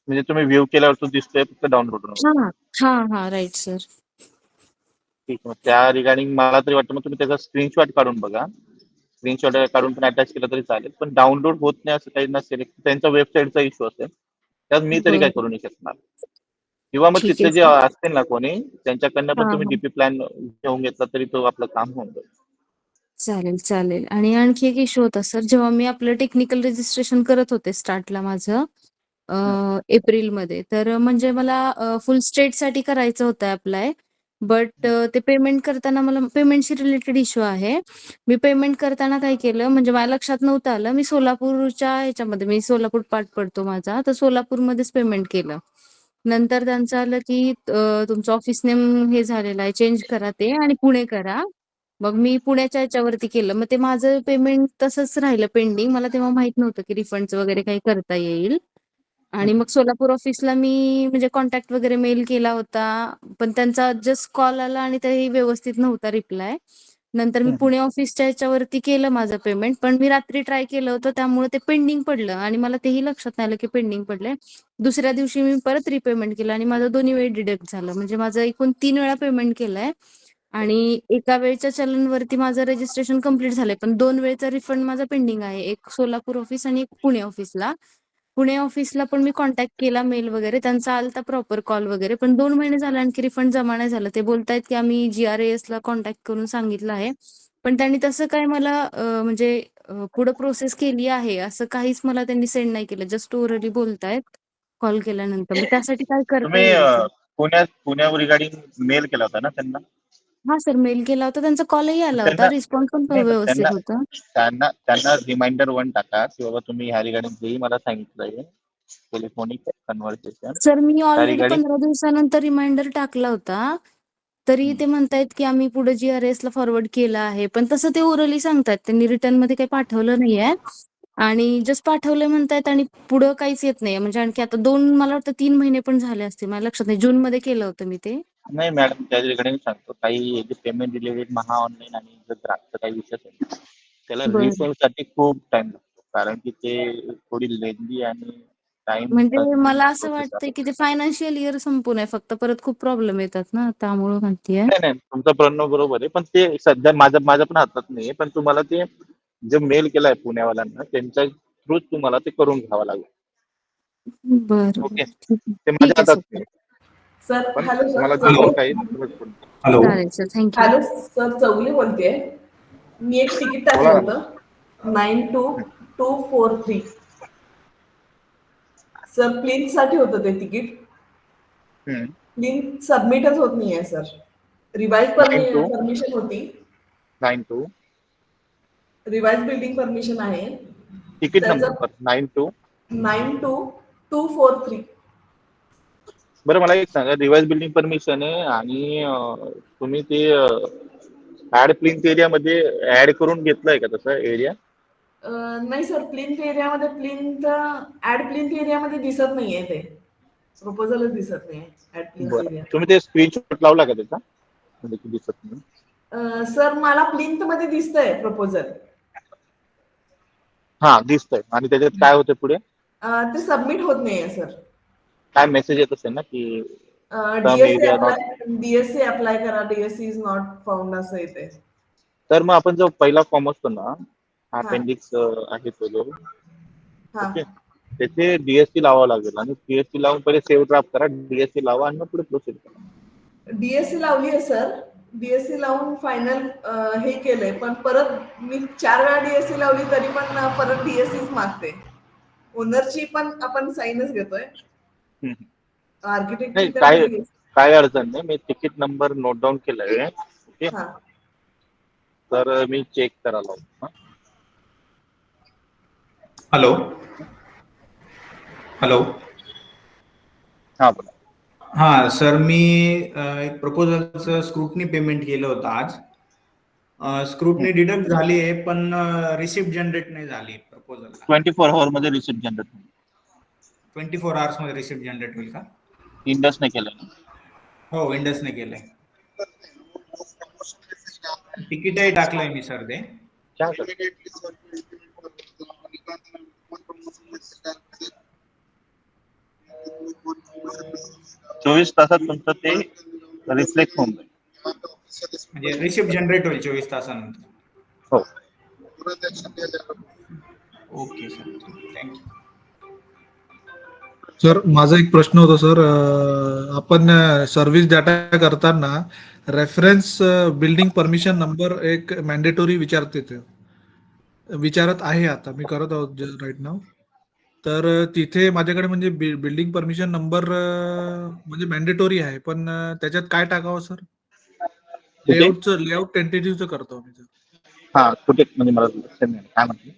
म्हणजे तुम्ही व्ह्यू केल्यावर तो दिसतोय, फक्त डाउनलोड होणार. हा हा हा राईट सर. ठीक आहे. मग त्या रिगार्डिंग मला तरी वाटतं मग तुम्ही त्याचा स्क्रीनशॉट काढून बघा. स्क्रीनशॉट काढून पण अटॅच केलं तरी चालेल, पण डाउनलोड होत नाही असं काही नसेल. त्यांच्या वेबसाईटचा इश्यू असेल, त्यात मी तरी काय बरं करू नाही शकणार. किंवा मग ठीक आहे तिथले जे सर. असतील ना कोणी, त्यांच्याकडनं हा पण तुम्ही हा डीपी प्लॅन घेऊन घेतला तरी तो आपलं काम होऊन जाईल. चालेल चालेल. आणि आणखी एक इश्यू होता सर, जेव्हा मी आपलं टेक्निकल रजिस्ट्रेशन करत होते स्टार्टला माझं एप्रिलमध्ये, तर म्हणजे मला फुल स्टेटसाठी करायचं होतं अप्लाय. बट ते पेमेंट करताना मला पेमेंटशी रिलेटेड इश्यू आहे. मी पेमेंट करताना काय केलं म्हणजे माझ्या लक्षात नव्हतं आलं. मी सोलापूरच्या ह्याच्यामध्ये, मी सोलापूर पार्ट पडतो माझा, तर सोलापूरमध्येच पेमेंट केलं. नंतर त्यांचं आलं की तुमचं ऑफिस नेम हे झालेलं आहे, चेंज करा ते आणि पुणे करा. मग मी पुण्याच्या ह्याच्यावरती केलं. मग ते माझं पेमेंट तसंच राहिलं पेंडिंग. मला तेव्हा माहित नव्हतं की रिफंडचं वगैरे काही करता येईल. आणि मग सोलापूर ऑफिसला मी म्हणजे कॉन्टॅक्ट वगैरे मेल केला होता, पण त्यांचा जस्ट कॉल आला आणि तेही व्यवस्थित नव्हता रिप्लाय. नंतर मी पुणे ऑफिसच्या ह्याच्यावरती केलं माझं पेमेंट, पण मी रात्री ट्राय केलं होतं त्यामुळे ते पेंडिंग पडलं आणि मला तेही लक्षात नाही आलं की पेंडिंग पडलंय. दुसऱ्या दिवशी मी परत रिपेमेंट केलं आणि माझं 2 वेळी डिडक्ट झालं. म्हणजे माझं एकूण 3 वेळा पेमेंट केलंय आणि एका वेळच्या चलनवरती माझं रजिस्ट्रेशन कंप्लीट झालंय, पण 2 वेळचा रिफंड माझा पेंडिंग आहे. एक सोलापूर ऑफिस आणि एक पुणे ऑफिसला. पुणे ऑफिसला पण मी कॉन्टॅक्ट केला मेल वगैरे, त्यांचा आलता प्रॉपर कॉल वगैरे, पण 2 महिने झाले आणखी रिफंड जमा नाही झालं. ते बोलतायत की आम्ही GRAS ला कॉन्टॅक्ट करून सांगितलं आहे, पण त्यांनी तसं काय मला म्हणजे पुढे प्रोसेस केली आहे असं काहीच मला त्यांनी सेंड नाही केलं. जस्ट ओरली बोलतायत कॉल केल्यानंतर. मग त्यासाठी काय करता तुम्ही येईल सर? पुण्यावर रिगार्डिंग मेल केला होता ना त्यांना? हा सर, मेल केला होता, त्यांचा कॉलही आला होता, त्यांना रिस्पॉन्स पण नाही, पण व्यवस्थित होता. त्यांना रिमाइंडर 1 टाका की बाबा तुम्ही ह्या रिगार्डिंग जेही मला सांगितलंय टेलिफोनिक कन्व्हर्सेशन सर मी त्या ऑलरेडी रिगार्डिंग 15 दिवसानंतर रिमाइंडर टाकला होता. तरी ते म्हणतायत की आम्ही पुढे GRAS ला फॉरवर्ड केला आहे, पण तसं ते ओरली सांगतायत. त्यांनी रिटर्न मध्ये काही पाठवलं नाहीये आणि जस्ट पाठवलंय म्हणतायत आणि पुढं काहीच येत नाहीये. म्हणजे आणखी आता 2 मला वाटतं 3 महिने पण झाले असतील, माझ्या लक्षात नाही. जूनमध्ये केलं होतं मी ते. नाही मॅडम, त्या रिगार्डिंग सांगतो, काही जे पेमेंट रिलेटेड महा ऑनलाईन आणि जर ग्राहकचा काही विषय असेल ना, त्याला बरं. रिफंड साठी खूप टाइम लागतो, कारण की ते थोडी लेंदी आणि टाइम म्हणजे मला असं प्रोसेस वाटतंय आहे. की ते फायनान्शियल इयर संपून आहे फक्त, परत खूप प्रॉब्लेम येतात ना, त्यामुळे म्हणतेय. नाही नाही, तुमचं प्रणव बरोबर आहे, पण ते सध्या माझ्या पण हातात नाहीये. पण तुम्हाला ते जे मेल केलाय पुण्यावाल्यांना, त्यांच्या थ्रूच तुम्हाला ते करून घ्यावं लागेल. बरं ओके, बरं ठीक आहे. ते ठीक माझ्या आहे हातात सर. नाही. सर पण हॅलो सर, तुम्हाला हॅलो जसं काही हॅलो चालेल sir, thank you. Hello sir, Chaugale बोलते. मी एक तिकीट टाकलं बोला ना. होतं 92243. सर प्लेनसाठी होतं ते तिकीट. प्लिंथ सबमिटच होत नाहीये सर. रिवाइज 9-2 परमिशन होती. 9-2 रिवाइज बिल्डिंग परमिशन आहे. तिकीट त्याचं नंबर 9-2 92243. बरं मला एक सांगा, रिवाइज बिल्डिंग परमिशन आहे आणि तुम्ही ते ऍड प्लिंथ एरियामध्ये ऍड करून घेतलंय का तसं एरिया? नाही सर, प्लिंथ एरियामध्ये ऍड प्लिंथ एरियामध्ये दिसत नाहीये ते. प्रपोजलच दिसत नाहीये ऍड प्लिंथ बरं एरिया. तुम्ही ते स्क्रीनशॉट लावला का त्याचा? म्हणजे की दिसत नाही. सर मला प्लिंथ मध्ये दिसतंय प्रपोजल. हा दिसतंय आणि त्याच्यात काय होतं पुढे? ते सबमिट होत नाहीये सर. काय मेसेज येत असेल ना की डीएससी अप्लाय करा, डीएससी इज नॉट फाउंड असं येते. तर मग आपण जो पहिला फॉर्म असतो ना, हा अपेंडिक्स आहे तो जो, हा ओके, त्याचे डीएससी लावावं लागेल आणि डीएससी लावून पहिले सेव्ह ड्राफ्ट करा, डीएससी लावा आणि मग पुढे प्रोसेस करा. डीएससी लावली आहे सर. डीएससी लावून फायनल हे केलंय, पण परत मी 4 वेळा डीएससी लावली तरी पण परत डीएससीच मागते. ओनरची पण आपण साईनच घेतोय. आर्किटेक्टची नाही काय अडचण नाही, मी तिकीट नंबर नोट डाऊन केलाय. ओके, तर मी चेक करायला लावतो. हॅलो हॅलो हा बोला. हा सर, मी एक प्रपोजलचं स्क्रुटनी पेमेंट केलं होतं आज. स्क्रुटनी डिडक्ट झाली आहे पण रिसिप्ट जनरेट नाही झाली प्रपोजलला. 24 आवर मध्ये रिसिप्ट जनरेट होईल. 24 आवर्स मध्ये रिसिप्ट जनरेट होईल का? इंडसने केलं ना? हो, विंडोजने केलंय. तिकीटही टाकलंय मी सर ते. 24 तासात तुमचं ते रिफ्लेक्ट होऊन जाईल. म्हणजे रिसिप्ट जनरेट होईल 24 तासानंतर. हो. Okay sir, thank you. सर माझा एक प्रश्न होता सर, आपण सर्व्हिस डाटा करताना रेफरन्स बिल्डिंग परमिशन नंबर एक मॅन्डेटोरी विचारत आहे. आता मी करत आहोत राईट नाव. तर तिथे माझ्याकडे म्हणजे बिल्डिंग परमिशन नंबर म्हणजे मॅन्डेटोरी आहे, पण त्याच्यात काय टाकावं सर? लेआउट टेंटेटिव्हचं करतो मी सर. हा कुठे म्हणजे मला काय म्हटलं?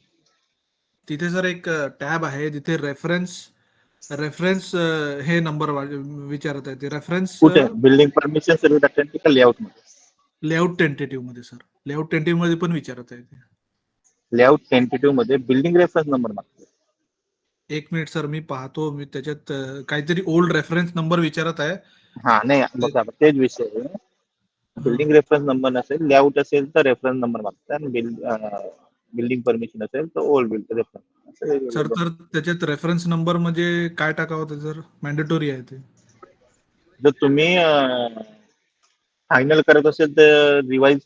तिथे सर एक टॅब आहे तिथे रेफरन्स हे नंबर विचारत आहे. ते रेफरन्स कुठे? बिल्डिंग परमिशन सर्व्हिस डाटा का लेआउट मध्ये? लेआउट टेंटेटिव्ह मध्ये सर. लेआउट टेंटेटिव्ह मध्ये पण विचारत आहे ते. लेआउट टेंटेटिव्ह मध्ये बिल्डिंग रेफरन्स नंबर मागतो. एक मिनिट सर, मी पाहतो. मी त्याच्यात काहीतरी ओल्ड रेफरन्स नंबर विचारत आहे. हा नाही बघा तेच विषय आहे. बिल्डिंग रेफरन्स नंबर नसेल, लेआउट असेल तर रेफरन्स नंबर मागतात आणि बिल्डिंग परमिशन असेल तर ओल्ड बिल्ड रेफरन्स. सर तर त्याच्यात रेफरन्स नंबर म्हणजे काय टाकावं ते सर? मॅन्डेटोरी आहे ते. जर तुम्ही फायनल करत असेल तर रिवाइज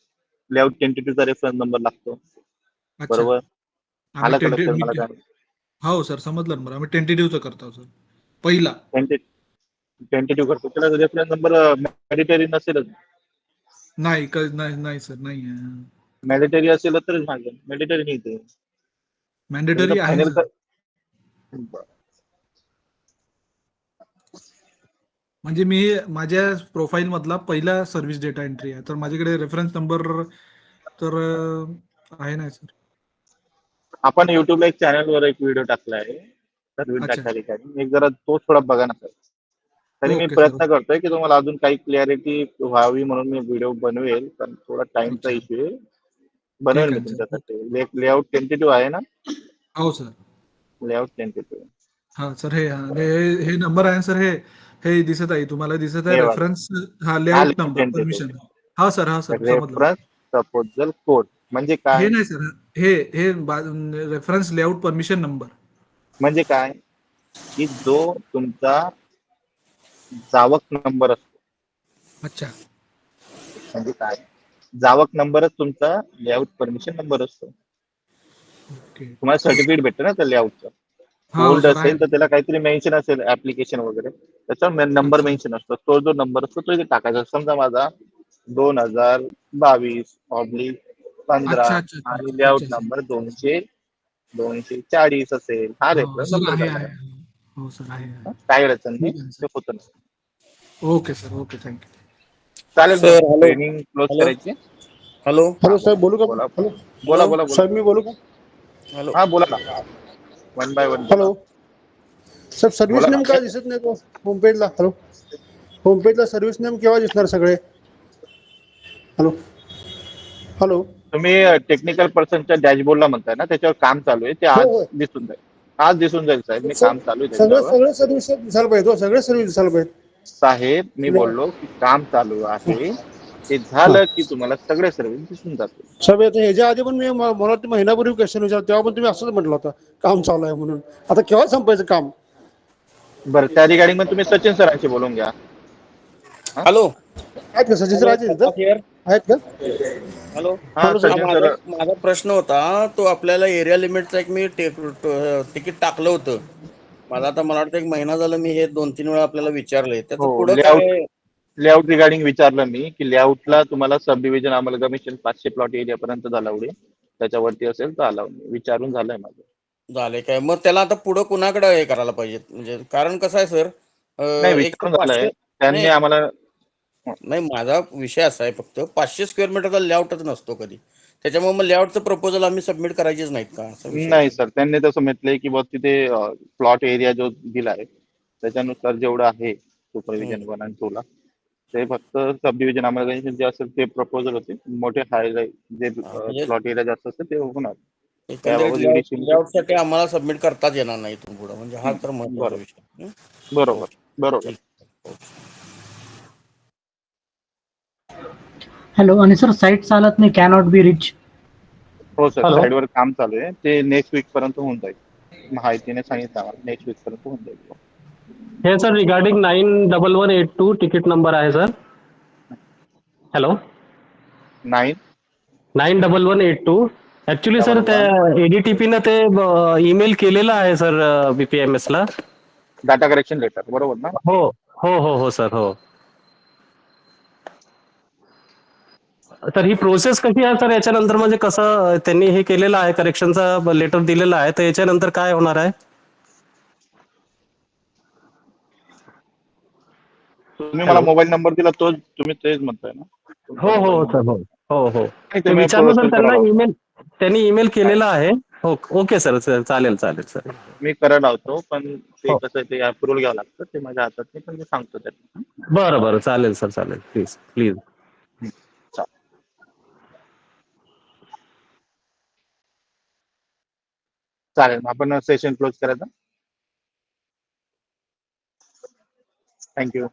लेआउट टेंटेटिव्हचा रेफरन्स नंबर लागतो. बरोबर? आलं का लक्षात मला काय? हो सर, समजलं बरं. आम्ही टेंटेटिव्हचं करतो सर पहिला. टेंटेटिव्ह करतो त्याला रेफरन्स नंबर मॅन्डेटरी नसेलच. नाही सर, नाही आहे. मॅन्डेटरी असेल तरच मागेल. मॅन्डेटरी नाही ते. मॅन्डेटरी आहे फायनल सर. म्हणजे मी माझ्या प्रोफाईल मधला पहिला सर्व्हिस डेटा एंट्री आहे, तर माझ्याकडे रेफरन्स नंबर तर आहे नाही सर. आपण युट्यूबला एक चॅनलवर एक व्हिडिओ टाकलाय सर्व्हिस डाटा रिगार्डिंग. एक जरा तो थोडा बघा ना सर. तरी मी प्रयत्न करतोय की तुम्हाला अजून काही क्लॅरिटी व्हावी म्हणून मी व्हिडिओ बनवेल, पण थोडा टाइमचा इश्यू आहे. बनवेल मी तुमच्यासाठी. लेआउट टेंटेटिव्ह आहे ना? हो सर, लेआउट टेंटेटिव्ह. हा सर, हे नंबर आहे सर. हे दिसत आहे, तुम्हाला दिसत आहे रेफरन्स. हा लेआउट नंबर परमिशन. हा सर समजलं. रेफरन्स प्रपोजल कोड म्हणजे काय? हे नाही सर, हे रेफरन्स लेआउट परमिशन नंबर म्हणजे काय? की जो तुमचा जावक नंबर असतो. अच्छा. म्हणजे काय? जावक नंबरच तुमचा लेआउट परमिशन नंबर असतो. तुम्हाला सर्टिफिकेट भेटतं ना त्या लेआउटचं. ओल्ड असेल तर त्याला काहीतरी मेन्शन असेल ऍप्लिकेशन वगैरे, त्याचा नंबर मेन्शन असतो. तो जो नंबर असतो तो इथे टाकायचा. समजा माझा 2022/15 आणि लेआउट नंबर 240 असेल. हा रेफरन्स नंबर हो सर, आहे. काय अडचण नाही, ते होतं. Okay sir, okay, thank you. चालेल sir hello training close hello करायची. हॅलो हा, हॅलो सर बोलू का बोला हॅलो बोला हॅलो बोला बोला. सर मी बोलू का हॅलो हा बोला ना, वन बाय वन बोला. हॅलो सर सर्व्हिस बोला नेम ना. काय दिसत नाही तो होमपेजला. हॅलो होमपेजला सर्व्हिस नेम केव्हा दिसणार सगळे. हॅलो हॅलो तुम्ही टेक्निकल पर्सनच्या डॅशबोर्डला म्हणताय ना, त्याच्यावर काम चालू आहे, ते हो आज हो दिसून जाईल. आज दिसून जाईल साहेब, मी सर काम चालू आहे सगळे त्याच्यावर. सगळे सर्व्हिस दिसायला पाहिजे हो, सगळे सर्व्हिस दिसायला पाहिजे. साहेब मी बोललो की काम चालू आहे, ते झालं की तुम्हाला सगळे सर्व्हिस दिसून जातील. साहेब आता ह्याच्या आधी पण मी मला वाटतं महिनापूर्वी क्वेश्चन विचारला तेव्हा पण तुम्ही असंच म्हटलं होतं काम चालू आहे म्हणून. आता केव्हा संपायचं काम. बरं त्या रिगार्डिंग मग तुम्ही सचिन सरांशी बोलून घ्या. हा हॅलो आहेत का सचिन सर आहेत तिथं आहेत का. हॅलो हा हॅलो सर सचिन माझा सर. माझा प्रश्न होता तो आपल्याला एरिया लिमिटचा एक मी तिकीट टाकलं होतं. मला वाटतं एक महिना झाला मी हे 2-3 वेळा आपल्याला विचारलंय त्याचं हो पुढं लेआउट काय. लेआउट रिगार्डिंग विचारलं मी की लेआउटला तुम्हाला सब डिव्हिजन अमलगमिशन 500 प्लॉट एरियापर्यंत अलाउड आहे, त्याच्यावरती असेल तर अलाउड नाही. विचारून झालंय माझं. झाले काय मग त्याला आता पुढं कुणाकडे हे करायला पाहिजे म्हणजे कारण कसं आहे सर नाही एक तर विचारून झालंय 500 त्यांनी नाही आम्हाला. नाही माझा विषय असा आहे फक्त 500 स्क्वेअर मीटरचा लेआउटच नसतो कधी. त्याच्यामुळे मग लेआउटचं प्रपोजल आम्ही सबमिट करायचीच नाहीत का असा विषय नाही आहे. सर, त्यांनी तसं म्हटलंय की बघ तिथे प्लॉट एरिया जो दिला आहे त्याच्यानुसार जेवढं आहे सुपरविजन 1 आणि 2 ला, ते फक्त सब डिव्हिजन अमलगमिशन जे असेल ते प्रपोजल होते. मोठे हाय जे म्हणजे प्लॉट एरिया जास्त असेल ते होणार. एकंदरीत त्याबाबत लेआउट ईडीसी. लेआउटसाठी आम्हाला सबमिट करताच येणार नाही इथून पुढं म्हणजे हा तर महत्वाचा बरोबर विषय. बरोबर ओके बरोबर. ठीक ओके. हॅलो आणि सर साईट चालत नाही कॅनॉट बी रिच. हो सर, हॅलो साईडवर काम चालू आहे, ते नेक्स्ट वीक पर्यंत होऊन जाईल. माहितीने सांगितलं आम्हाला नेक्स्ट वीक पर्यंत होऊन जाईल. हे सर रिगार्डिंग 91182 तिकीट नंबर आहे sir. Hello 9 91182 actually sir double त्या वन एडीटीपीनं ते ईमेल केलेलं आहे सर बीपीएमएस ला. डाटा करेक्शन लेटर बरोबर ना. हो हो हो हो सर हो. तर ही प्रोसेस कशी आहे सर याच्यानंतर म्हणजे कसं त्यांनी हे केलेलं आहे करेक्शनचा लेटर दिलेला आहे तर याच्यानंतर काय होणार आहे. तुम्ही मला हॅलो मोबाईल नंबर दिला तो तुम्ही तेच म्हणताय ना. हो तुमचा हो मोबाईल हो नंबर सर हो हो हो नाही, ते ते मी विचारलं सर प्रोसेस त्यांना करायला होतो. ईमेल त्यांनी ईमेल केलेला आहे. हो ओके सर सर चालेल चालेल सर. मी करायला होतो पण ते हो कसं ते अप्रुव्हल घ्यावं लागतं, ते माझ्या हातात नाही, पण मी सांगतो त्यांना. बरं बरं चालेल सर चालेल प्लीज प्लीज. चालेल. चालेल मग आपण सेशन क्लोज करायचं. थँक्यू.